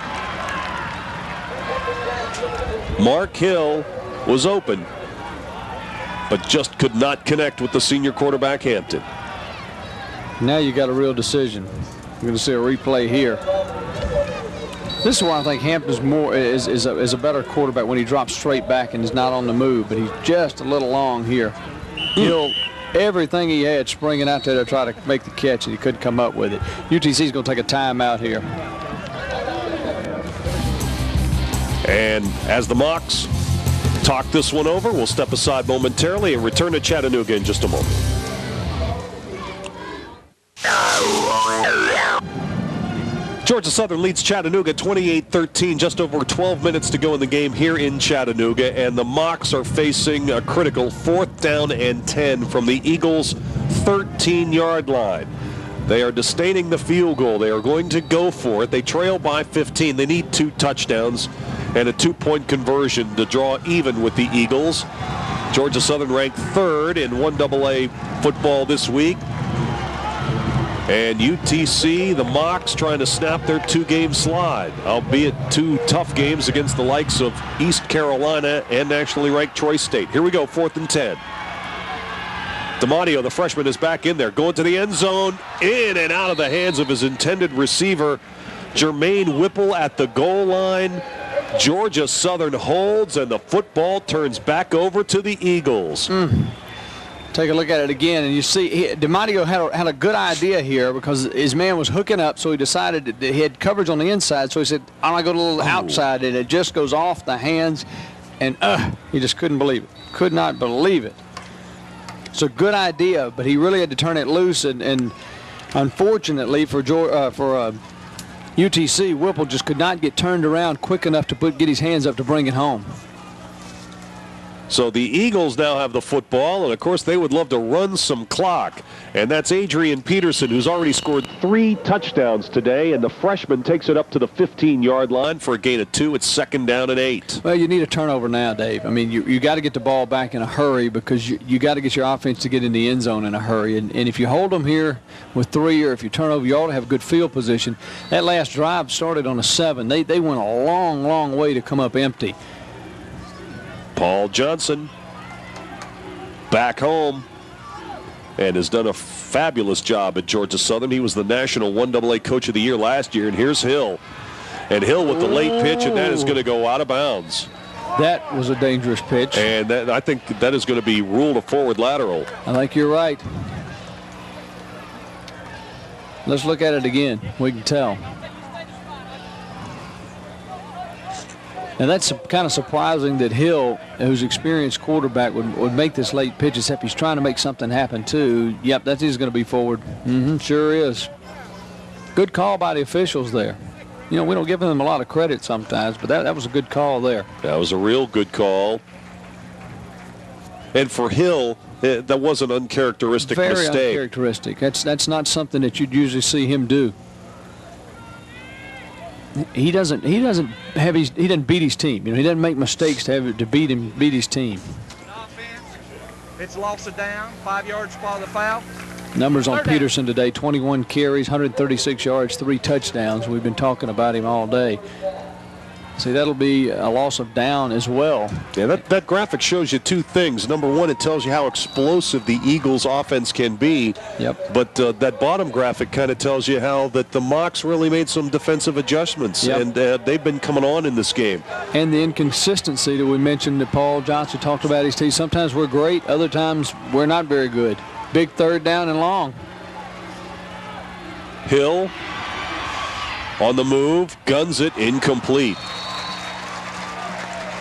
Mark Hill was open, but just could not connect with the senior quarterback Hampton. Now you got a real decision. We're going to see a replay here. This is why I think Hampton's is a better quarterback when he drops straight back and is not on the move, but he's just a little long here. He'll everything he had springing out there to try to make the catch, and he couldn't come up with it. UTC's going to take a timeout here. And as the Mocs talk this one over, we'll step aside momentarily and return to Chattanooga in just a moment. Georgia Southern leads Chattanooga 28-13, just over 12 minutes to go in the game here in Chattanooga, and the Mocs are facing a critical 4th down and 10 from the Eagles' 13-yard line. They are disdaining the field goal. They are going to go for it. They trail by 15. They need 2 touchdowns and a 2-point conversion to draw even with the Eagles. Georgia Southern ranked 3rd in 1AA football this week. And UTC, the Mocs, trying to snap their 2-game slide, albeit 2 tough games against the likes of East Carolina and nationally ranked Troy State. Here we go, 4th and 10. DiMatteo, the freshman, is back in there, going to the end zone, in and out of the hands of his intended receiver, Jermaine Whipple at the goal line. Georgia Southern holds, and the football turns back over to the Eagles. Take a look at it again, and you see DiMatteo had a good idea here because his man was hooking up, so he decided that he had coverage on the inside, so he said, I'm going to go to a little outside, and it just goes off the hands, and he just couldn't believe it. Could not believe it. It's a good idea, but he really had to turn it loose, and unfortunately for UTC, Whipple just could not get turned around quick enough to get his hands up to bring it home. So the Eagles now have the football, and of course they would love to run some clock. And that's Adrian Peterson, who's already scored 3 touchdowns today, and the freshman takes it up to the 15-yard line for a gain of 2. It's 2nd down and 8. Well, you need a turnover now, Dave. I mean, you got to get the ball back in a hurry because you got to get your offense to get in the end zone in a hurry. And if you hold them here with 3, or if you turn over, you ought to have good field position. That last drive started on a 7. They went a long, long way to come up empty. Paul Johnson back home and has done a fabulous job at Georgia Southern. He was the National 1AA Coach of the Year last year, and here's Hill. And Hill with the late pitch, and that is going to go out of bounds. That was a dangerous pitch. And I think that is going to be ruled a forward lateral. I think you're right. Let's look at it again. We can tell. Now that's kind of surprising that Hill, who's experienced quarterback, would make this late pitch, except he's trying to make something happen too. Yep, that is going to be forward. Sure is. Good call by the officials there. You know, we don't give them a lot of credit sometimes, but that was a good call there. That was a real good call. And for Hill, that was an uncharacteristic mistake. Very uncharacteristic. That's not something that you'd usually see him do. He doesn't beat his team. You know, he doesn't make mistakes to beat his team. It's lost it down, 5 yards for the foul. Numbers on Peterson today: 21 carries, 136 yards, 3 touchdowns. We've been talking about him all day. See, that'll be a loss of down as well. Yeah, that graphic shows you two things. Number one, it tells you how explosive the Eagles' offense can be. Yep. But that bottom graphic kind of tells you how that the Mocs really made some defensive adjustments, yep. and they've been coming on in this game. And the inconsistency that we mentioned that Paul Johnson talked about his team. Sometimes we're great, other times we're not very good. Big third down and long. Hill on the move, guns it, incomplete.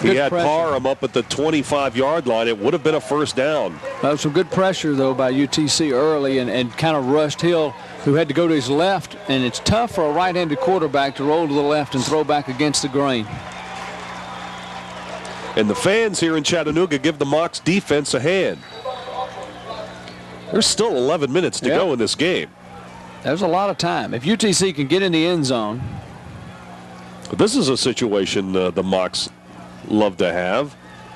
He had Parham up at the 25-yard line. It would have been a first down. Some good pressure, though, by UTC early and kind of rushed Hill, who had to go to his left. And it's tough for a right-handed quarterback to roll to the left and throw back against the grain. And the fans here in Chattanooga give the Mocs defense a hand. There's still 11 minutes to go in this game. There's a lot of time. If UTC can get in the end zone. This is a situation the Mocs love to have.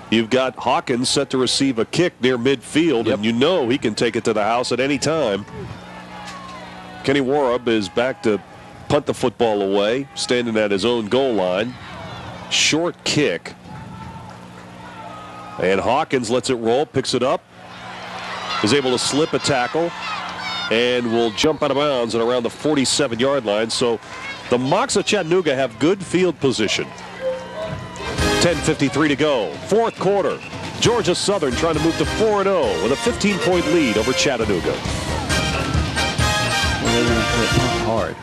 You've got Hawkins set to receive a kick near midfield, and you know he can take it to the house at any time. Kenny Warrup is back to punt the football away, standing at his own goal line. Short kick. And Hawkins lets it roll, picks it up, is able to slip a tackle, and will jump out of bounds at around the 47-yard line. So the Mocs of Chattanooga have good field position. 10:53 to go. Fourth quarter. Georgia Southern trying to move to 4-0 with a 15-point lead over Chattanooga. Hard.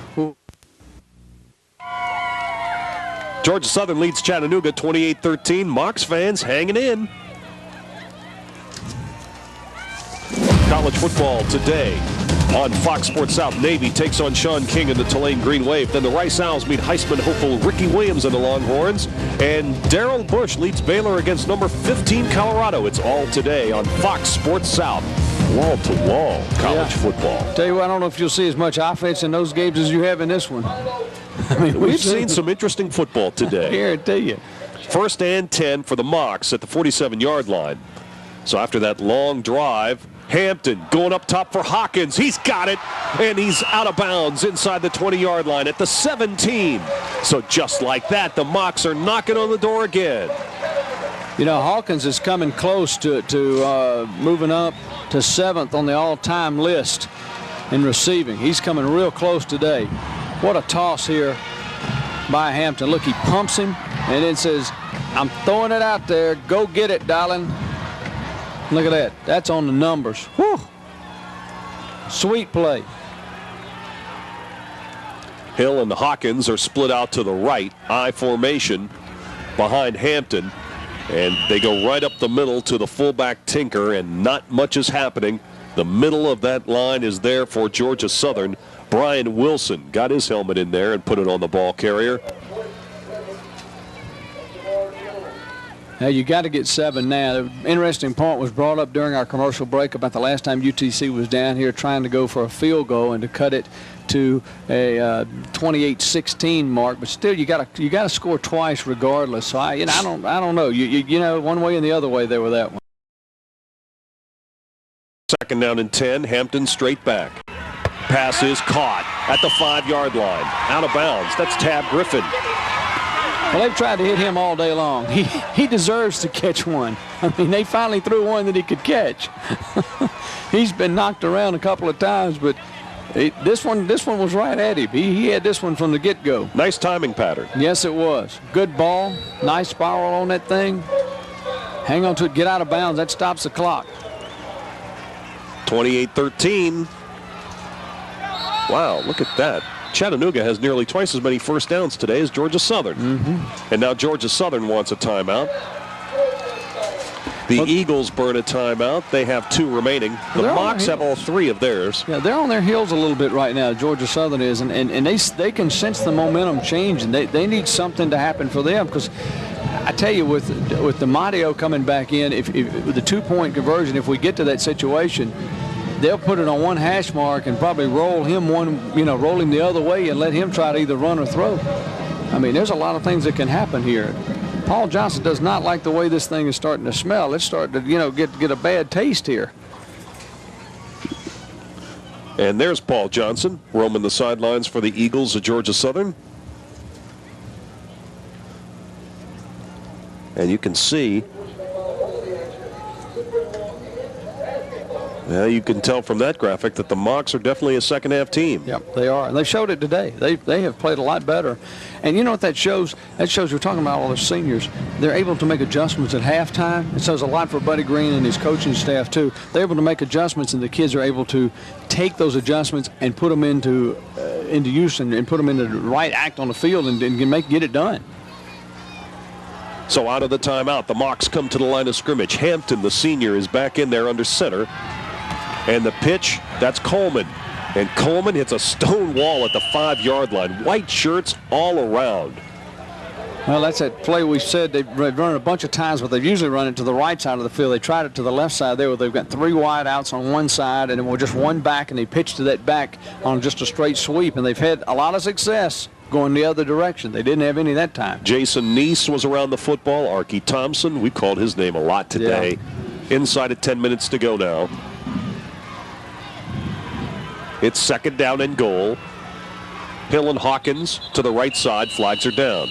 Georgia Southern leads Chattanooga 28-13. Mocs fans hanging in. College football today on Fox Sports South. Navy takes on Sean King and the Tulane Green Wave. Then the Rice Owls meet Heisman hopeful Ricky Williams and the Longhorns. And Darrell Bush leads Baylor against number 15 Colorado. It's all today on Fox Sports South. Wall-to-wall college football. Tell you what, I don't know if you'll see as much offense in those games as you have in this one. I mean, we've seen some interesting football today. Here, I tell you. First and 10 for the Mocs at the 47-yard line. So after that long drive, Hampton going up top for Hawkins. He's got it, and he's out of bounds inside the 20-yard line at the 17. So just like that, the Mocs are knocking on the door again. You know, Hawkins is coming close to moving up to 7th on the all-time list in receiving. He's coming real close today. What a toss here by Hampton. Look, he pumps him and then says, I'm throwing it out there. Go get it, darling. Look at that. That's on the numbers. Whew. Sweet play. Hill and Hawkins are split out to the right. I formation behind Hampton. And they go right up the middle to the fullback Tinker, and not much is happening. The middle of that line is there for Georgia Southern. Brian Wilson got his helmet in there and put it on the ball carrier. Now, you got to get 7 now. The interesting point was brought up during our commercial break about the last time UTC was down here trying to go for a field goal and to cut it to a 28-16 mark. But still, you got to score twice regardless. So I don't know. You know, one way and the other way there with that one. Second down and 10. Hampton straight back. Pass is caught at the 5-yard line. Out of bounds. That's Tab Griffin. Well, they've tried to hit him all day long. He deserves to catch one. I mean, they finally threw one that he could catch. He's been knocked around a couple of times, but this one was right at him. He had this one from the get-go. Nice timing pattern. Yes, it was. Good ball. Nice spiral on that thing. Hang on to it. Get out of bounds. That stops the clock. 28-13. Wow, look at that. Chattanooga has nearly twice as many first downs today as Georgia Southern. And now Georgia Southern wants a timeout. The Eagles burn a timeout. They have 2 remaining. The Mocs have all 3 of theirs. Yeah, they're on their heels a little bit right now, Georgia Southern is, and they can sense the momentum change, and they need something to happen for them, because I tell you, with DiMatteo coming back in, if with the 2-point conversion, if we get to that situation, they'll put it on one hash mark and probably roll him the other way and let him try to either run or throw. I mean, there's a lot of things that can happen here. Paul Johnson does not like the way this thing is starting to smell. It's starting to, get a bad taste here. And there's Paul Johnson roaming the sidelines for the Eagles of Georgia Southern. And you can see, you can tell from that graphic that the Mocs are definitely a second-half team. Yep, they are. And they showed it today. They have played a lot better. And you know what that shows? That shows we're talking about all the seniors. They're able to make adjustments at halftime. It shows a lot for Buddy Green and his coaching staff, too. They're able to make adjustments, and the kids are able to take those adjustments and put them into use and put them into the right act on the field and get it done. So out of the timeout, the Mocs come to the line of scrimmage. Hampton, the senior, is back in there under center. And the pitch, that's Coleman. And Coleman hits a stone wall at the 5-yard line. White shirts all around. Well, that's that play we said they've run it a bunch of times, but they've usually run it to the right side of the field. They tried it to the left side there where they've got 3 wide outs on one side and then we're just one back, and they pitched to that back on just a straight sweep. And they've had a lot of success going the other direction. They didn't have any that time. Jason Neese was around the football. Archie Thompson, we called his name a lot today. Yeah. Inside of 10 minutes to go now. It's second down and goal. Hill and Hawkins to the right side. Flags are down.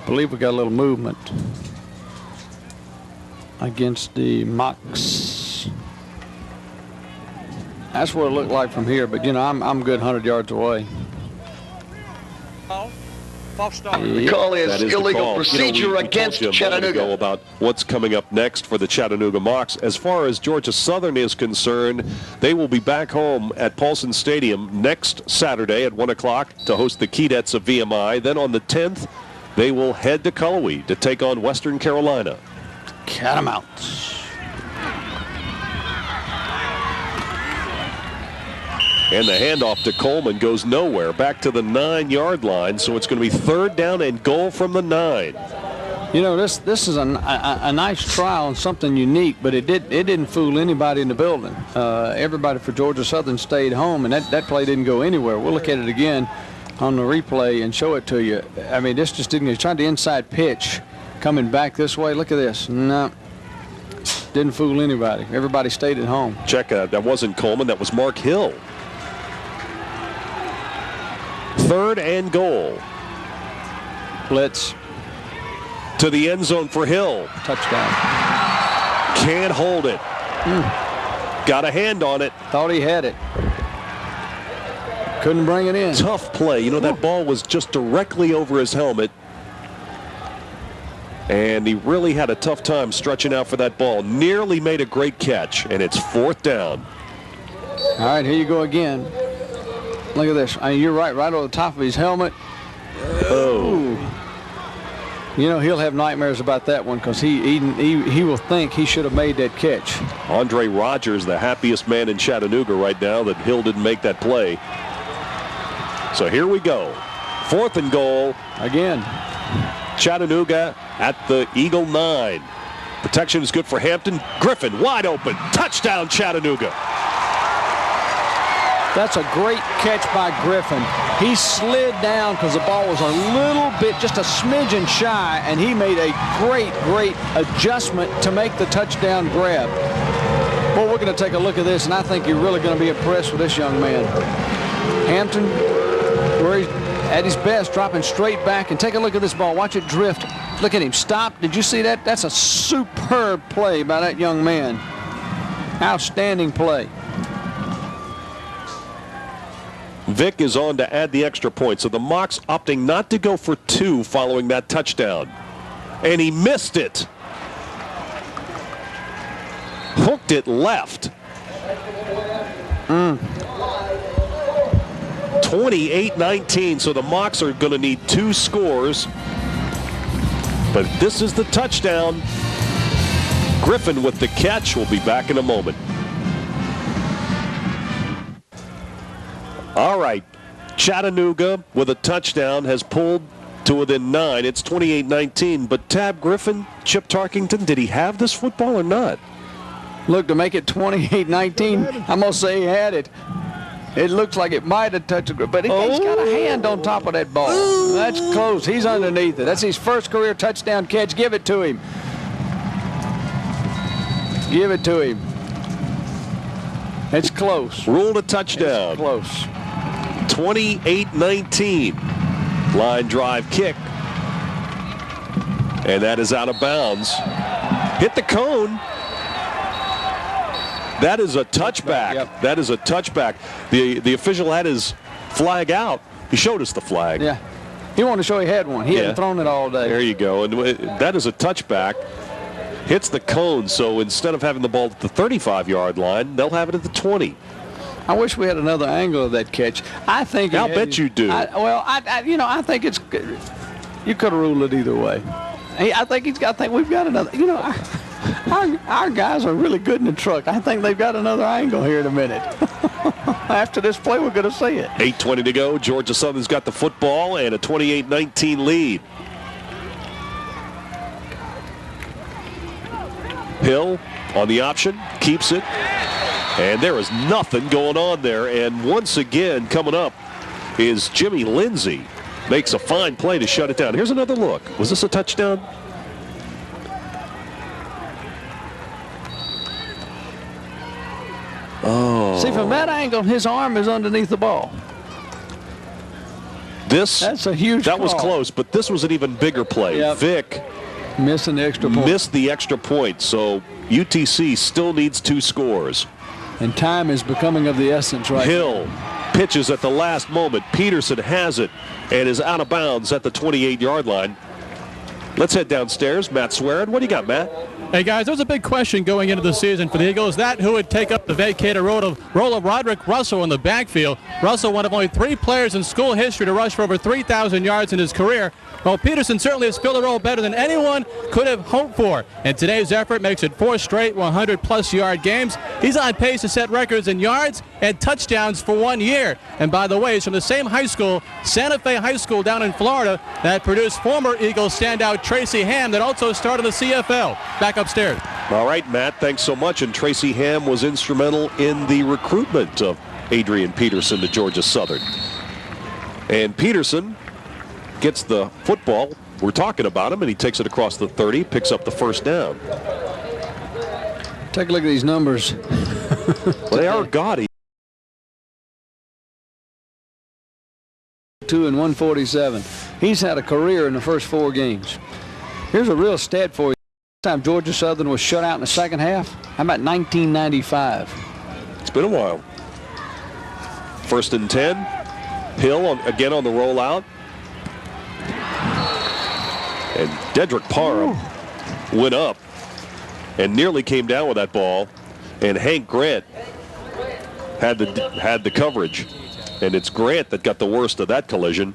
I believe we got a little movement against the Mocs. That's what it looked like from here, but you know, I'm good 100 yards away. The call is illegal procedure against Chattanooga. About what's coming up next for the Chattanooga Mocs. As far as Georgia Southern is concerned, they will be back home at Paulson Stadium next Saturday at 1 o'clock to host the Keydets of VMI. Then on the 10th, they will head to Cullowhee to take on Western Carolina. Catamounts. And the handoff to Coleman goes nowhere, back to the 9-yard line, so it's going to be third down and goal from the 9. You know, this is a nice trial and something unique, but it didn't fool anybody in the building. Everybody for Georgia Southern stayed home, and that play didn't go anywhere. We'll look at it again on the replay and show it to you. I mean, this just didn't. He tried the inside pitch coming back this way. Look at this. No. Didn't fool anybody. Everybody stayed at home. Check out. That wasn't Coleman. That was Mark Hill. Third and goal. Blitz. To the end zone for Hill. Touchdown. Can't hold it. Got a hand on it. Thought he had it. Couldn't bring it in. Tough play. You know, that ball was just directly over his helmet. And he really had a tough time stretching out for that ball. Nearly made a great catch, and it's fourth down. All right, here you go again. Look at this. I mean, you're right over the top of his helmet. Oh. You know, he'll have nightmares about that one because he will think he should have made that catch. Andre Rogers, the happiest man in Chattanooga right now that Hill didn't make that play. So here we go. Fourth and goal. Again. Chattanooga at the Eagle 9. Protection is good for Hampton. Griffin wide open. Touchdown Chattanooga. That's a great catch by Griffin. He slid down because the ball was a little bit, just a smidgen shy, and he made a great adjustment to make the touchdown grab. Well, we're going to take a look at this, and I think you're really going to be impressed with this young man. Hampton, where he's at his best, dropping straight back, and take a look at this ball. Watch it drift. Look at him. Stop. Did you see that? That's a superb play by that young man. Outstanding play. Vick is on to add the extra point. So the Mocs opting not to go for 2 following that touchdown. And he missed it. Hooked it left. 28-19. So the Mocs are going to need 2 scores. But this is the touchdown. Griffin with the catch. Will be back in a moment. All right, Chattanooga with a touchdown has pulled to within 9. It's 28-19, but Tab Griffin, Chip Tarkington, did he have this football or not? Look, to make it 28-19, I'm going to say he had it. It looks like it might have touched it, but he's got a hand on top of that ball. That's close. He's underneath it. That's his first career touchdown catch. Give it to him. Give it to him. It's close. Ruled a touchdown. It's close. 28-19. Line drive kick. And that is out of bounds. Hit the cone. That is a touchback. Yep. That is a touchback. The official had his flag out. He showed us the flag. Yeah. He wanted to show he had one. He hadn't thrown it all day. There you go. And that is a touchback. Hits the cone, so instead of having the ball at the 35-yard line, they'll have it at the 20. I wish we had another angle of that catch. I think. I'll bet you do. I think it's. You could have ruled it either way. I think we've got another. Our guys are really good in the truck. I think they've got another angle here in a minute. After this play, we're going to see it. 8:20 to go. Georgia Southern's got the football and a 28-19 lead. Hill on the option, keeps it. And there is nothing going on there. And once again, coming up is Jimmy Lindsay. Makes a fine play to shut it down. Here's another look. Was this a touchdown? Oh. See, from that angle, his arm is underneath the ball. That's a huge That call. was close, but this was an even bigger play. Yep. Vic missing the extra point. Missed the extra point, so UTC still needs 2 scores. And time is becoming of the essence right Hill pitches at the last moment. Peterson has it and is out of bounds at the 28-yard line. Let's head downstairs. Matt Swearin. What do you got, Matt? Hey, guys, there was a big question going into the season for the Eagles. That who would take up the vacated role of Roderick Russell in the backfield. Russell, one of only 3 players in school history to rush for over 3,000 yards in his career. Well, Peterson certainly has filled the role better than anyone could have hoped for. And today's effort makes it 4 straight 100-plus yard games. He's on pace to set records in yards and touchdowns for 1 year. And by the way, he's from the same high school, Santa Fe High School down in Florida, that produced former Eagles standout Tracy Ham that also started the CFL. Back upstairs. All right, Matt, thanks so much. And Tracy Ham was instrumental in the recruitment of Adrian Peterson to Georgia Southern. And Peterson gets the football. We're talking about him, and he takes it across the 30, picks up the first down. Take a look at these numbers. Well, they are gaudy. 2 and 147. He's had a career in the first 4 games. Here's a real stat for you. Last time Georgia Southern was shut out in the second half, how about 1995? It's been a while. 1st and 10. Hill again on the rollout. And Dedrick Parham went up and nearly came down with that ball. And Hank Grant had the coverage. And it's Grant that got the worst of that collision.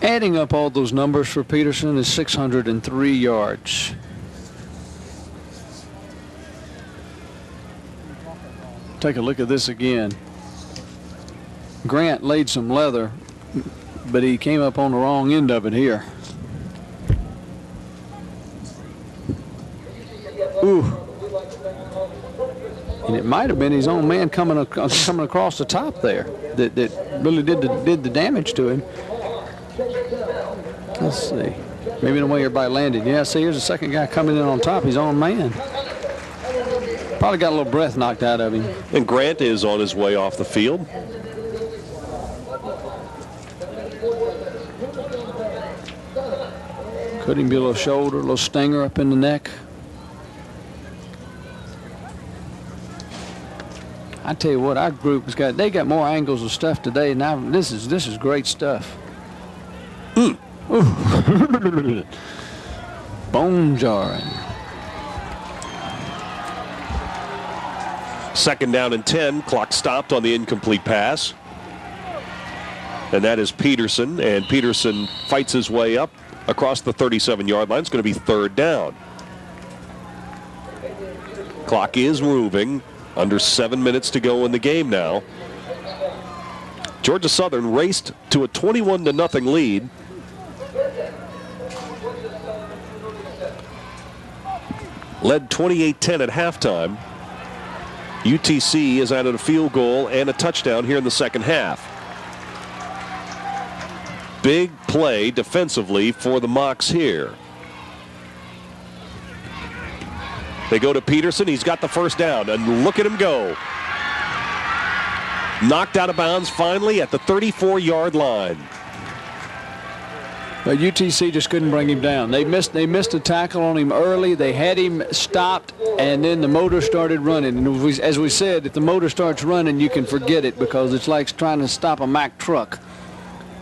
Adding up all those numbers for Peterson is 603 yards. Take a look at this again. Grant laid some leather, but he came up on the wrong end of it here. Ooh. And it might have been his own man coming across the top there that really did the damage to him. Let's see. Maybe the way everybody landed. Yeah, see, here's the second guy coming in on top. His own man. Probably got a little breath knocked out of him. And Grant is on his way off the field. Could he be a little shoulder, a little stinger up in the neck? I tell you what, our group has got, they got more angles of stuff today. Now this is great stuff. Bone jarring. 2nd down and 10. Clock stopped on the incomplete pass. And that is Peterson. And Peterson fights his way up across the 37-yard line. It's going to be 3rd down. Clock is moving. Under 7 minutes to go in the game now. Georgia Southern raced to a 21-0 lead. Led 28-10 at halftime. UTC has added a field goal and a touchdown here in the second half. Big play defensively for the Mocs here. They go to Peterson. He's got the first down, and look at him go. Knocked out of bounds finally at the 34-yard line. But UTC just couldn't bring him down. They missed a tackle on him early. They had him stopped, and then the motor started running. And as we said, if the motor starts running, you can forget it because it's like trying to stop a Mack truck.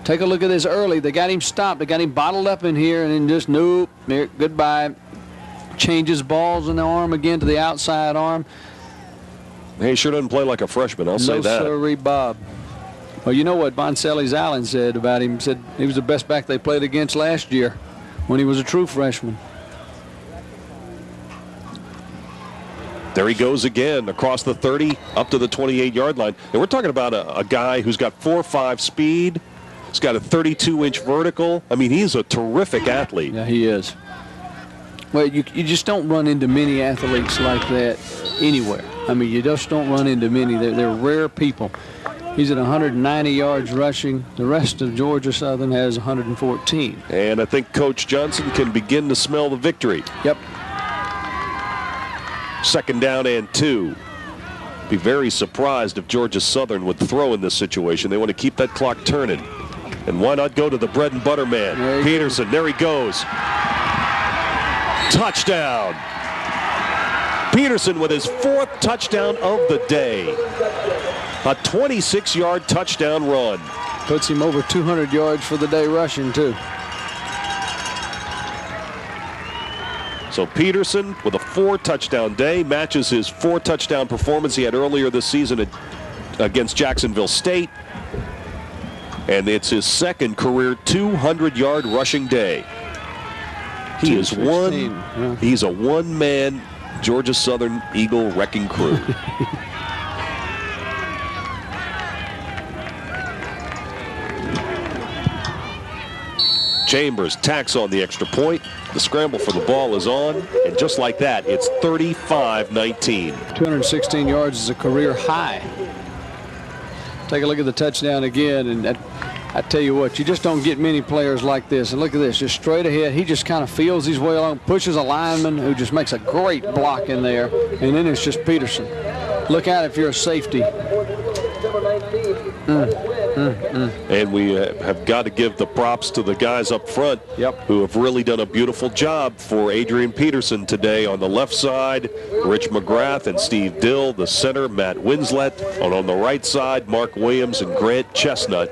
Take a look at this early. They got him stopped. They got him bottled up in here, and then just nope, here, goodbye. Changes balls in the arm again to the outside arm. He sure doesn't play like a freshman, I'll say that. No, sirree, Bob. Well, you know what Boncelli's Allen said about him? Said he was the best back they played against last year when he was a true freshman. There he goes again across the 30 up to the 28-yard line. And we're talking about a guy who's got 4.5 speed. He's got a 32-inch vertical. I mean, he's a terrific athlete. Yeah, he is. Well, you just don't run into many athletes like that anywhere. I mean, you just don't run into many. They're rare people. He's at 190 yards rushing. The rest of Georgia Southern has 114. And I think Coach Johnson can begin to smell the victory. Yep. 2nd down and 2. Be very surprised if Georgia Southern would throw in this situation. They want to keep that clock turning. And why not go to the bread and butter man? Peterson, there he goes. Touchdown. Peterson with his 4th touchdown of the day. A 26-yard touchdown run. Puts him over 200 yards for the day rushing, too. So Peterson with a 4-touchdown day matches his 4-touchdown performance he had earlier this season against Jacksonville State. And it's his 2nd career 200-yard rushing day. He's a one-man Georgia Southern Eagle wrecking crew. Chambers tacks on the extra point. The scramble for the ball is on, and just like that, it's 35-19. 216 yards is a career high. Take a look at the touchdown again, and I tell you what, you just don't get many players like this. And look at this, just straight ahead. He just kind of feels his way along, pushes a lineman who just makes a great block in there, and then it's just Peterson. Look out if you're a safety. And we have got to give the props to the guys up front who have really done a beautiful job for Adrian Peterson today. On the left side, Rich McGrath and Steve Dill. The center, Matt Winslet. And on the right side, Mark Williams and Grant Chestnut.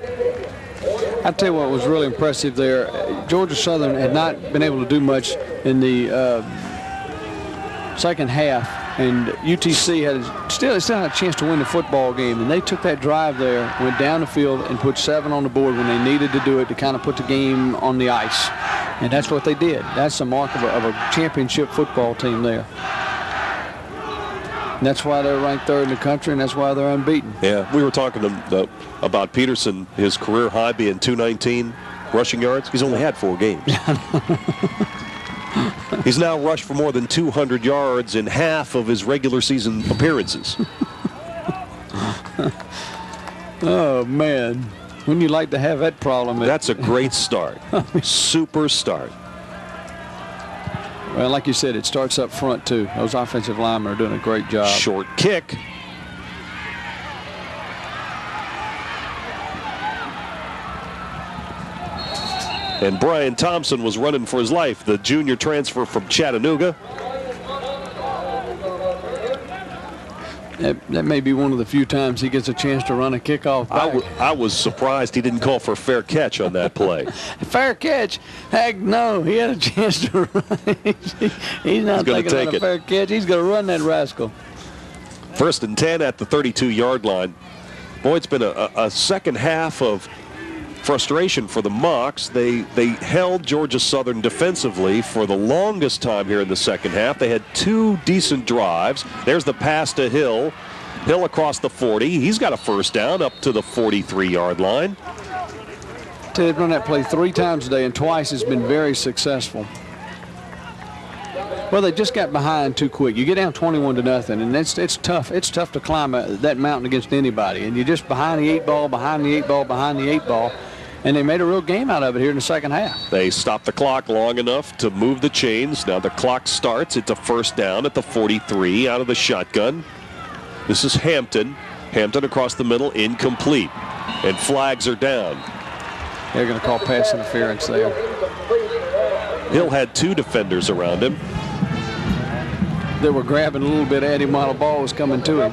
I'll tell you what was really impressive there. Georgia Southern had not been able to do much in the second half. And UTC still had a chance to win the football game, and they took that drive there, went down the field, and put 7 on the board when they needed to do it to kind of put the game on the ice. And that's what they did. That's the mark of a championship football team there. And that's why they're ranked 3rd in the country, and that's why they're unbeaten. Yeah, we were talking about Peterson, his career high being 219 rushing yards. He's only had 4 games. He's now rushed for more than 200 yards in half of his regular season appearances. Oh, man. Wouldn't you like to have that problem? That's a great start. Super start. Well, like you said, it starts up front, too. Those offensive linemen are doing a great job. Short kick. And Brian Thompson was running for his life, the junior transfer from Chattanooga. That may be one of the few times he gets a chance to run a kickoff back. I was surprised he didn't call for a fair catch on that play. Fair catch? Heck no. He had a chance to run. He's not thinking about a fair catch. He's going to run that rascal. 1st and 10 at the 32-yard line. Boy, it's been a second half of frustration for the Mocs. They held Georgia Southern defensively for the longest time here in the second half. They had 2 decent drives. There's the pass to Hill. Hill across the 40. He's got a 1st down up to the 43-yard line. They've run that play 3 times today, and twice has been very successful. Well, they just got behind too quick. You get down 21-0, and it's tough. It's tough to climb that mountain against anybody. And you're just behind the 8 ball, behind the 8 ball, behind the 8 ball. And they made a real game out of it here in the second half. They stopped the clock long enough to move the chains. Now the clock starts. It's a 1st down at the 43 out of the shotgun. This is Hampton. Hampton across the middle, incomplete. And flags are down. They're going to call pass interference there. Hill had 2 defenders around him. They were grabbing a little bit at him while the ball was coming to him.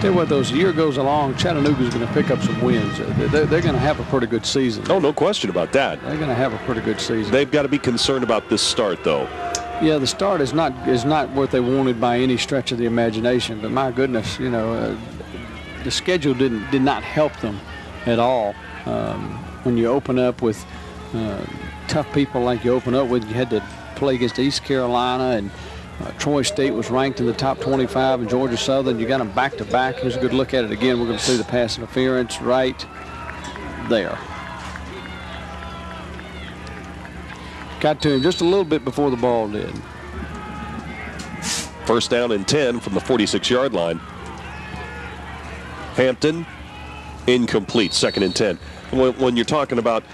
Tell you what, though, as the year goes along, Chattanooga's going to pick up some wins. They're going to have a pretty good season. Oh, no question about that. They're going to have a pretty good season. They've got to be concerned about this start, though. Yeah, the start is not what they wanted by any stretch of the imagination. But my goodness, you know, the schedule did not help them at all. When you open up with tough people like you open up with, you had to play against East Carolina, and Troy State was ranked in the top 25, and Georgia Southern. You got them back to back. Here's a good look at it again. We're going to see the pass interference right there. Got to him just a little bit before the ball did. First down and 10 from the 46-yard line. Hampton, incomplete, 2nd and 10. When you're talking about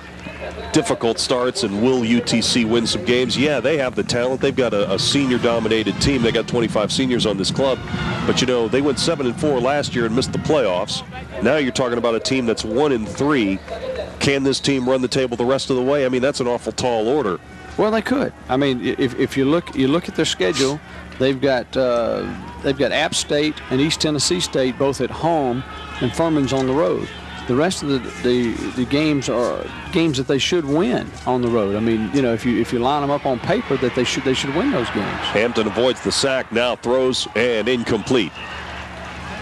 difficult starts and will UTC win some games, yeah, they have the talent. They've got a senior-dominated team. They got 25 seniors on this club. But, you know, they went 7-4 last year and missed the playoffs. Now you're talking about a team that's 1-3. Can this team run the table the rest of the way? I mean, that's an awful tall order. Well, they could. I mean, if you look at their schedule, they've got App State and East Tennessee State both at home, and Furman's on the road. The rest of the games are games that they should win on the road. I mean, you know, if you line them up on paper, that they should win those games. Hampton avoids the sack, now throws, and incomplete.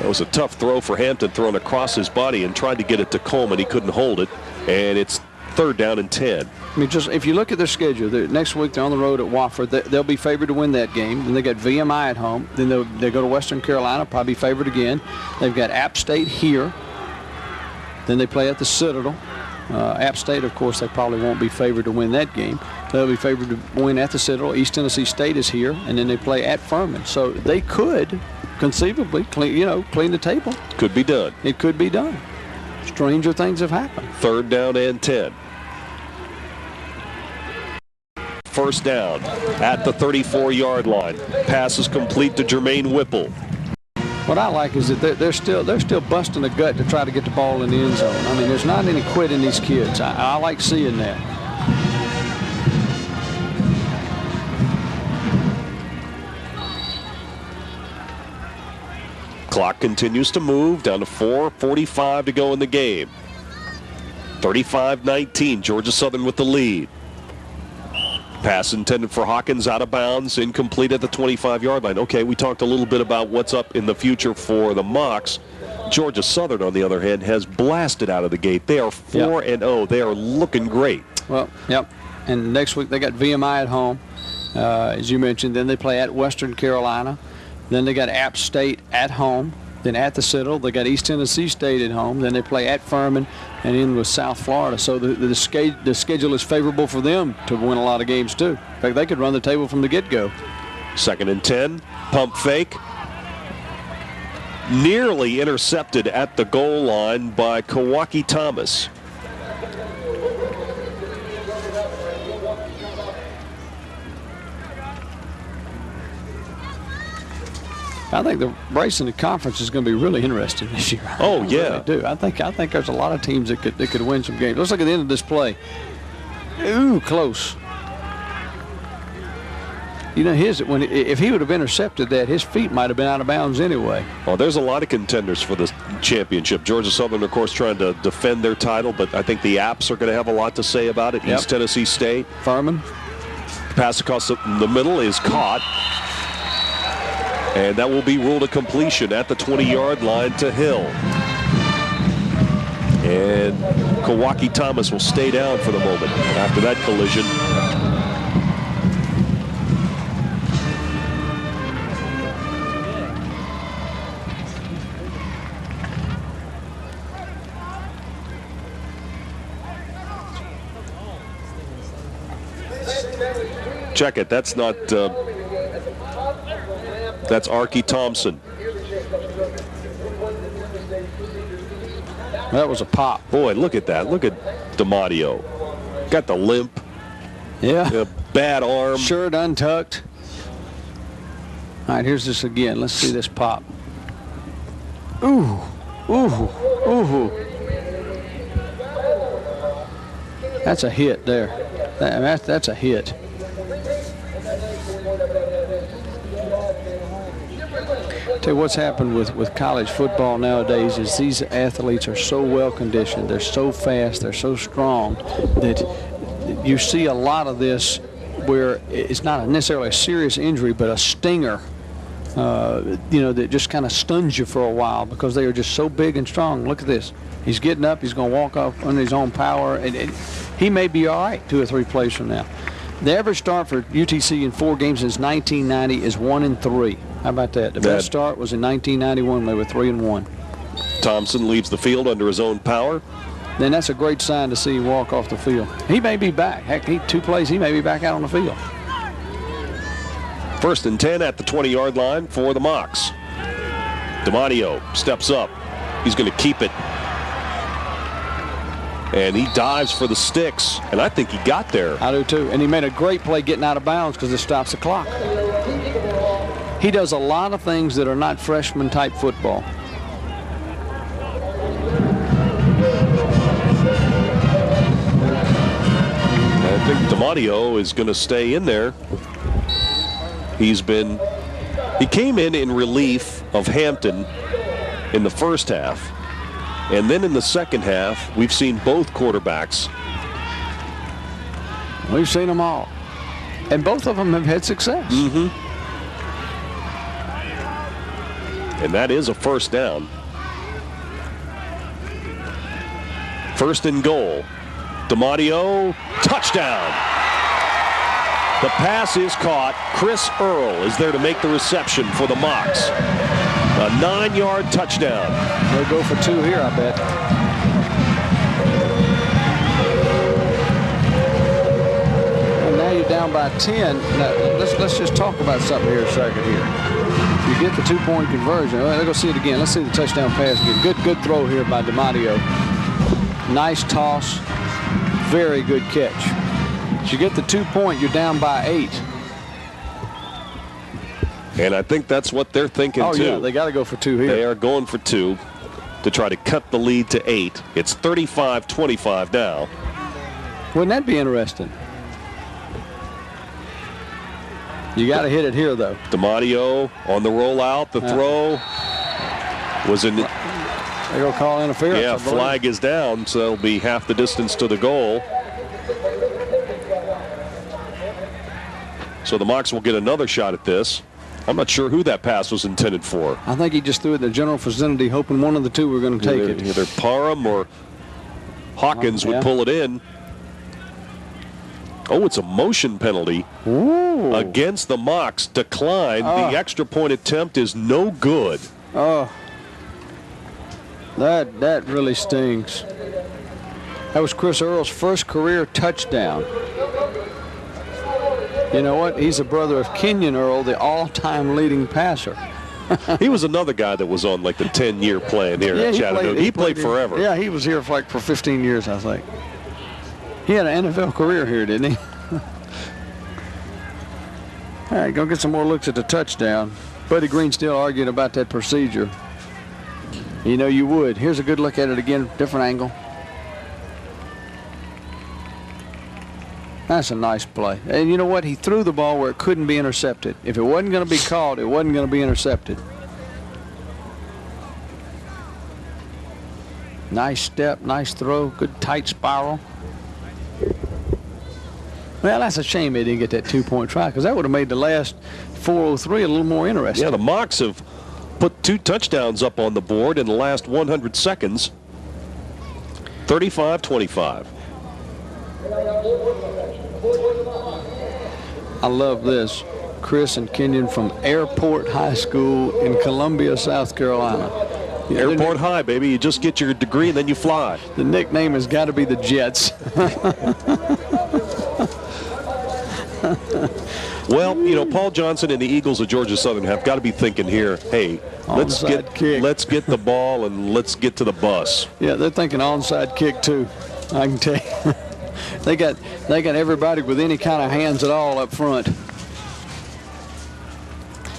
That was a tough throw for Hampton, thrown across his body and tried to get it to Coleman. He couldn't hold it, and it's 3rd down and 10. I mean, just if you look at their schedule, next week they're on the road at Wofford. They'll be favored to win that game. Then they got VMI at home. Then they go to Western Carolina, probably favored again. They've got App State here. Then they play at the Citadel. App State, of course, they probably won't be favored to win that game. They'll be favored to win at the Citadel. East Tennessee State is here, and then they play at Furman. So they could conceivably clean the table. Could be done. It could be done. Stranger things have happened. 3rd down and 10. First down at the 34-yard line. Pass is complete to Jermaine Whipple. What I like is that they're still busting the gut to try to get the ball in the end zone. I mean, there's not any quit in these kids. I like seeing that. Clock continues to move, down to 4:45 to go in the game. 35-19, Georgia Southern with the lead. Pass intended for Hawkins, out of bounds, incomplete at the 25-yard line. Okay, we talked a little bit about what's up in the future for the Mocs. Georgia Southern, on the other hand, has blasted out of the gate. They are 4-0. They are looking great. Well, yep. And next week they got VMI at home, as you mentioned. Then they play at Western Carolina. Then they got App State at home. Then at the Citadel, they got East Tennessee State at home. Then they play at Furman and in with South Florida. So the schedule is favorable for them to win a lot of games too. In fact, they could run the table from the get-go. 2nd and 10, pump fake. Nearly intercepted at the goal line by Kawaki Thomas. I think the race in the conference is going to be really interesting this year. Oh, yeah. I really do. I think there's a lot of teams that could win some games. Let's look at the end of this play. Ooh, close. You know, if he would have intercepted that, his feet might have been out of bounds anyway. Well, there's a lot of contenders for this championship. Georgia Southern, of course, trying to defend their title, but I think the Apps are going to have a lot to say about it. Yep. East Tennessee State. Furman. Pass across the middle is caught. And that will be ruled a completion at the 20-yard line to Hill. And Kawaki Thomas will stay down for the moment after that collision. Check it. That's not... That's Arky Thompson. That was a pop. Boy, look at that. Look at DiMatteo. Got the limp. Yeah. A bad arm. Shirt untucked. All right, here's this again. Let's see this pop. Ooh, ooh, ooh. That's a hit there. That's a hit. Tell you what's happened with college football nowadays is these athletes are so well conditioned, they're so fast, they're so strong that you see a lot of this where it's not necessarily a serious injury, but a stinger, that just kind of stuns you for a while because they are just so big and strong. Look at this. He's getting up. He's going to walk off under his own power, and he may be all right 2 or 3 plays from now. The average start for UTC in 4 games since 1990 is 1-3. How about that? The best start was in 1991. They were 3-1. Thompson leaves the field under his own power. Then that's a great sign to see him walk off the field. He may be back. Heck, 2 plays, he may be back out on the field. 1st and 10 at the 20-yard line for the Mocs. DiMatteo steps up. He's going to keep it. And he dives for the sticks, and I think he got there. I do too. And he made a great play getting out of bounds because it stops the clock. He does a lot of things that are not freshman-type football. I think DiMatteo is going to stay in there. He came in relief of Hampton in the first half. And then in the second half, we've seen both quarterbacks. We've seen them all. And both of them have had success. Mm-hmm. And that is a 1st down. 1st and goal. DiMatteo, touchdown. The pass is caught. Chris Earl is there to make the reception for the Mocs. A 9-yard touchdown. They'll go for 2 here, I bet. And now you're down by 10. Now, let's just talk about something here a second here. You get the 2-point conversion. All right, let's go see it again. Let's see the touchdown pass again. Good throw here by DiMatteo. Nice toss. Very good catch. If you get the 2-point, you're down by 8. And I think that's what they're thinking, too. Yeah, they got to go for 2 here. They are going for 2 to try to cut the lead to 8. It's 35-25 now. Wouldn't that be interesting? You got to hit it here, though. DiMatteo on the rollout. The throw was in. They're going to call interference. Yeah, flag is down, so it'll be half the distance to the goal. So the Mocs will get another shot at this. I'm not sure who that pass was intended for. I think he just threw it in the general vicinity, hoping one of the 2 were going to take it. Either Parham or Hawkins would pull it in. Oh, it's a motion penalty against the Mocs. Declined. The extra point attempt is no good. Oh, that really stings. That was Chris Earl's first career touchdown. You know what? He's a brother of Kenyon Earl, the all-time leading passer. He was another guy that was on like the 10-year plan here at Chattanooga. He played forever. Yeah, he was here for 15 years, I think. He had an NFL career here, didn't he? All right, go get some more looks at the touchdown. Buddy Green still arguing about that procedure. You know you would. Here's a good look at it again, different angle. That's a nice play. And you know what? He threw the ball where it couldn't be intercepted. If it wasn't going to be caught, it wasn't going to be intercepted. Nice step, nice throw, good tight spiral. Well, that's a shame they didn't get that 2-point try because that would have made the last 4:03 a little more interesting. Yeah, the Mocs have put 2 touchdowns up on the board in the last 100 seconds. 35-25. I love this. Chris and Kenyon from Airport High School in Columbia, South Carolina. Airport High, baby. You just get your degree and then you fly. The nickname has got to be the Jets. Well, you know, Paul Johnson and the Eagles of Georgia Southern have got to be thinking here, hey, let's get the ball and let's get to the bus. Yeah, they're thinking onside kick too. I can tell you. They got everybody with any kind of hands at all up front.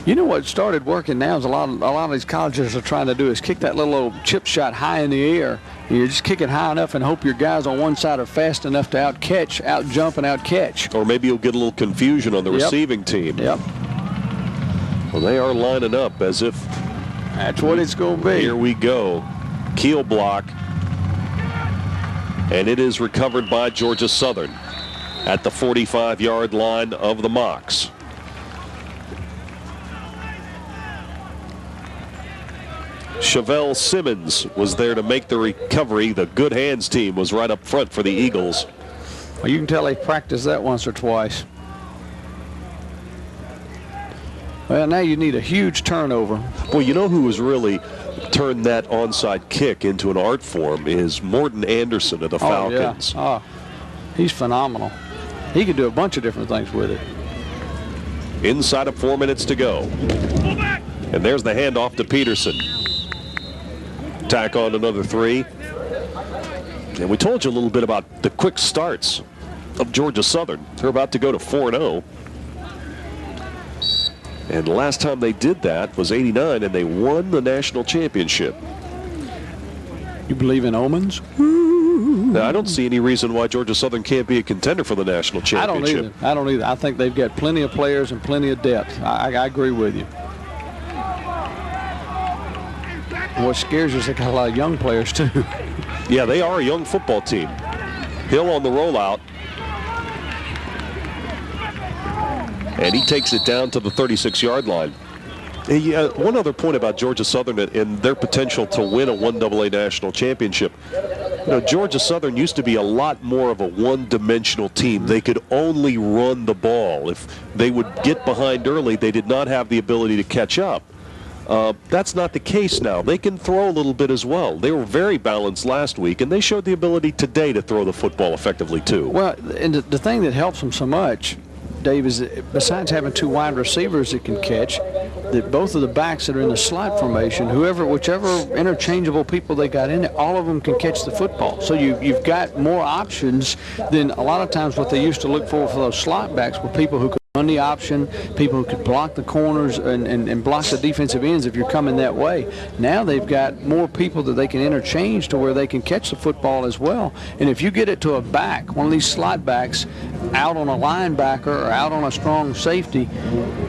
You know what started working now is a lot of these colleges are trying to do is kick that little old chip shot high in the air. You just kick it high enough and hope your guys on one side are fast enough to out jump and out catch. Or maybe you'll get a little confusion on the receiving team. Yep. Well, they are lining up as if that's what it's going to be. Here we go. Keel block. And it is recovered by Georgia Southern at the 45-yard line of the Mocs. Chevelle Simmons was there to make the recovery. The good hands team was right up front for the Eagles. Well, you can tell they practiced that once or twice. Well, now you need a huge turnover. Well, you know who has really turned that onside kick into an art form is Morton Anderson of the Falcons. Yeah. He's phenomenal. He could do a bunch of different things with it. Inside of 4 minutes to go. And there's the handoff to Peterson. Tack on another 3. And we told you a little bit about the quick starts of Georgia Southern. They're about to go to 4-0. And the last time they did that was '89, and they won the national championship. You believe in omens? Now, I don't see any reason why Georgia Southern can't be a contender for the national championship. I don't either. I think they've got plenty of players and plenty of depth. I agree with you. What scares you is they got a lot of young players, too. Yeah, they are a young football team. Hill on the rollout. And he takes it down to the 36-yard line. One other point about Georgia Southern and their potential to win a 1AA national championship. You know, Georgia Southern used to be a lot more of a one-dimensional team. They could only run the ball. If they would get behind early, they did not have the ability to catch up. That's not the case now. They can throw a little bit as well. They were very balanced last week, and they showed the ability today to throw the football effectively, too. Well, and the thing that helps them so much, Dave, is that besides having 2 wide receivers that can catch, that both of the backs that are in the slot formation, whichever interchangeable people they got in there, all of them can catch the football. So you've got more options than a lot of times what they used to look for those slot backs were people who could run the option, people who could block the corners and block the defensive ends if you're coming that way. Now they've got more people that they can interchange to where they can catch the football as well. And if you get it to a back, one of these slot backs, out on a linebacker or out on a strong safety,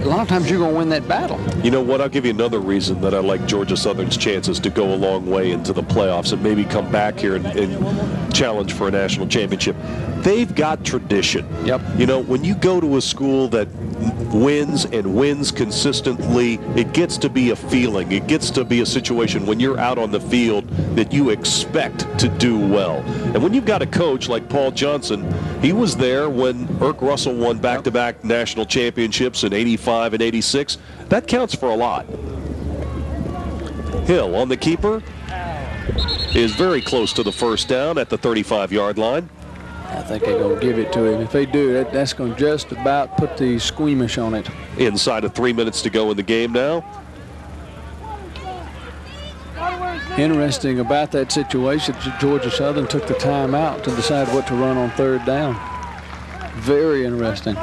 a lot of times you're going to win that battle. You know what? I'll give you another reason that I like Georgia Southern's chances to go a long way into the playoffs and maybe come back here and challenge for a national championship. They've got tradition. Yep. You know, when you go to a school that wins and wins consistently, it gets to be a feeling. It gets to be a situation when you're out on the field that you expect to do well. And when you've got a coach like Paul Johnson, he was there when Irk Russell won back-to-back national championships in '85 and '86. That counts for a lot. Hill on the keeper is very close to the first down at the 35-yard line. I think they're going to give it to him. If they do, that's going to just about put the squeamish on it. Inside of 3 minutes to go in the game now. Interesting about that situation, Georgia Southern took the timeout to decide what to run on 3rd down. Very interesting.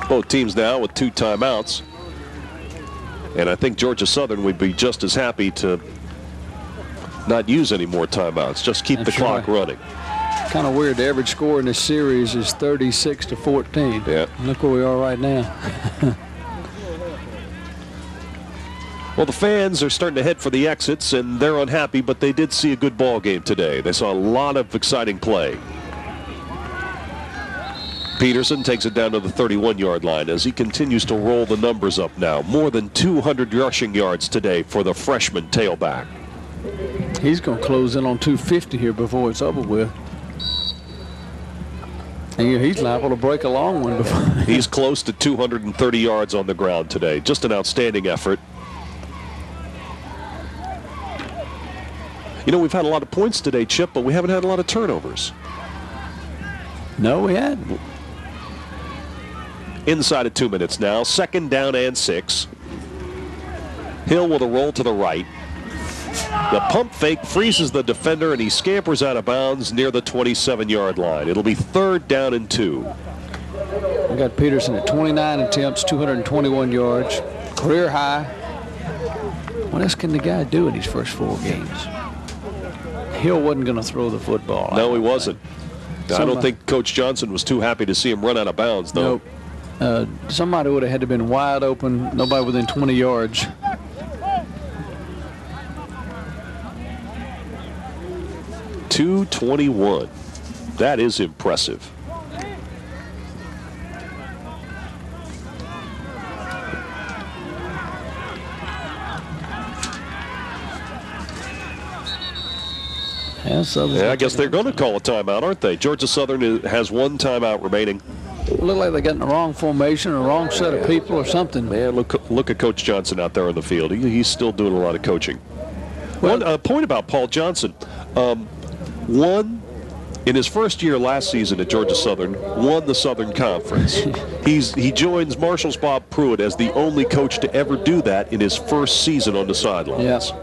Both teams now with 2 timeouts. And I think Georgia Southern would be just as happy to not use any more timeouts. Just keep the clock running. Kind of weird. The average score in this series is 36-14. Yeah. Look where we are right now. Well, the fans are starting to head for the exits, and they're unhappy, but they did see a good ball game today. They saw a lot of exciting play. Peterson takes it down to the 31-yard line as he continues to roll the numbers up now. More than 200 rushing yards today for the freshman tailback. He's going to close in on 250 here before it's over with. And he's liable to break a long one before. He's close to 230 yards on the ground today. Just an outstanding effort. You know, we've had a lot of points today, Chip, but we haven't had a lot of turnovers. No, we hadn't. Inside of 2 minutes now. 2nd down and 6. Hill with a roll to the right. The pump fake freezes the defender, and he scampers out of bounds near the 27-yard line. It'll be 3rd down and 2. We got Peterson at 29 attempts, 221 yards. career high. What else can the guy do in his first 4 games? Hill wasn't going to throw the football. No, he wasn't. I don't think Coach Johnson was too happy to see him run out of bounds, though. Nope. Somebody would have had to been wide open, nobody within 20 yards. .221. That is impressive. Yeah, I guess they're going to call a timeout, aren't they? Georgia Southern has 1 timeout remaining. Look like they got in the wrong formation, or wrong set of people, or something. Man, look at Coach Johnson out there on the field. He's still doing a lot of coaching. Well, one point about Paul Johnson. One, in his first year last season at Georgia Southern, won the Southern Conference. He joins Marshall's Bob Pruitt as the only coach to ever do that in his first season on the sidelines. Yes.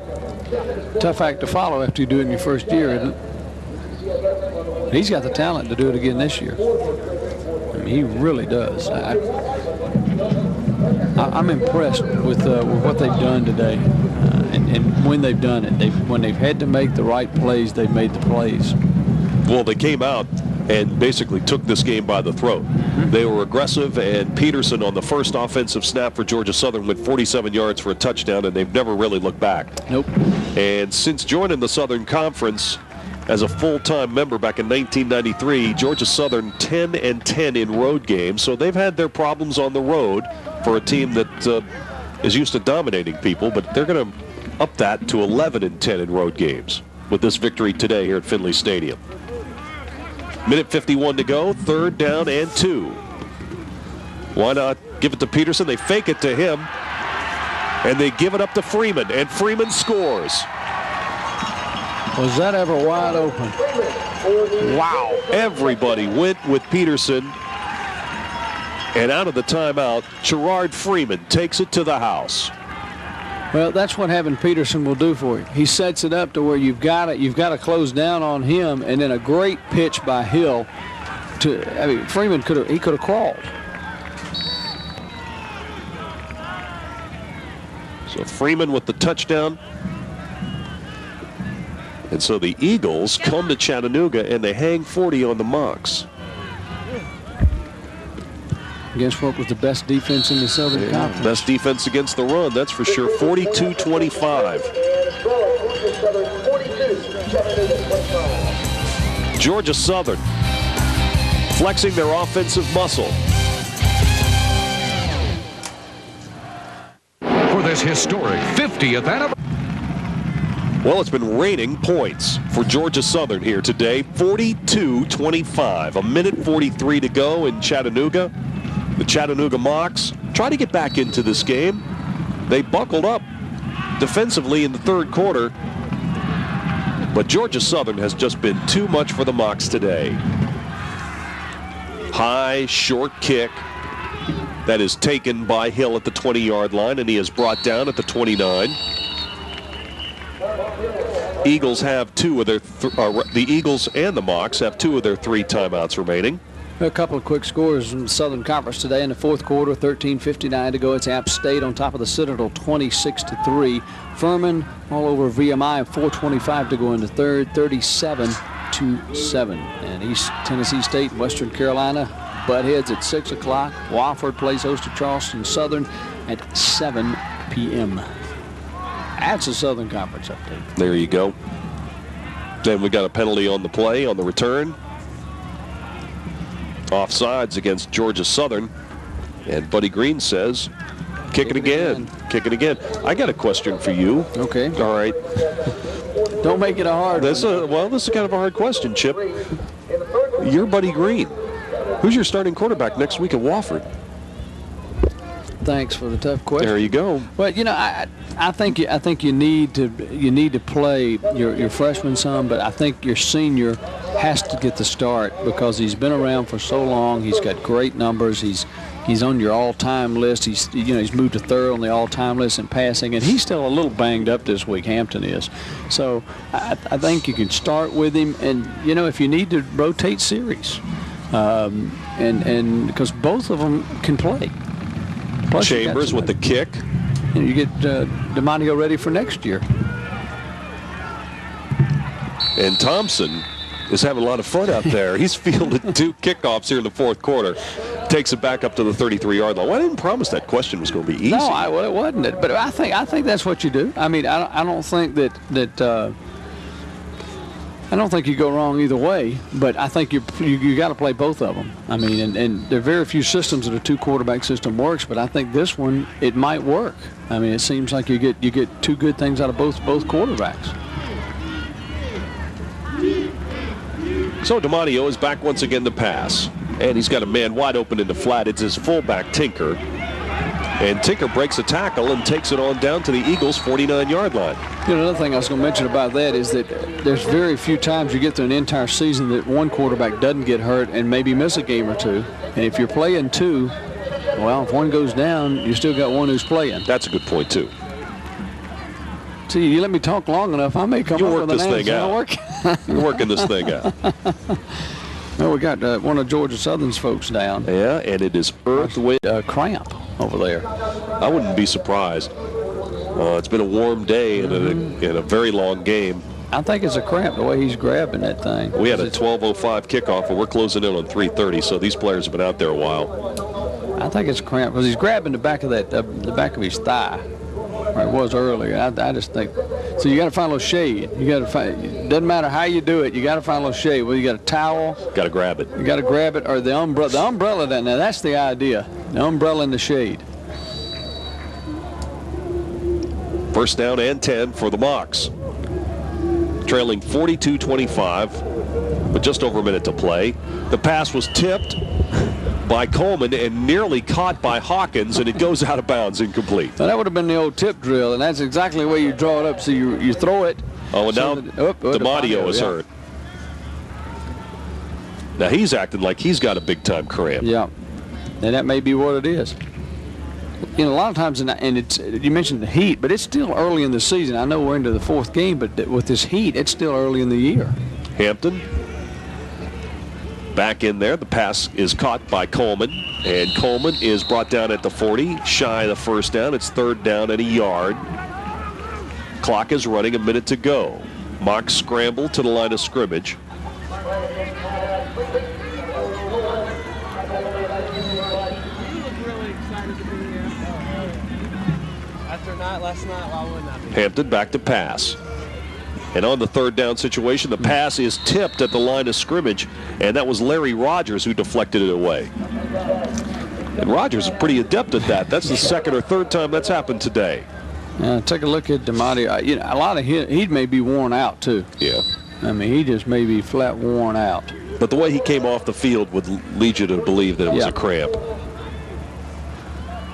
Tough act to follow after you do it in your first year, isn't it? He's got the talent to do it again this year. I mean, he really does. I'm impressed with what they've done today, and when they've done it. When they've had to make the right plays, they've made the plays. Well, they came out and basically took this game by the throat. They were aggressive, and Peterson on the first offensive snap for Georgia Southern went 47 yards for a touchdown, and they've never really looked back. Nope. And since joining the Southern Conference as a full-time member back in 1993, Georgia Southern 10-10 in road games, so they've had their problems on the road for a team that is used to dominating people, but they're going to up that to 11-10 in road games with this victory today here at Finley Stadium. Minute 51 to go, 3rd down and 2. Why not give it to Peterson? They fake it to him, and they give it up to Freeman, and Freeman scores. Was that ever wide open? Wow. Everybody went with Peterson, and out of the timeout, Gerard Freeman takes it to the house. Well, that's what having Peterson will do for you. He sets it up to where you've got to close down on him, and then a great pitch by Hill. Freeman could have crawled. So Freeman with the touchdown. And so the Eagles come to Chattanooga, and they hang 40 on the Mocs. Against what was the best defense in the Southern Conference. Best defense against the run, that's for sure. 42-25. Georgia Southern flexing their offensive muscle. For this historic 50th anniversary. Well, it's been raining points for Georgia Southern here today. 42-25. A minute 43 to go in Chattanooga. The Chattanooga Mocs try to get back into this game. They buckled up defensively in the 3rd quarter, but Georgia Southern has just been too much for the Mocs today. High, short kick that is taken by Hill at the 20-yard line, and he is brought down at the 29. Eagles have the Eagles and the Mocs have 2 of their 3 timeouts remaining. A couple of quick scores in the Southern Conference today in the 4th quarter. 13:59 to go. It's App State on top of the Citadel, 26-3. Furman all over VMI, 4:25 to go in the 3rd, 37-7. And East Tennessee State and Western Carolina butt heads at 6 o'clock. Wofford plays host to Charleston Southern at 7 p.m. That's a Southern Conference update. There you go. Then we got a penalty on the play on the return. Offsides against Georgia Southern, and Buddy Green says, kick it again. Kick it again. I got a question for you. Okay. All right. Don't make it a hard one. This is kind of a hard question, Chip. You're Buddy Green. Who's your starting quarterback next week at Wofford? Thanks for the tough question. There you go. Well, I think you need to play your freshman some, but I think your senior has to get the start because he's been around for so long. He's got great numbers. He's on your all-time list. He's moved to 3rd on the all-time list in passing, and he's still a little banged up this week. Hampton is. So I think you can start with him, and if you need to rotate series, and because both of them can play. Plus Chambers with the kick. you get DeMatteo ready for next year. And Thompson is having a lot of fun out there. He's fielded 2 kickoffs here in the fourth quarter. Takes it back up to the 33-yard line. Well, I didn't promise that question was going to be easy. No, well, it wasn't. But I think that's what you do. I mean, I don't think that I don't think you go wrong either way. But I think you got to play both of them. I mean, and there are very few systems that a 2-quarterback system works. But I think this one, it might work. I mean, it seems like you get 2 good things out of both quarterbacks. So DeMatteo is back once again to pass. And he's got a man wide open in the flat. It's his fullback, Tinker. And Tinker breaks a tackle and takes it on down to the Eagles' 49-yard line. You know, another thing I was going to mention about that is that there's very few times you get through an entire season that one quarterback doesn't get hurt and maybe miss a game or 2. And if you're playing 2, well, if one goes down, you still got one who's playing. That's a good point, too. See, you let me talk long enough, I may come up with an answer. You're working this thing out. Well, we got one of Georgia Southern's folks down. Yeah, and it is earth, wind, cramp over there. I wouldn't be surprised. It's been a warm day and a very long game. I think it's a cramp the way he's grabbing that thing. We had a 12:05 kickoff, and we're closing in on 3:30. So these players have been out there a while. I think it's a cramp because he's grabbing the back of the back of his thigh. Or it was earlier. I just think so. You got to find a little shade. You got to find. It doesn't matter how you do it. You got to find a little shade. Well, you got a towel. Got to grab it. You got to grab it or the umbrella. The umbrella. Now that's the idea. The umbrella in the shade. First down and 10 for the Mocs. Trailing 42-25 with just over a minute to play. The pass was tipped by Coleman and nearly caught by Hawkins, and it goes out of bounds, incomplete. Now that would have been the old tip drill, and that's exactly the way you draw it up. So you throw it. Oh, and now DeMatteo is hurt. Now he's acting like he's got a big-time cramp. Yeah, and that may be what it is. You know, a lot of times, and it's, you mentioned the heat, but it's still early in the season. I know we're into the 4th game, but with this heat, it's still early in the year. Hampton back in there. The pass is caught by Coleman, and Coleman is brought down at the 40, shy of the first down. It's 3rd down and a yard. Clock is running, a minute to go. Mock scramble to the line of scrimmage. Last night, why wouldn't I be? Hampton back to pass. And on the 3rd down situation, the pass is tipped at the line of scrimmage, and that was Larry Rogers who deflected it away. And Rogers is pretty adept at that. That's the 2nd or 3rd time that's happened today. Take a look at DeMatteo. You know, a lot of he may be worn out too. Yeah. I mean, he just may be flat worn out. But the way he came off the field would lead you to believe that it was a cramp.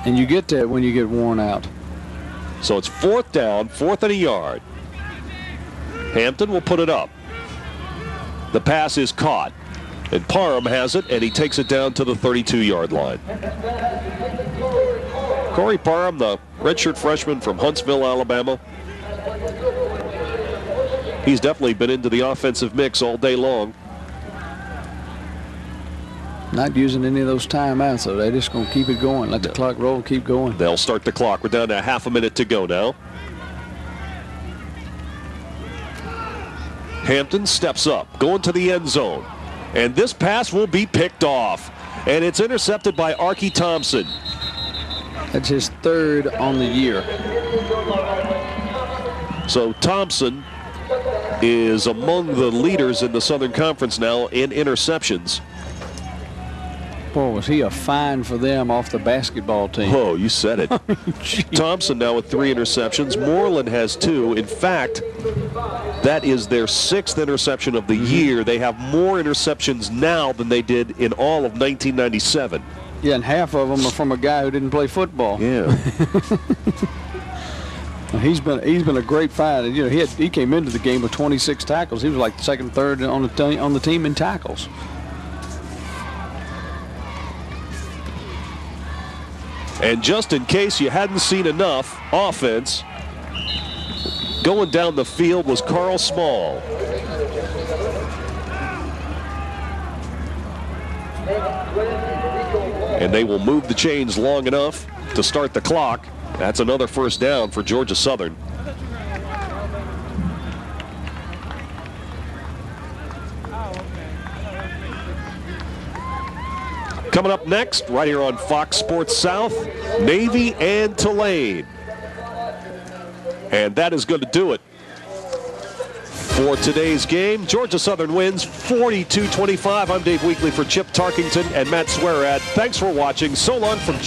And you get that when you get worn out. So it's 4th down, 4th and a yard. Hampton will put it up. The pass is caught. And Parham has it, and he takes it down to the 32-yard line. Corey Parham, the redshirt freshman from Huntsville, Alabama. He's definitely been into the offensive mix all day long. Not using any of those timeouts, so they're just going to keep it going. Let the clock roll and keep going. They'll start the clock. We're down to half a minute to go now. Hampton steps up, going to the end zone. And this pass will be picked off. And it's intercepted by Archie Thompson. That's his 3rd on the year. So Thompson is among the leaders in the Southern Conference now in interceptions. Boy, was he a find for them off the basketball team. Oh, you said it. Thompson now with 3 interceptions. Moreland has 2. In fact, that is their 6th interception of the year. They have more interceptions now than they did in all of 1997. Yeah, and half of them are from a guy who didn't play football. Yeah. He's been a great find. And, you know, he came into the game with 26 tackles. He was like 2nd, 3rd on the team in tackles. And just in case you hadn't seen enough offense, going down the field was Carl Small. And they will move the chains long enough to start the clock. That's another first down for Georgia Southern. Coming up next, right here on Fox Sports South, Navy and Tulane. And that is going to do it for today's game. Georgia Southern wins 42-25. I'm Dave Weekley for Chip Tarkington and Matt Swearad. Thanks for watching. So long from